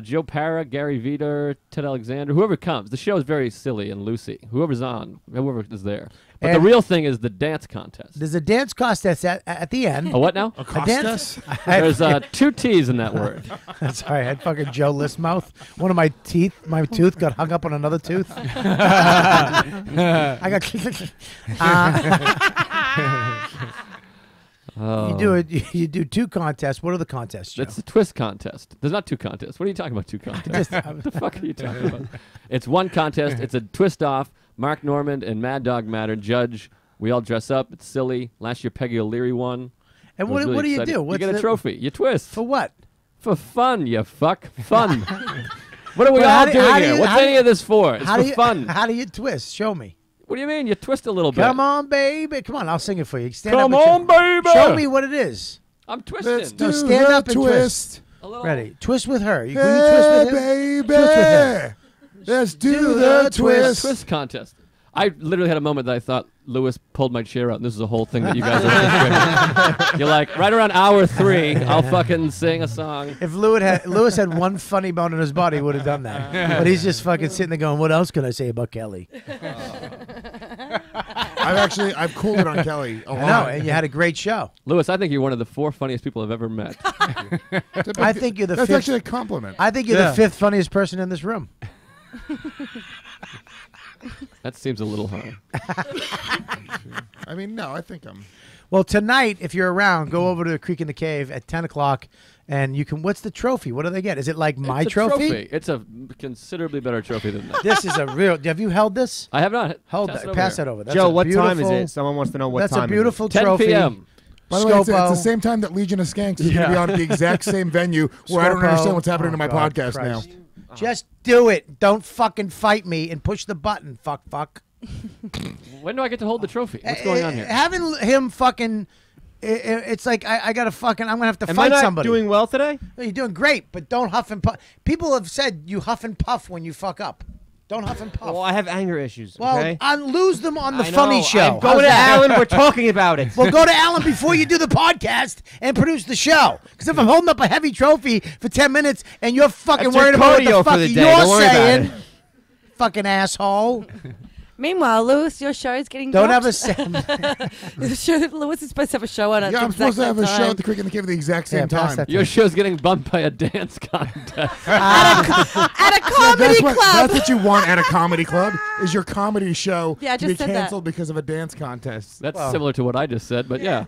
Joe Parra, Gary Vider, Ted Alexander, whoever comes. The show is very silly and loosey. Whoever's on, whoever is there. But the And- real thing is the dance contest. There's a dance contest at the end. A what now? A dance- There's 2 T's in that word. Sorry, I had fucking Joe List mouth. One of my tooth got hung up on another tooth. I got. Oh. You do 2 contests. What are the contests, Joe? It's the twist contest. There's not 2 contests. What are you talking about, 2 contests? Just- What the fuck are you talking about? It's 1 contest. It's a twist off, Mark Normand and Mad Dog Matter. Judge, we all dress up. It's silly. Last year, Peggy O'Leary won. And It was what do you exciting. do? You What's get a the- trophy. You twist. For what? For fun, you fuck. Fun. What are we Well, all how do- doing how do here? you- What's how do any you- of this for? It's How for do you, fun. How do you twist? Show me. What do you mean? You twist a little bit. Come on, baby. Come on, I'll sing it for you. Stand Come up and on, baby. Show me what it is. I'm twisting. Let's No, do stand the up and twist. A little. Ready? Twist with her. You, will Hey, you twist with him? baby. Twist with him. Let's do the twist. Twist contest. I literally had a moment that I thought Lewis pulled my chair out, and this is a whole thing that you guys are scripting. You're like, right around hour 3, I'll fucking sing a song. If Lewis had one funny bone in his body, he would have done that. But he's just fucking sitting there going, what else can I say about Kelly? I've cooled it on Kelly a I lot. know, and you had a great show. Lewis, I think you're one of the 4 funniest people I've ever met. I think you're the That's fifth. actually a compliment. I think you're the 5th funniest person in this room. That seems a little high. I mean, no, I think I'm. Well, tonight, if you're around, go over to the Creek in the Cave at 10 o'clock, and you can. What's the trophy? What do they get? Is it like my It's a trophy? It's a considerably better trophy than that. This is a real. Have you held this? I have not. Hold Pass that. it over Pass here. that over. That's Joe, a what time is beautiful- it? Someone wants to know what That's time a is it. beautiful 10 trophy. p.m. By the way, it's Scopo. the same time that Legion of Skanks is going to be on the exact same venue where I don't Scopo. understand what's happening Oh, to my God, podcast Christ. now. Just do it. Don't fucking fight me and push the button. Fuck. When do I get to hold the trophy? What's going on here? Having him fucking. It's like I gotta fucking. I'm gonna have to Am fight I not somebody. doing well today? No, you're doing great, but don't huff and puff. People have said you huff and puff when you fuck up. Don't huff and puff. Well, I have anger issues. Well, okay? I lose them on the I funny know. show. Go How's to that? Alan. We're talking about it. Well, go to Alan before you do the podcast and produce the show. Because if I'm holding up a heavy trophy for 10 minutes and you're fucking That's your worried about what the cardio fuck for the day. you're Don't worry about saying, it. fucking asshole. Meanwhile, Lewis, your show's getting Don't dropped. have a sound. Lewis is supposed to have a show on at Yeah, the I'm supposed to exact have a same show time. at the Creek in the Cave at the exact Yeah, same pass time. that Your show's getting bumped by a dance contest. at a comedy That's club. what you want at a comedy club, is your comedy show Yeah, I to be just said that. canceled because of a dance contest. That's similar to what I just said, but yeah.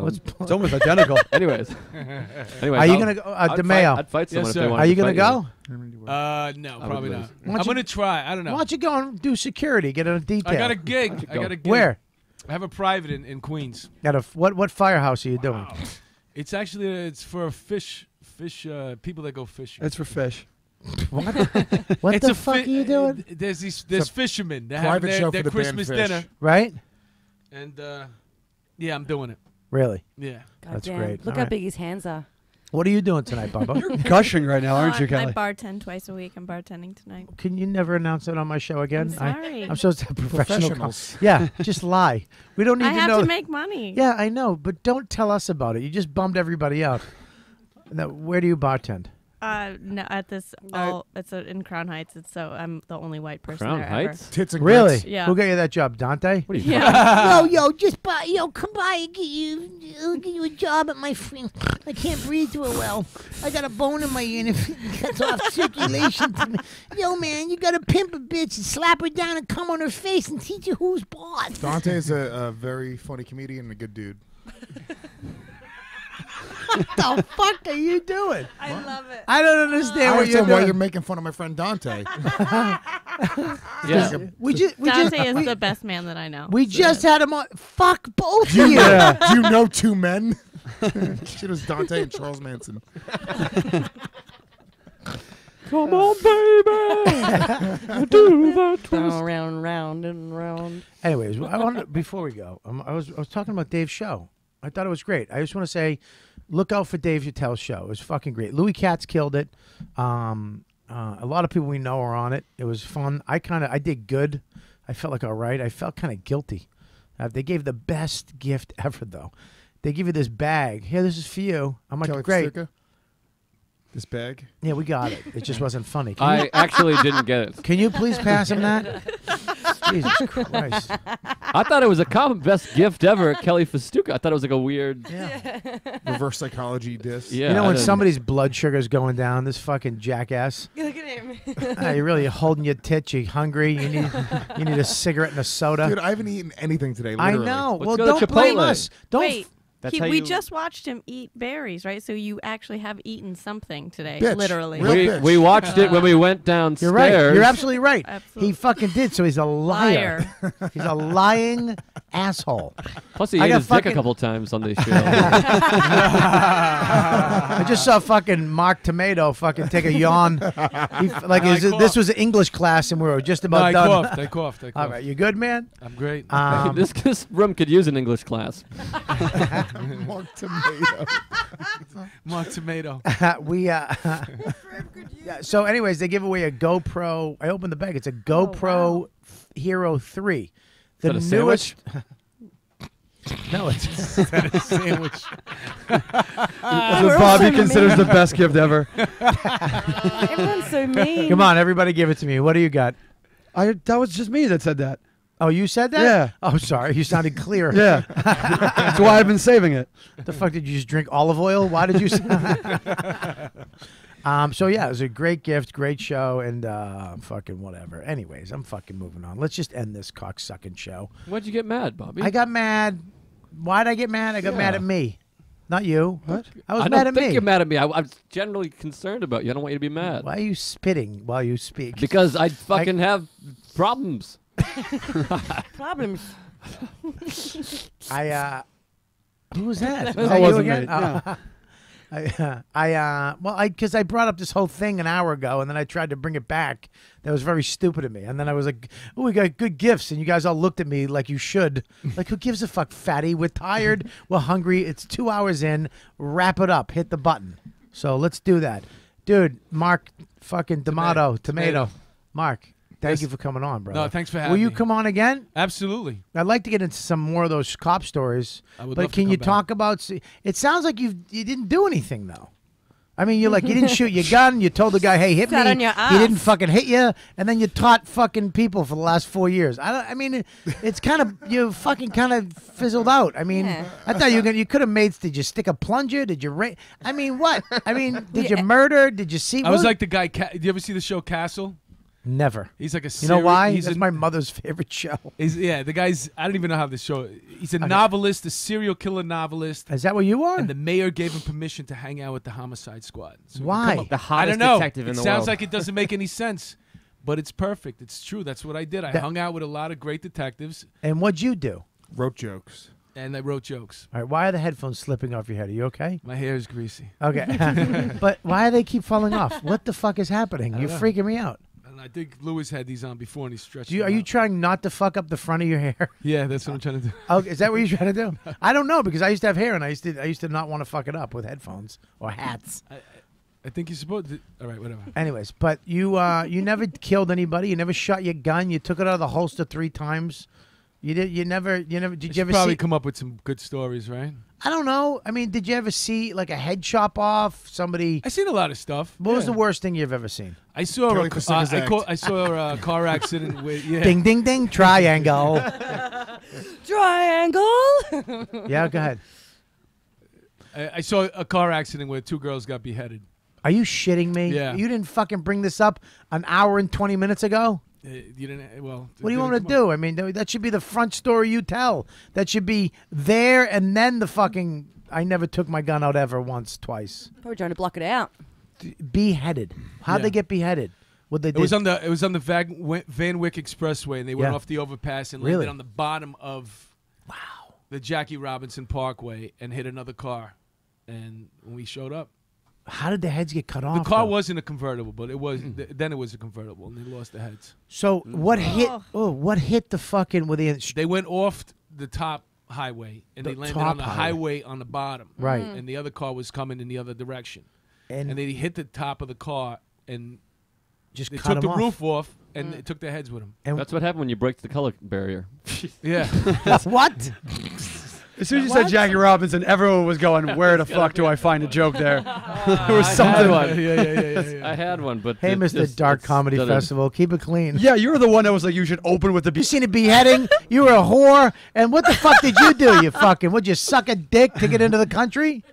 It's almost identical. Anyways, Are you gonna go, Demayo? I'd fight someone Yes, if they sir. wanted Are you to going to fight go? No, probably lose. not. Why don't I'm you- gonna try. I don't know. Why don't you go and do security? Get a detail. I got a gig. you I go? got a gig. Where? I have a private in Queens. Got a what firehouse are you doing? It's actually it's for fish people that go fishing. It's for fish. What It's the a fuck are you doing? There's fishermen that have private show their for the band Christmas Fish. dinner, Right? and yeah, I'm doing it. Really? Yeah. That's Goddamn. great. Look All how right. big his hands are. What are you doing tonight, Bubba? You're gushing right now, aren't you, I Kelly? bartend twice a week. I'm bartending tonight. Can you never announce it on my show again? I'm sorry. I'm supposed to have professional. Professionals. Yeah, just lie. We don't need I to have know. to make money. Yeah, I know, but don't tell us about it. You just bummed everybody out. Now, where do you bartend? No, at this it's in Crown Heights. It's so I'm the only white person Crown there Heights? Tits and Really? grits. Yeah. Who got you that job, Dante? What are you? Yeah. Yo, just come by and I'll get you a job at my friend. I can't breathe too well. I got a bone in my ear and it cuts off circulation to me. Yo, man, you gotta pimp a bitch and slap her down and come on her face and teach her who's boss. Dante is a very funny comedian and a good dude. What the fuck are you doing? I love it. I don't understand I what you're understand why doing. you're making fun of my friend Dante. Yeah. we just Dante is the best man that I know. we just had him on. Fuck both Do of you, you. do you know two men? Shit was Dante and Charles Manson. Come on, baby. Do the twist. Round, round, and round. Anyways, I want before we go, I was talking about Dave's show. I thought it was great. I just want to say, look out for Dave Chappelle's show. It was fucking great. Louis Katz killed it. A lot of people we know are on it. It was fun. I did good. I felt like all right. I felt kind of guilty. They gave the best gift ever, though. They give you this bag. Here, this is for you. I'm like, Kelly great. Fastuca? This bag? Yeah, we got it. It just wasn't funny. Can I you, actually didn't get it. can you please pass him that? Jesus Christ. I thought it was a best gift ever, Kelly Fastuca. I thought it was like a weird. Reverse psychology diss. Yeah. You know I when didn't- somebody's blood sugar's going down, this fucking jackass. Look at him. You're really holding your tits. You're hungry. You need a cigarette and a soda. Dude, I haven't eaten anything today, I literally. know. Let's Well, go to don't blame Chipotle. us. Don't. Wait. We just watched him eat berries, right? So you actually have eaten something today, Bitch. literally. We watched it when we went downstairs. You're right. You're absolutely right. Absolutely. He fucking did. So he's a liar. He's a lying asshole. Plus, he ate his dick a couple times on the show. I just saw fucking Mark Tomato fucking take a yawn. This was an English class, and we were just about done. I coughed. All right, you good, man? I'm great. This room could use an English class. Mark Tomato. Mark Tomato. So, anyways, they give away a GoPro. I opened the bag. It's a GoPro Hero 3. The Is that a newest. sandwich? No, it's Is that a sandwich? That's what Bobby considers the best gift ever. Everyone's so mean. Come on, everybody, give it to me. What do you got? That was just me that said that. Oh, you said that? Yeah. Oh, sorry. You sounded clear. Yeah. That's why I've been saving it. The fuck did you just drink olive oil? Why did you? So yeah, it was a great gift, great show, and fucking whatever. Anyways, I'm fucking moving on. Let's just end this cocksucking show. Why'd you get mad, Bobby? I got mad. Why'd I get mad? I got mad at me, not you. What? I was I mad don't at think me. you're mad at me. I'm generally concerned about you. I don't want you to be mad. Why are you spitting while you speak? Because I fucking have problems. Problems. Who was that? That you wasn't again? me, Oh. no. Because I brought up this whole thing an hour ago, and then I tried to bring it back. That was very stupid of me. And then I was like, "Oh, we got good gifts," and you guys all looked at me like you should. Like, who gives a fuck, fatty? We're tired. We're hungry. It's 2 hours in. Wrap it up. Hit the button. So let's do that, dude. Mark, fucking tomato. Mark. Thank you for coming on, bro. No, thanks for having me. Will you me. come on again? Absolutely. I'd like to get into some more of those cop stories. I would but love to can come you back. talk about? It sounds like you didn't do anything though. I mean, you didn't shoot your gun. You told the guy, "Hey, hit me." Sat on your He didn't ass. fucking hit you, and then you taught fucking people for the last 4 years. It's kind of you fucking kind of fizzled out. I mean, Yeah. I thought you could have made. Did you stick a plunger? Did you rape? I mean, what? I mean, did you murder? Did you see? I was like the guy. Did you ever see the show Castle? Never. He's like a. You know why? He's That's my mother's favorite show. The guy's. I don't even know how this show. He's a novelist, a serial killer novelist. Is that what you are? And the mayor gave him permission to hang out with the Homicide Squad. So Why? The I hottest don't know. detective in It the sounds world. like it doesn't make any sense, but it's perfect. It's true. That's what I did. I hung out with a lot of great detectives, And what'd you do? Wrote jokes. and I wrote jokes. All right. Why are the headphones slipping off your head? Are you okay? My hair is greasy. Okay. But why do they keep falling off? What the fuck is happening? You're know. freaking me out. And I think Louis had these on before, and he stretched. Are them you out. trying not to fuck up the front of your hair? Yeah, that's what I'm trying to do. Okay, is that what you're trying to do? I don't know because I used to have hair and I used to not want to fuck it up with headphones or hats. I think you're supposed to. All right, whatever. Anyways, but you never killed anybody. You never shot your gun. You took it out of the holster 3 times. You never. Did I you should ever probably see? come up with some good stories, right? I don't know. I mean, did you ever see like a head chop off? Somebody. I seen a lot of stuff. What was Yeah. the worst thing you've ever seen? I saw Kelly a, Kosaka's act. I saw a car accident with Ding ding ding. Triangle. Triangle. Yeah, go ahead. I saw a car accident where 2 girls got beheaded. Are you shitting me? Yeah. You didn't fucking bring this up an hour and 20 minutes ago? You didn't. Well, What do you want me to do? I mean, that should be the front story you tell. That should be there and then the fucking. I never took my gun out ever once, twice. Probably trying to block it out. Beheaded. How'd they Yeah. get beheaded? What they It did? was on the Van Wyck Expressway, and they went Yeah. off the overpass and Really? landed on the bottom of the Jackie Robinson Parkway and hit another car. And when we showed up, How did the heads get cut off? the car though? wasn't a convertible, but it was. Then it was a convertible, and they lost the heads. So what hit? Oh, what hit the fucking with the? They went off the top highway, and The they landed top on the highway. highway on the bottom. Right. And the other car was coming in the other direction. And And they hit the top of the car, and just they cut took the them off. roof off, and they took their heads with them. And That's what happened when you break the color barrier. Yeah. what? As soon as you said Jackie Robinson, everyone was going, "Where the fuck do I find a joke there?" There was I had something. one. Yeah. I had one, but Hey, it Mr. just- Dark it's Comedy done. Festival, keep it clean. Yeah, you were the one that was like, "You should open with the." You seen a beheading? You were a whore, and what the fuck did you do? You fucking would you suck a dick to get into the country?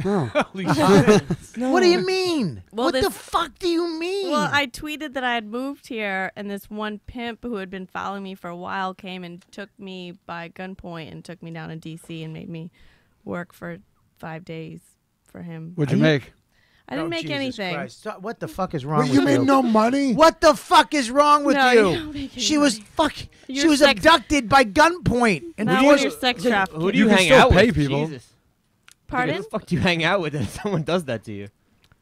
Holy shit. What do you mean? Well, what the this- fuck do you mean? Well, I tweeted that I had moved here, and this one pimp who had been following me for a while came and took me by gunpoint and took me down to D.C. and made me work for 5 days for him. What'd you make? I didn't make Jesus anything. Christ. What the fuck is wrong Wait, with you you? made no money? What the fuck is wrong with No, you? you don't make any She was money. she was abducted by gunpoint. And Now forced- you're sex trafficking. Who do you can hang still out pay with? people. Jesus. Pardon? Who the fuck do you hang out with if someone does that to you?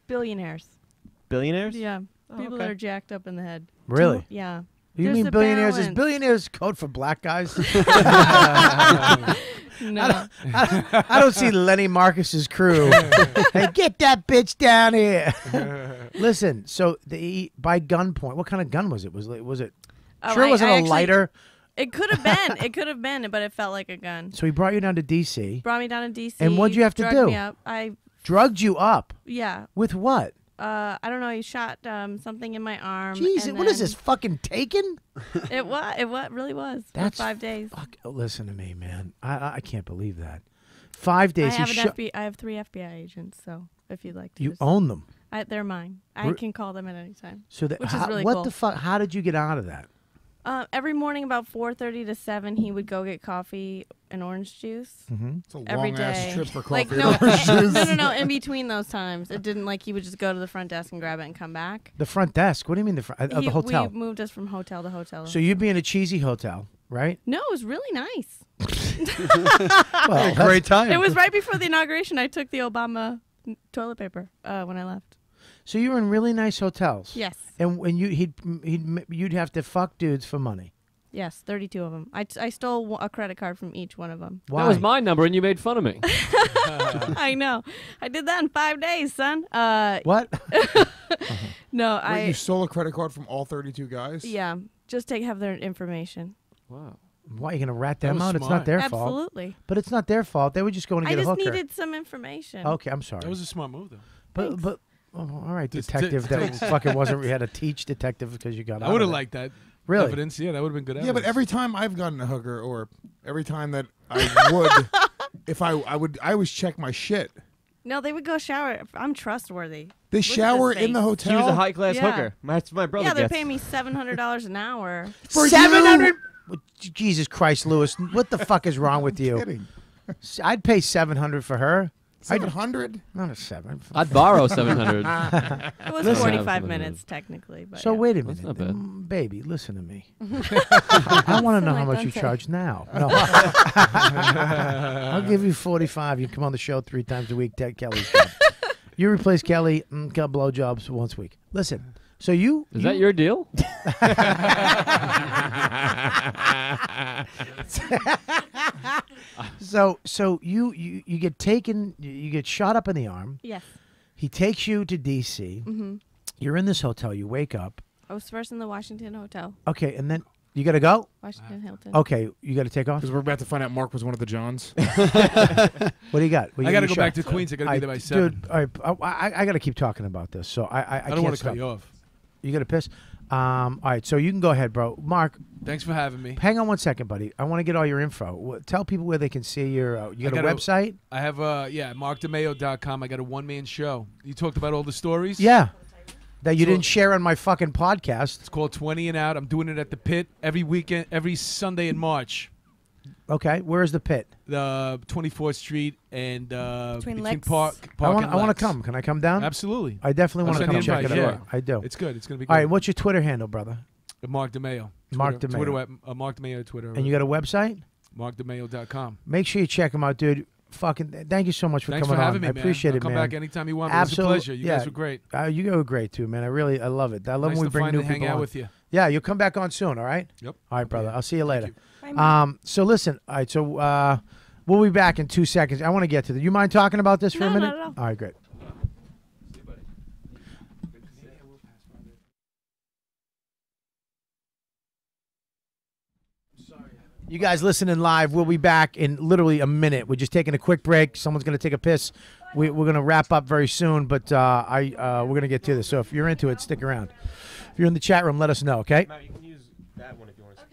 Billionaires. Billionaires? Yeah. Oh, People okay. that are jacked up in the head. Really? Yeah. You There's mean a billionaires? Is balance. billionaires code for black guys? No. I don't see Lenny Marcus's crew. Hey, get that bitch down here. Listen, so by gunpoint, what kind of gun was it? Was it? Oh, Sure, it wasn't I a actually- lighter. It could have been. It could have been, but it felt like a gun. So he brought you down to D.C. Brought me down to D.C. And what'd you have to drugged do? Me up. Drugged you up. Yeah. With what? I don't know. He shot something in my arm. Jesus, and what is then- this fucking Taken? It was. It really was. That's for 5 days. Listen to me, man. I can't believe that. 5 days. I he have I have 3 FBI agents. So if you'd like to, You just- own them. They're mine. I can call them at any time. So which is really what cool. the fuck? How did you get out of that? Every morning about 4:30 to 7, he would go get coffee and orange juice. Mm-hmm. It's a Every long-ass day. trip for Like, coffee no, and orange juice. no. In between those times, it didn't like he would just go to the front desk and grab it and come back. The front desk. What do you mean the front? The hotel. We moved us from hotel to hotel. So you'd be in a cheesy hotel, right? No, it was really nice. Well, great time. It was right before the inauguration. I took the Obama toilet paper when I left. So you were in really nice hotels. Yes. And when you'd have to fuck dudes for money. Yes, 32 of them. I stole a credit card from each one of them. Why? That was my number, and you made fun of me. I know. I did that in 5 days, son. What? No, Wait, you stole a credit card from all 32 guys? Yeah, just to have their information. Wow. Why are you gonna rat That them was out? It's smart. not their fault. Absolutely. But it's not their fault. They were just going to I get a just hooker. needed some information. Okay, I'm sorry. That was a smart move, though. But oh, all right, Just detective. That fucking wasn't. We had to teach detective because you got. I out would of have it. liked that. Really? Evidence, yeah, that would have been good Yeah, evidence. but every time I've gotten a hooker, or every time that I would, if I always check my shit. No, they would go shower. I'm trustworthy. They Look at shower this in the face. hotel. She was a high-class Yeah. hooker. That's my brother Yeah, they're gets. paying me $700 an hour. For 700. Jesus Christ, Lewis! What the fuck is wrong with you? Kidding. I'd pay 700 for her. 700? Not a 7. I'd borrow 700. It was Listen. 45 minutes technically, but So yeah. wait a That's minute, not bad. baby. Listen to me. I want to know how much you charge now. No. I'll give you 45. You come on the show 3 times a week. Take Kelly's job. You replace Kelly. Got blowjobs once a week. Listen. So you Is that your deal? So you get taken. You get shot up in the arm. Yes. He takes you to D.C. Mm-hmm. You're in this hotel. You wake up. I was first in the Washington Hotel. Okay, and then you got to go. Washington Hilton. Okay, you got to take off. Because we're about to find out Mark was one of the Johns. What do you got? I got to go back to Queens. I got to be there by 7. Dude, all right, I got to keep talking about this. So I don't want to cut you off. You got to piss. All right, so you can go ahead, bro. Mark, Thanks for having me. hang on one second, buddy. I want to get all your info. Tell people where they can see your. You got a website? I have markdemayo.com. I got a one-man show. You talked about all the stories? Yeah. That you So- didn't share on my fucking podcast. It's called 20 and Out. I'm doing it at the Pit every weekend, every Sunday in March. Okay, where's the pit? The 24th Street and between Lex. Park I and want to Lex. come. Can I come down? Absolutely. I definitely I'll want to send come the check it invite, out. yeah. I do. It's good. It's going to be good. All right, what's your Twitter handle, brother? Mark DeMayo. Mark Twitter, DeMayo. Twitter, Mark DeMayo Twitter. And you got a website? markdemayo.com. Make sure you check him out, dude. Fucking thank you so much for Thanks coming for having on. me, I man. appreciate I'll it, come man. back anytime you want. It was a pleasure. You guys were great. You guys were great too, man. I love it. I love Nice when we to bring new finally people hang out on. with you. Yeah, you'll come back on soon. All right. Yep. All right, brother. I'll see you later. Bye, Mark. So listen. All right. So we'll be back in 2 seconds. I want to get to the. You mind talking about this for a No, minute? not at all. All right, great. You guys listening live, we'll be back in literally a minute. We're just taking a quick break. Someone's going to take a piss. We're going to wrap up very soon, but we're going to get to this. So if you're into it, stick around. If you're in the chat room, let us know, okay? You can use that one if you want to.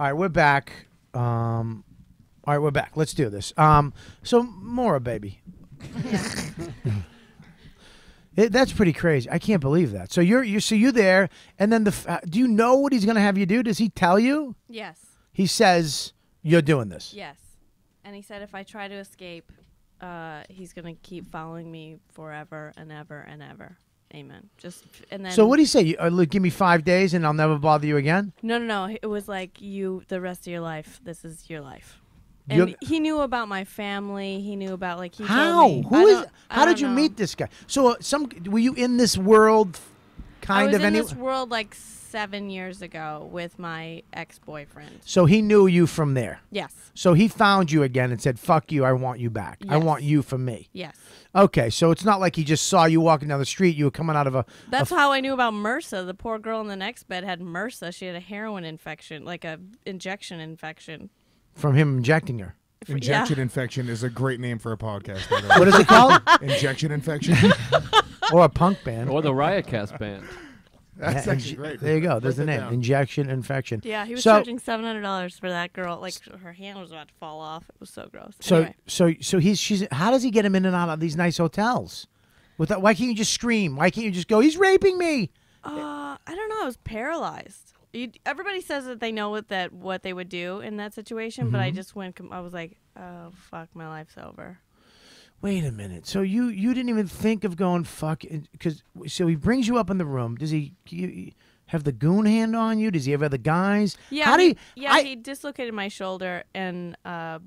All right, we're back. All right, we're back. Let's do this. So Mara, baby. That's pretty crazy. I can't believe that. So you're there, and then do you know what he's gonna have you do? Does he tell you? Yes. He says you're doing this. Yes. And he said if I try to escape, he's gonna keep following me forever and ever and ever. Amen. And then. So what do you say? Give me 5 days, and I'll never bother you again. No. It was like the rest of your life. This is your life. And he knew about my family. He knew about he How? told me, How did you meet this guy? So were you in this world? I was in this world 7 years ago with my ex-boyfriend. So he knew you from there. Yes. So he found you again and said, "Fuck you, I want you back. Yes. I want you for me." Yes. Okay, so it's not like he just saw you walking down the street. You were coming out of a. That's how I knew about MRSA. The poor girl in the next bed had MRSA. She had a heroin infection, like a injection infection. From him injecting her. Injection infection is a great name for a podcast. What is it called? Injection infection. Or a punk band. Or the Riotcast band. That's actually great. There you go. There's the name. Down. Injection infection. Yeah, he was charging $700 for that girl. Her hand was about to fall off. It was so gross. Anyway. So she's. How does he get him in and out of these nice hotels? Why can't you just scream? Why can't you just go? He's raping me. I don't know. I was paralyzed. Everybody says that they know what they would do in that situation, but I just went. I was like, oh fuck, my life's over. Wait a minute. So you didn't even think of going fuck? So he brings you up in the room. Does he have the goon hand on you? Does he have other guys? Yeah. He dislocated my shoulder and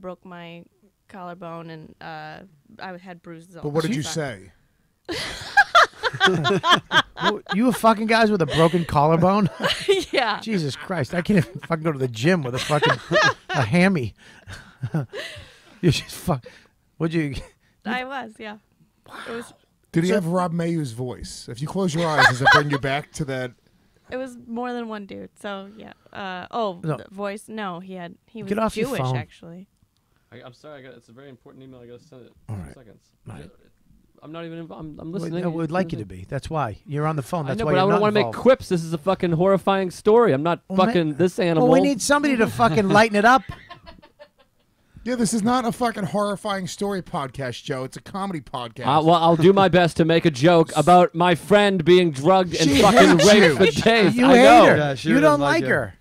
broke my collarbone, and I had bruises. But what did you say? You were fucking guys with a broken collarbone? Yeah. Jesus Christ. I can't even fucking go to the gym with a fucking a hammy. You just fuck. What'd you... I was, yeah. Wow. Did he have Rob Mayhew's voice? If you close your eyes, does it bring you back to that? It was more than one dude, so yeah. No. The voice? No, he was Get off your Jewish, phone. actually. I'm sorry, it's a very important email. I gotta send it. All 2 right. seconds. All right. I'm not even involved. I'm listening. I would like you to be. That's why. You're on the phone. That's I know, why but I you're don't not want to make involved. quips. This is a fucking horrifying story. I'm not fucking this animal. Well, we need somebody to fucking lighten it up. Yeah, this is not a fucking horrifying story podcast, Joe. It's a comedy podcast. Well, I'll do my best to make a joke about my friend being drugged and fucking raped for days. You I hate know. her. Yeah, she You doesn't don't like like you. her.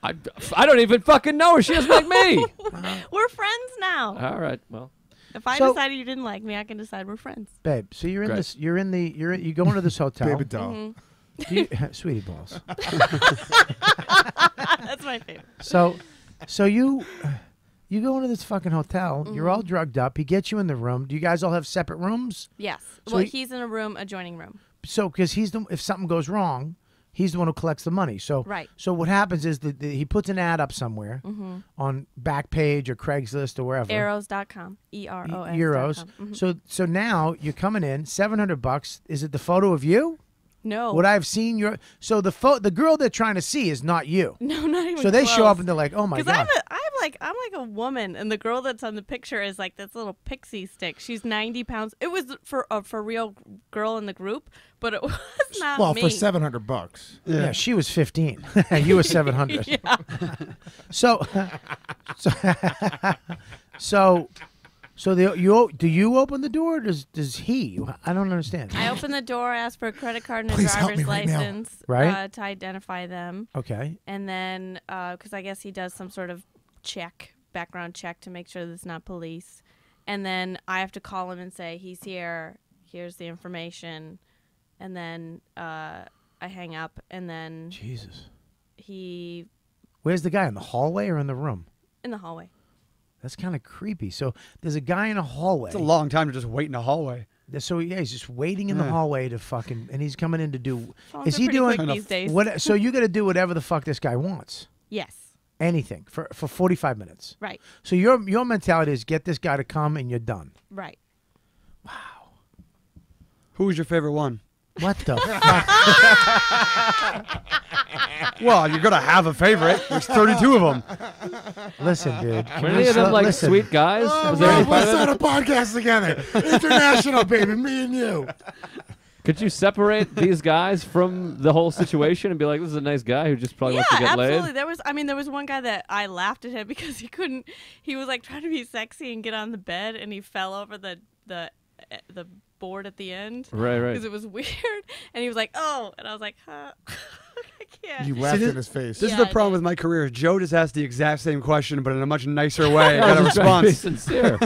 I don't even fucking know her. She doesn't like me. We're friends now. All right. Well, If I So- decided you didn't like me, I can decide we're friends. Babe, so you're in Great. this. You go into this hotel. Baby doll. Mm-hmm. Do you, sweetie balls. That's my favorite. So you go into this fucking hotel. You're all drugged up. He gets you in the room. Do you guys all have separate rooms? Yes. So Well, he's in a room, adjoining room. So because if something goes wrong, he's the one who collects the money. So Right. So what happens is that he puts an ad up somewhere on Backpage or Craigslist or wherever. Arrows.com. EROS. Euros. So now you're coming in $700. Is it the photo of you? No. Would I have seen your? So the girl they're trying to see is not you. No, not even So they show up close. and they're like, "Oh my Because god!" I'm like a woman, and the girl that's on the picture is like this little pixie stick. She's 90 pounds. It was for real girl in the group, but it was not Well, me. for $700. Yeah, she was 15. You were 700. Yeah. So do you open the door? Or does he? I don't understand. I opened the door, asked for a credit card and a Please help driver's me right now. license Right. to identify them. Okay. And then, because I guess he does some sort of background check to make sure that it's not police. And then I have to call him and say, he's here, here's the information. And then I hang up, and then Jesus. Where's the guy, in the hallway or in the room? In the hallway. That's kind of creepy. So there's a guy in a hallway. It's a long time to just wait in a hallway. So yeah, he's just waiting in the hallway to fucking, and he's coming in to do. Phones Is are he pretty doing quick these days. what? So you got to do whatever the fuck this guy wants. Yes. Anything for 45 minutes. Right. So your mentality is get this guy to come and you're done. Right. Who was your favorite one? What the fuck? Well, you're gonna have a favorite. There's 32 of them. Listen, dude. were any of them like sweet guys? Was there any Let's part start of a podcast together. International, baby. Me and you. Could you separate these guys from the whole situation and be like, this is a nice guy who just probably wants to get absolutely. laid? There was one guy that I laughed at him because he was like trying to be sexy and get on the bed, and he fell over the board at the end. Right. Because it was weird, and he was like, "Oh," and I was like, "Huh." I can't. You laughed in his face. This is the problem with my career. Joe just asked the exact same question, but in a much nicer way. I got a just trying to be response. sincere.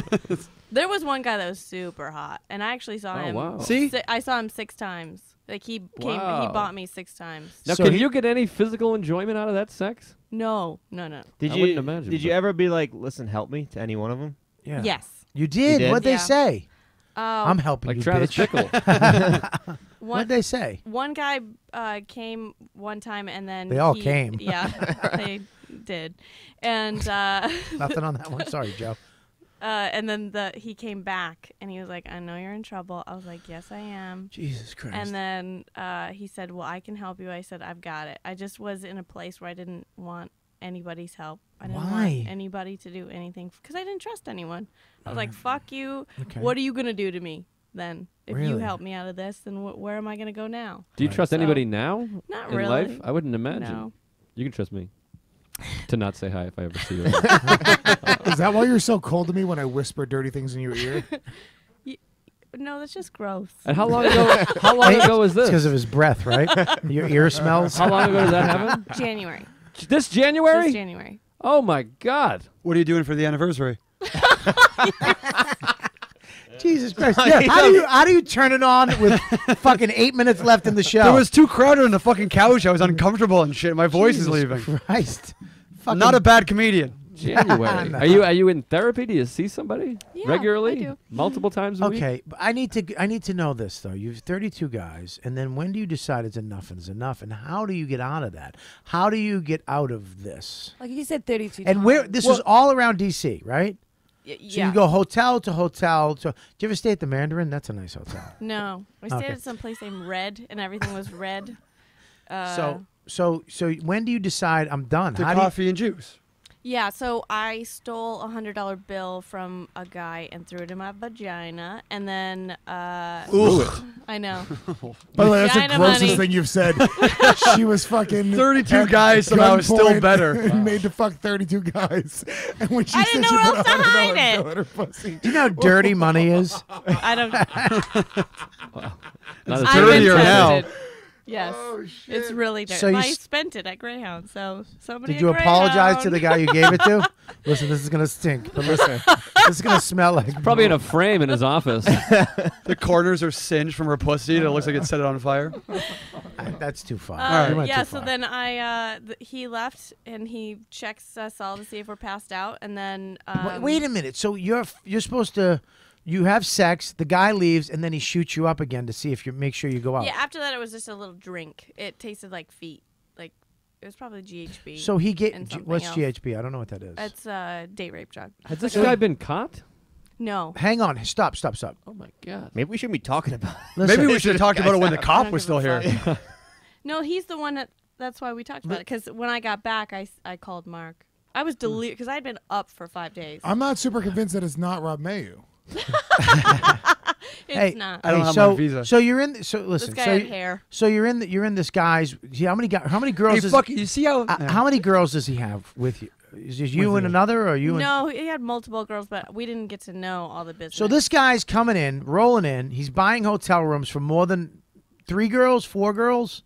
There was one guy that was super hot, and I actually saw him. Wow. See? I saw him 6 times. Like he came, he Wow. bought me 6 times. Now, So can he- you get any physical enjoyment out of that sex? No. Did I you wouldn't imagine, Did you but- ever be like, listen, help me to any one of them? Yeah. Yes. You did? did? What'd they Yeah. say? Um, I'm helping Like you, Travis bitch. Bickle. What'd they say? One guy came one time, and then They all he- came. Yeah, they did, and Nothing on that one. Sorry, Joe. and then he came back, and he was like, "I know you're in trouble." I was like, "Yes, I am." Jesus Christ. And then he said, "Well, I can help you." I said, "I've got it." I just was in a place where I didn't want anybody's help. I didn't Why? want anybody to do anything because I didn't trust anyone. I was like, "Fuck you! Okay. What are you gonna do to me then? If you Really? help me out of this, then where am I gonna go now?" Do you trust So- anybody now Not in really. life? I wouldn't imagine. No. You can trust me to not say hi if I ever see you. Is that why you're so cold to me when I whisper dirty things in your ear? No, that's just gross. And how long ago? How long ago was this? Because of his breath, right? Your ear smells. How long ago did that happen? January. This January? This January. Oh my God! What are you doing for the anniversary? Jesus Christ. Yeah, how do you turn it on with fucking 8 minutes left in the show? There was too crowded on the fucking couch. I was uncomfortable and shit. My voice is Jesus leaving. Christ. I'm not a bad comedian. January. No. Are you in therapy? Do you see somebody Yeah, regularly? I do. Multiple times a week? Okay, but I need to know this though. You've 32 guys, and then when do you decide it's enough and it's enough, and how do you get out of that? How do you get out of this? Like you said, 32 And where this is all around DC, right? So Yeah. you go hotel to hotel. Do you ever stay at the Mandarin? That's a nice hotel. No, I stayed Okay. at some place named Red, and everything was red. So when do you decide I'm done? The How do you- coffee and juice. Yeah, so I stole a $100 bill from a guy and threw it in my vagina, and then Ooh. I know. By the way, that's the Vagina grossest money. thing you've said. She was fucking 32 at guys somehow is still gunpoint better. and made to fuck 32 guys. And when she I said didn't she know put where else to $100 hide bill in her pussy. Do you know how dirty money is? I don't. Not It's as I'm dirtier now. interested. Yes, it's really dirty. So you I s- spent it at Greyhound, so somebody. Did you at apologize to Greyhound- the guy you gave it to? Listen, this is gonna stink. But listen, this is gonna smell like Probably in a frame in his office. The corners are singed from her pussy. And it looks like it set it on fire. That's too far. right. You went Yeah, too so far. then he left and he checks us all to see if we're passed out, and then Wait a minute. So you're supposed to. You have sex. The guy leaves, and then he shoots you up again to see if you make sure you go out. Yeah, after that it was just a little drink. It tasted like feet. Like it was probably GHB. So he get and something what's else. GHB? I don't know what that is. It's a date rape drug. Has this guy been caught? No. Hang on. Stop. Oh my God! Maybe we shouldn't be talking about it. Listen, Maybe we should have talked about it when the I cop don't was give still a here. fuck. No, he's the one that's why we talked about it. Because when I got back, I called Mark. I was delirious because I'd been up for 5 days. I'm not super convinced that it's not Rob Mayu. It's hey, not. I don't have so, my visa. So you're in. So listen. This guy so had you- hair. So you're in this guy's. How many girls? Hey, does, fuck, you see how... how many girls does he have with you? Is it you and another, or you? And, No, he had multiple girls, but we didn't get to know all the business. so this guy's coming in, rolling in. He's buying hotel rooms for more than 3 girls, 4 girls.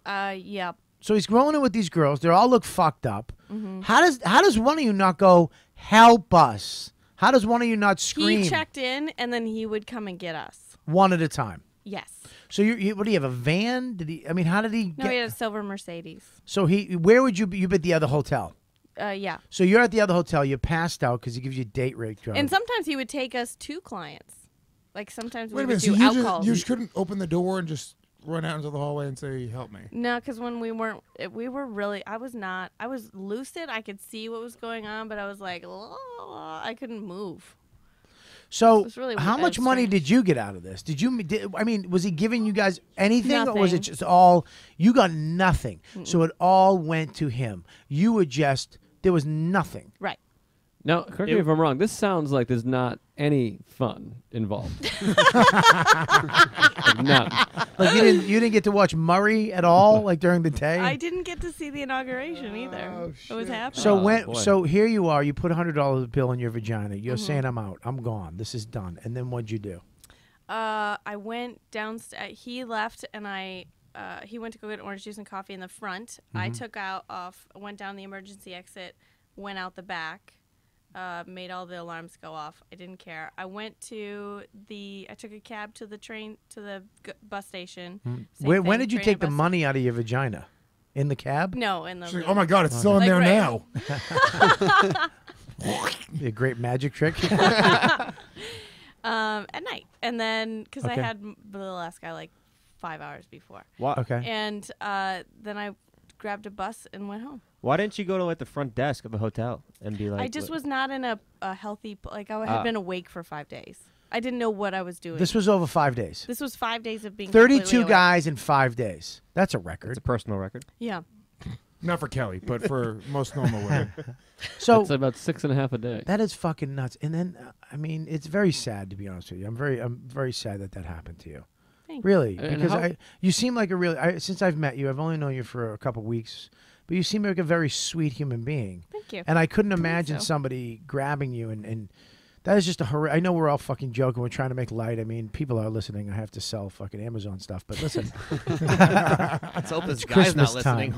Yeah. So he's rolling in with these girls. They all look fucked up. Mm-hmm. How does one of you not go help us? How does one of you not scream He checked in, and then he would come and get us. one at a time? Yes. So you what do you have, a van? Did he? I mean, how did he? No, he had a silver Mercedes. So where would you be? You be at the other hotel. Yeah. So you're at the other hotel. You passed out because he gives you a date rape drug. And sometimes he would take us to clients. Like sometimes Wait a we would minute. So do you alcohol. just couldn't open the door and just run out into the hallway and say, "Help me"? No, because when we were really, I was lucid. I could see what was going on, but I was like, I couldn't move. So was really how much money strange. did you get out of this? I mean, was he giving you guys anything, or was it Nothing. just all you got nothing? So it all went to him. You were just there was nothing. Right. Now, correct me if I'm wrong. This sounds like there's not any fun involved. Like none. Like you didn't get to watch Murray at all, like during the day. I didn't get to see the inauguration either. It was happening. So so here you are. You put $100 bill in your vagina. You're saying I'm out. I'm gone. This is done. And then what'd you do? I went downstairs. He left, and he went to go get orange juice and coffee in the front. I went down the emergency exit, went out the back, made all the alarms go off. I didn't care. I took a cab to the bus station. When did you take the money out of your vagina? In the cab? No, in the. Like, oh my God, it's still in there now. A great magic trick. At night, and then because I had the last guy like 5 hours before. Wow. Okay. And then I grabbed a bus and went home. Why didn't you go to like the front desk of the hotel and be like? I just was not in a healthy. Like I had been awake for 5 days. I didn't know what I was doing. This was over 5 days. This was 5 days of being 32 guys in 5 days. That's a record. It's a personal record. Yeah. Not for Kelly, but for most normal women. So it's about 6.5 a day. That is fucking nuts. And then, I mean, it's very sad to be honest with you. I'm very sad that happened to you. Thanks. Really, And because you seem like a really. Since I've met you, I've only known you for a couple weeks, but you seem like a very sweet human being. Thank you. And I couldn't imagine somebody grabbing you and that is just a horror. I know we're all fucking joking. We're trying to make light. I mean, people are listening. I have to sell fucking Amazon stuff. But listen. Let's hope this guy's not listening.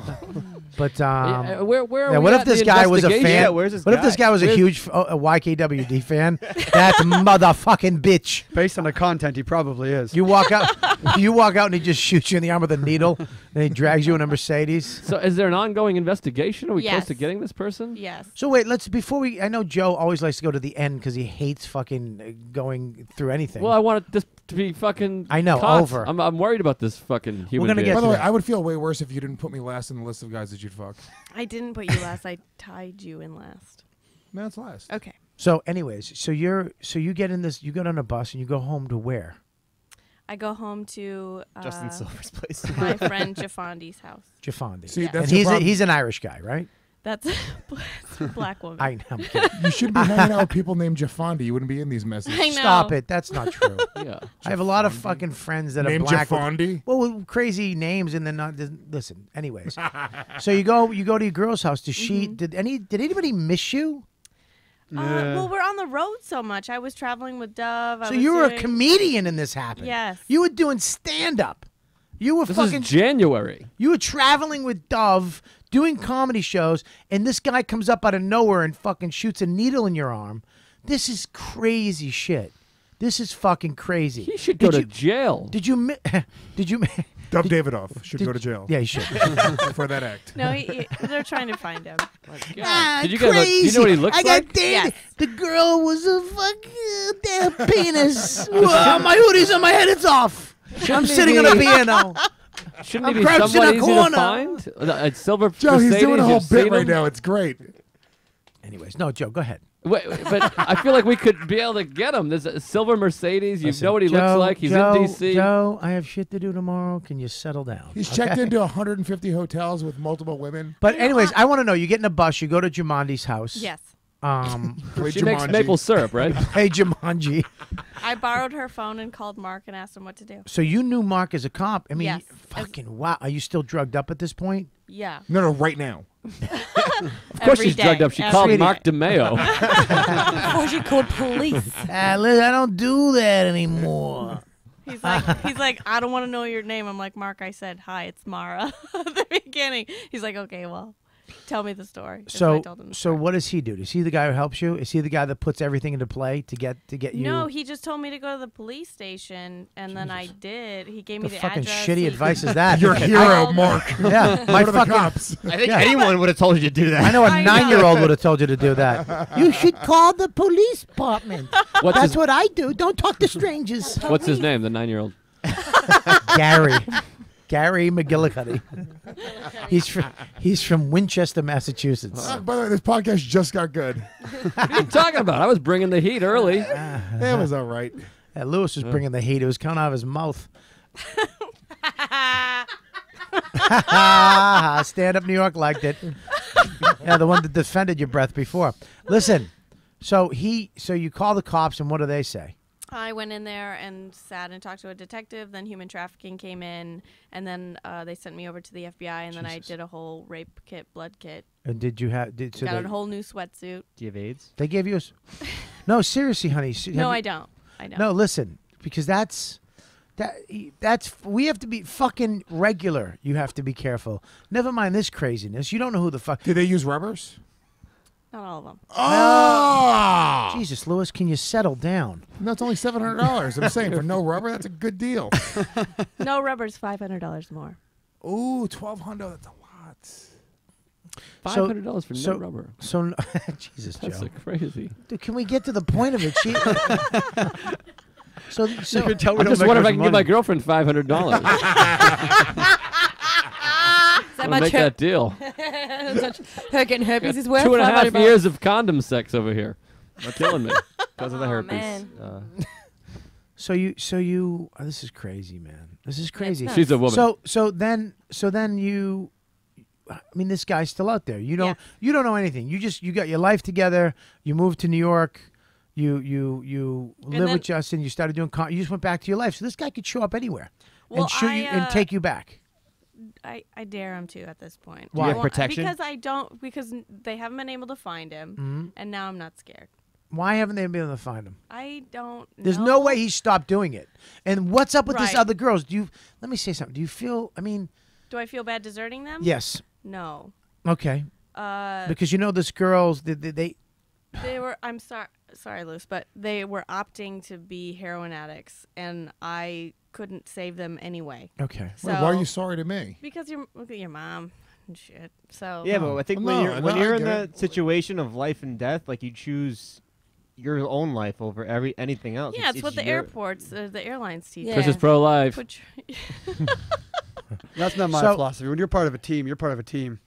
But where are what we if this guy was a fan? Yeah, where's this what guy? if this guy was a huge a YKWD fan? That motherfucking bitch. Based on the content, he probably is. You walk out and he just shoots you in the arm with a needle and he drags you in a Mercedes. So is there an ongoing investigation? Are we Yes. close to getting this person? Yes. So wait, I know Joe always likes to go to the end because he hates fucking going through anything. Well, I want this to be fucking. I know, caught. over. I'm worried about this fucking human gonna being. get By the way, I would feel way worse if you didn't put me last in the list of guys that you'd fuck. I didn't put you last. I tied you in last. No, it's last. Okay. So anyways, you get in this, you get on a bus and you go home to where? I go home to Justin Silver's place. my friend Jafondi's house. Jafandi. See, Yeah. that's And your problem. he's an Irish guy, right? That's a black woman. I know. I'm kidding. You should be hanging out with people named Jafandi. You wouldn't be in these messages. I know. Stop it. That's not true. Yeah. I have a lot of fucking friends that Named are black. Jafandi? With crazy names and then not. Listen. Anyways, so you go to your girl's house. Did she? Did anybody miss you? Well, we're on the road so much. I was traveling with Dove. So you were a comedian and this happened. Yes. You were doing stand up. You were This fucking. is January. You were traveling with Dove, doing comedy shows, and this guy comes up out of nowhere and fucking shoots a needle in your arm. This is crazy shit. This is fucking crazy. He should go to jail. Did you? Did you? Dub Davidoff should go to jail. Yeah, he should. For that act. No, they're trying to find him. Did you get? Do you know what he looks I got like? dated. The girl was a fucking damn penis. Whoa, my hoodie's on my head. It's off. I'm he sitting on be- a piano. Shouldn't I'm he be crouched in somewhat a easy corner. to find? It's Silver Joe, Mercedes, he's doing a whole you've bit seen right him? now. It's great. Anyways, no, Joe, go ahead. Wait, but I feel like we could be able to get him. There's a Silver Mercedes. You Listen, know what he Joe, looks like. He's Joe, in D.C. Joe, I have shit to do tomorrow. Can you settle down? He's Okay? checked into 150 hotels with multiple women. But anyways, I want to know. You get in a bus. You go to Jumanji's house. Yes. Play She makes Jumanji. maple syrup, right? Hey, Jumanji. I borrowed her phone and called Mark and asked him what to do. So you knew Mark as a cop. I mean, Yes. fucking wow. Are you still drugged up at this point? Yeah. No, right now. Of course she's drugged up. She called Mark Demayo. Before she called police. Liz, I don't do that anymore. He's like, I don't want to know your name. I'm like, Mark, I said, hi, it's Mara at the beginning. He's like, okay, well, tell me the story. And I So, told him the so what does he do? Is he the guy who helps you? Is he the guy that puts everything into play to get you? No, he just told me to go to the police station, and then I did. He gave me The the fucking address. shitty advice is that? Your hero, Mark. Yeah, my Go to the fucking. cops. I think anyone would have told you to do that. I know a I know. 9-year-old would have told you to do that. You should call the police department. What's That's his, what I do. Don't talk to strangers. what's his name? The 9-year-old. Gary McGillicuddy. He's from Winchester, Massachusetts. By the way, this podcast just got good. What are you talking about? I was bringing the heat early. It was all right. Lewis was bringing the heat. It was coming out of his mouth. Stand Up New York liked it. Yeah, the one that defended your breath before. Listen, So you call the cops, and what do they say? I went in there and sat and talked to a detective. Then human trafficking came in, and then they sent me over to the FBI, and then I did a whole rape kit, blood kit. And did you have? Got a whole new sweatsuit. Do you have AIDS? They gave you a. No, seriously, honey. No, I don't. No, listen, because that's we have to be fucking regular. You have to be careful. Never mind this craziness. You don't know who the fuck. Do they use rubbers? Not all of them. Oh! Jesus, Lewis, can you settle down? No, it's only $700. I'm saying for no rubber, that's a good deal. No rubber's $500 more. Ooh, $1,200. That's a lot. $500 for no rubber. So, Jesus, That's Joe. crazy. Dude, can we get to the point of it? So You can tell we I don't just make wonder if much I can give my money. girlfriend $500. That I'll make that deal. Her getting herpes is worth 2.5 $500. years of condom sex over here. It's killing me. Because of the herpes. man. So you. Oh, this is crazy, man. This is crazy. She's a woman. So then you. I mean, this guy's still out there. You don't know anything. You got your life together. You moved to New York. You live with Justin. You started doing. You just went back to your life. So this guy could show up anywhere and shoot you and take you back. I dare him to at this point. Why? Do you have protection? Because they haven't been able to find him, and now I'm not scared. Why haven't they been able to find him? I don't know. There's no way he stopped doing it. And what's up with this Right. other girls? Let me say something. Do you feel? I mean, Do I feel bad deserting them? yes. No. Okay. Because this girls they were. I'm sorry, Luce, but they were opting to be heroin addicts, and I couldn't save them anyway. Okay. So, Wait, why are you sorry to me? Because look at your mom and shit. So Yeah, but I think when you're in the situation of life and death, like you choose your own life over anything else. Yeah, it's what the airports, the airlines teach. Chris is pro-life. That's not my philosophy. When you're part of a team, you're part of a team.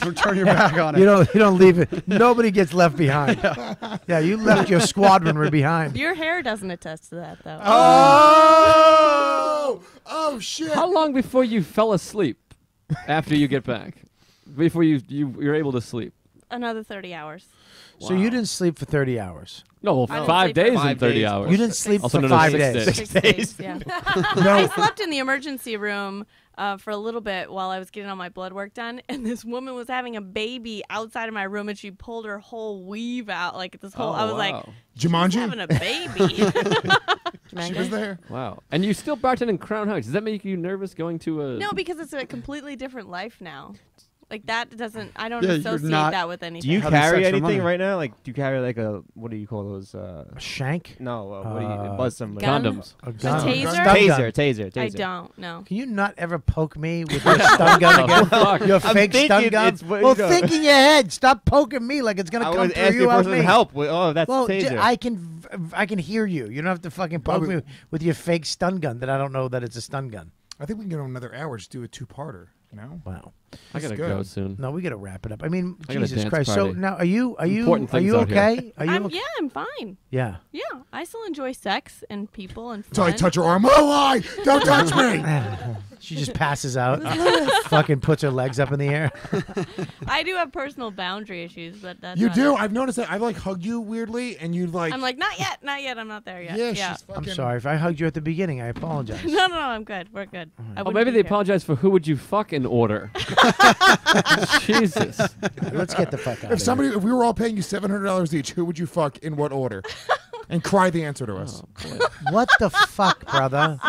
Don't turn your back on it. You don't leave it. Nobody gets left behind. Yeah, you left your squadron behind. Your hair doesn't attest to that, though. Oh shit! How long before you fell asleep after you get back? Before you're able to sleep? Another 30 hours. So you didn't sleep for 30 hours? No, well, I didn't 5 sleep for days 5 and 30 days. hours. You didn't sleep Also for known as 5 days. 6 days, yeah. I slept in the emergency room for a little bit while I was getting all my blood work done, and this woman was having a baby outside of my room, and she pulled her whole weave out, like this whole. I was like, Jumanji? she's having a baby. She was there. Wow. And you still bartend in Crown Heights. Does that make you nervous going to a... No, because it's a completely different life now. Like that doesn't. I don't Yeah, you're associate not- that with anything. Do you Having carry sex for money. anything right now? Like, do you carry like a what do you call those? A shank? No, what do you buzz somebody? Gun? Condoms. A A gun. taser? Stun gun. Taser. I don't. No. Can you not ever poke me with your stun gun again? Fuck. Your I'm fake stun thinking gun? it's what- Well, no. think in your head. Stop poking me like it's going to I come was through asking you for on some me. help. Oh, that's Well, taser. I can hear you. You don't have to fucking poke me with your fake stun gun that I don't know that it's a stun gun. I think we can get on another hour. Just do a two-parter. Wow. I gotta good. go soon. No, we got to wrap it up. I mean, I got a Jesus dance Christ. So party. now, are you Important things out here. okay? Are you? Yeah, I'm fine. Yeah. Yeah, I still enjoy sex and people and fun. So I touch her arm. Oh, I don't touch me. She just passes out. Fucking puts her legs up in the air. I do have personal boundary issues, but that's You not do. it. I've noticed that. I like hug you weirdly, and you like. I'm like, not yet, not yet. I'm not there yet. Yeah, Yeah. she's fucking. I'm sorry if I hugged you at the beginning. I apologize. No, I'm good. We're good. I Oh, wouldn't maybe be they here. apologize for who would you fuck in order. Jesus. Let's get the fuck out If we were all paying you $700 each, who would you fuck in what order? And cry the answer to us. What the fuck, brother?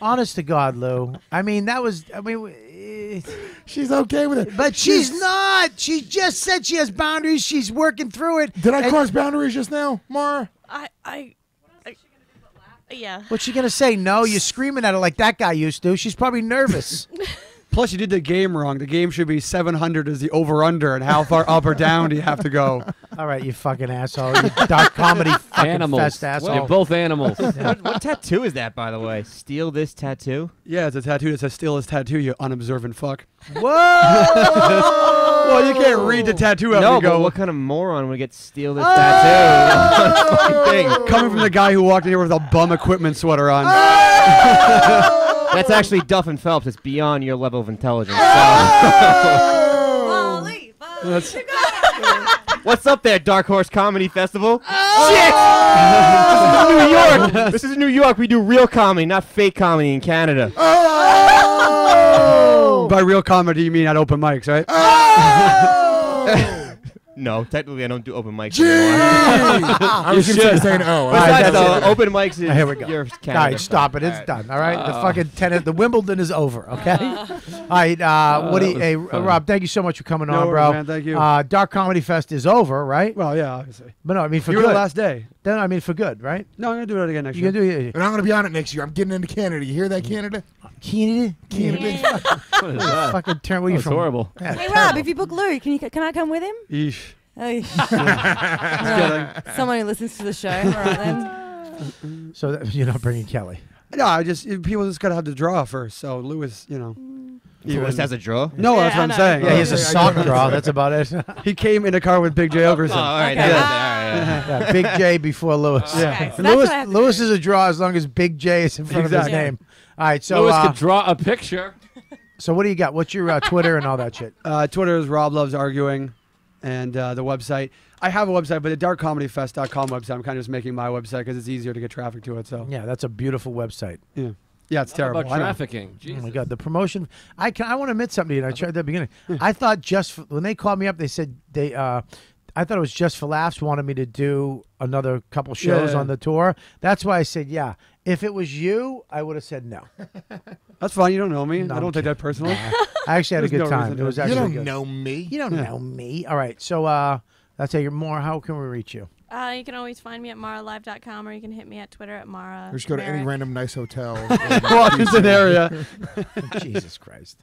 Honest to God, Lou. I mean, that was. I mean, she's okay with it, but she's not. She just said she has boundaries. She's working through it. Did I cross boundaries just now, Mara? Yeah. What's she gonna say? No, you're screaming at her like that guy used to. She's probably nervous. Plus, you did the game wrong. The game should be 700 is the over/under, and how far up or down do you have to go? All right, you fucking asshole. You dark comedy fucking Animals. fest asshole. You're both animals. What tattoo is that, by the way? Steal this tattoo? Yeah, it's a tattoo that says "Steal his tattoo," you unobservant fuck. Whoa! Well, you can't read the tattoo out No, and but go. what kind of moron would get steal this tattoo? Fucking thing. Coming from the guy who walked in here with a bum equipment sweater on. That's actually Duff and Phelps. It's beyond your level of intelligence. That's- What's up there, Dark Horse Comedy Festival? Oh! Shit! This is New York. This is New York. We do real comedy, not fake comedy in Canada. Oh! By real comedy, you mean at open mics, right? Oh! No, technically I don't do open mics Gee! anymore. I was just saying, oh. Besides, open mics is Here we go. your All Canada. right, stop it. It's done. All right, the fucking tenant, the Wimbledon is over. Okay. All right, Woody, hey, Rob, thank you so much for coming on, bro. Man, thank you. Dark Comedy Fest is over, right? Well, yeah, obviously. But no, I mean for you good. were the last day. Then I mean for good, right? No, I'm gonna do it again next You're year. gonna do it. And I'm going to be on it next year. I'm getting into Canada. You hear that, Canada? Canada. What is that? Fucking turn. Where you That's from? horrible. Yeah, Hey Rob, if you book Lou, can I come with him? Yeesh. Oh, someone who listens to the show. All right then. So you're not bringing Kelly. No, people just gotta have the draw first. So Lewis, Lewis has a draw? No, that's what I'm saying. Yeah, he has a sock draw. That's about it. He came in a car with Big J Ogerson. Oh, all right. Okay. Yeah, Big J before Lewis. Okay, so that's what I have to Lewis do. is a draw as long as Big J is in front of his Exactly. name. All right, so Lewis could draw a picture. so what do you got? What's your Twitter and all that shit? Twitter is Rob Loves Arguing, and the website. I have a website, but the darkcomedyfest.com website. I'm kind of just making my website because it's easier to get traffic to it. So Yeah, that's a beautiful website. yeah, it's terrible. About I know. trafficking. Oh Jesus. my God, the promotion! I want to admit something to you. And I tried at the beginning. I thought when they called me up, they said they. I thought it was Just for Laughs wanted me to do another couple shows Yeah. on the tour. That's why I said yeah. If it was you, I would have said no. That's fine. You don't know me. No, I I'm don't take that personally. I actually had a There's good no time. reason It was to. actually You don't good. know me. You don't know me. All right, so that's how can we reach you? You can always find me at maralive.com, or you can hit me at Twitter at Mara. Or just go to any Marek. random nice hotel. Washington area. Jesus Christ.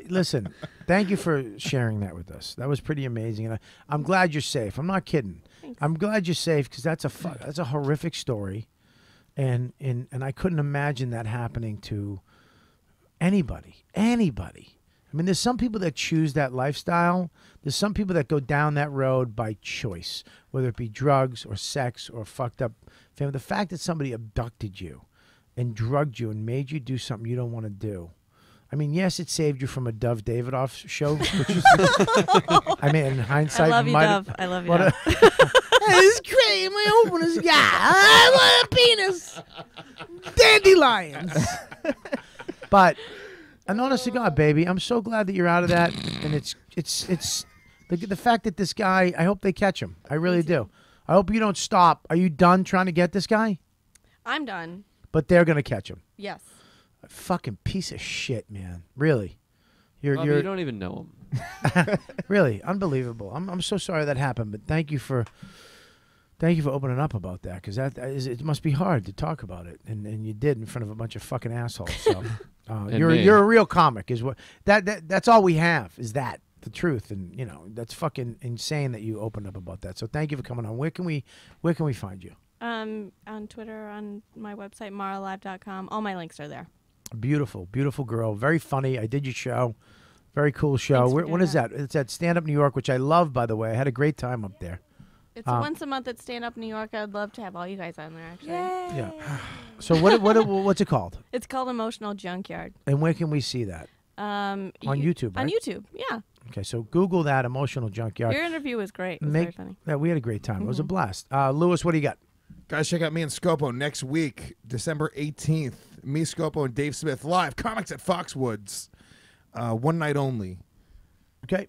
Listen, thank you for sharing that with us. That was pretty amazing, and I'm glad you're safe. I'm not kidding. Thanks. I'm glad you're safe because that's a horrific story, and I couldn't imagine that happening to anybody. I mean, there's some people that choose that lifestyle. There's some people that go down that road by choice, whether it be drugs or sex or fucked up family. The fact that somebody abducted you and drugged you and made you do something you don't want to do. I mean, yes, it saved you from a Dove Davidoff show. Which is, I mean, in hindsight, I love you, might Dove. I love you, what Dove. This is crazy. My opener's guy. I want a penis. Dandelions. But, and honest to God, baby, I'm so glad that you're out of that. And it's the fact that this guy, I hope they catch him. I really do. I hope you don't stop. Are you done trying to get this guy? I'm done. But they're going to catch him. Yes. A fucking piece of shit, man. Really. Well, you don't even know him. Really unbelievable. I'm so sorry that happened, but thank you for opening up about that because it must be hard to talk about it, and you did in front of a bunch of fucking assholes. So you're a real comic, is what that's all we have is that the truth, and that's fucking insane that you opened up about that. So thank you for coming on. Where can we find you? On Twitter, on my website, maralive.com. All my links are there. Beautiful, beautiful girl. Very funny. I did your show. Very cool show. When is that? It's at Stand Up New York, which I love, by the way. I had a great time up there. It's once a month at Stand Up New York. I would love to have all you guys on there, actually. Yeah. So what's it called? It's called Emotional Junkyard. And where can we see that? On YouTube, right? On YouTube, yeah. Okay, so Google that, Emotional Junkyard. Your interview was great. It was very funny. Yeah, we had a great time. It was a blast. Lewis, what do you got? Guys, check out me and Scopo next week, December 18th. Me, Scopo, and Dave Smith live. Comics at Foxwoods. One night only. Okay.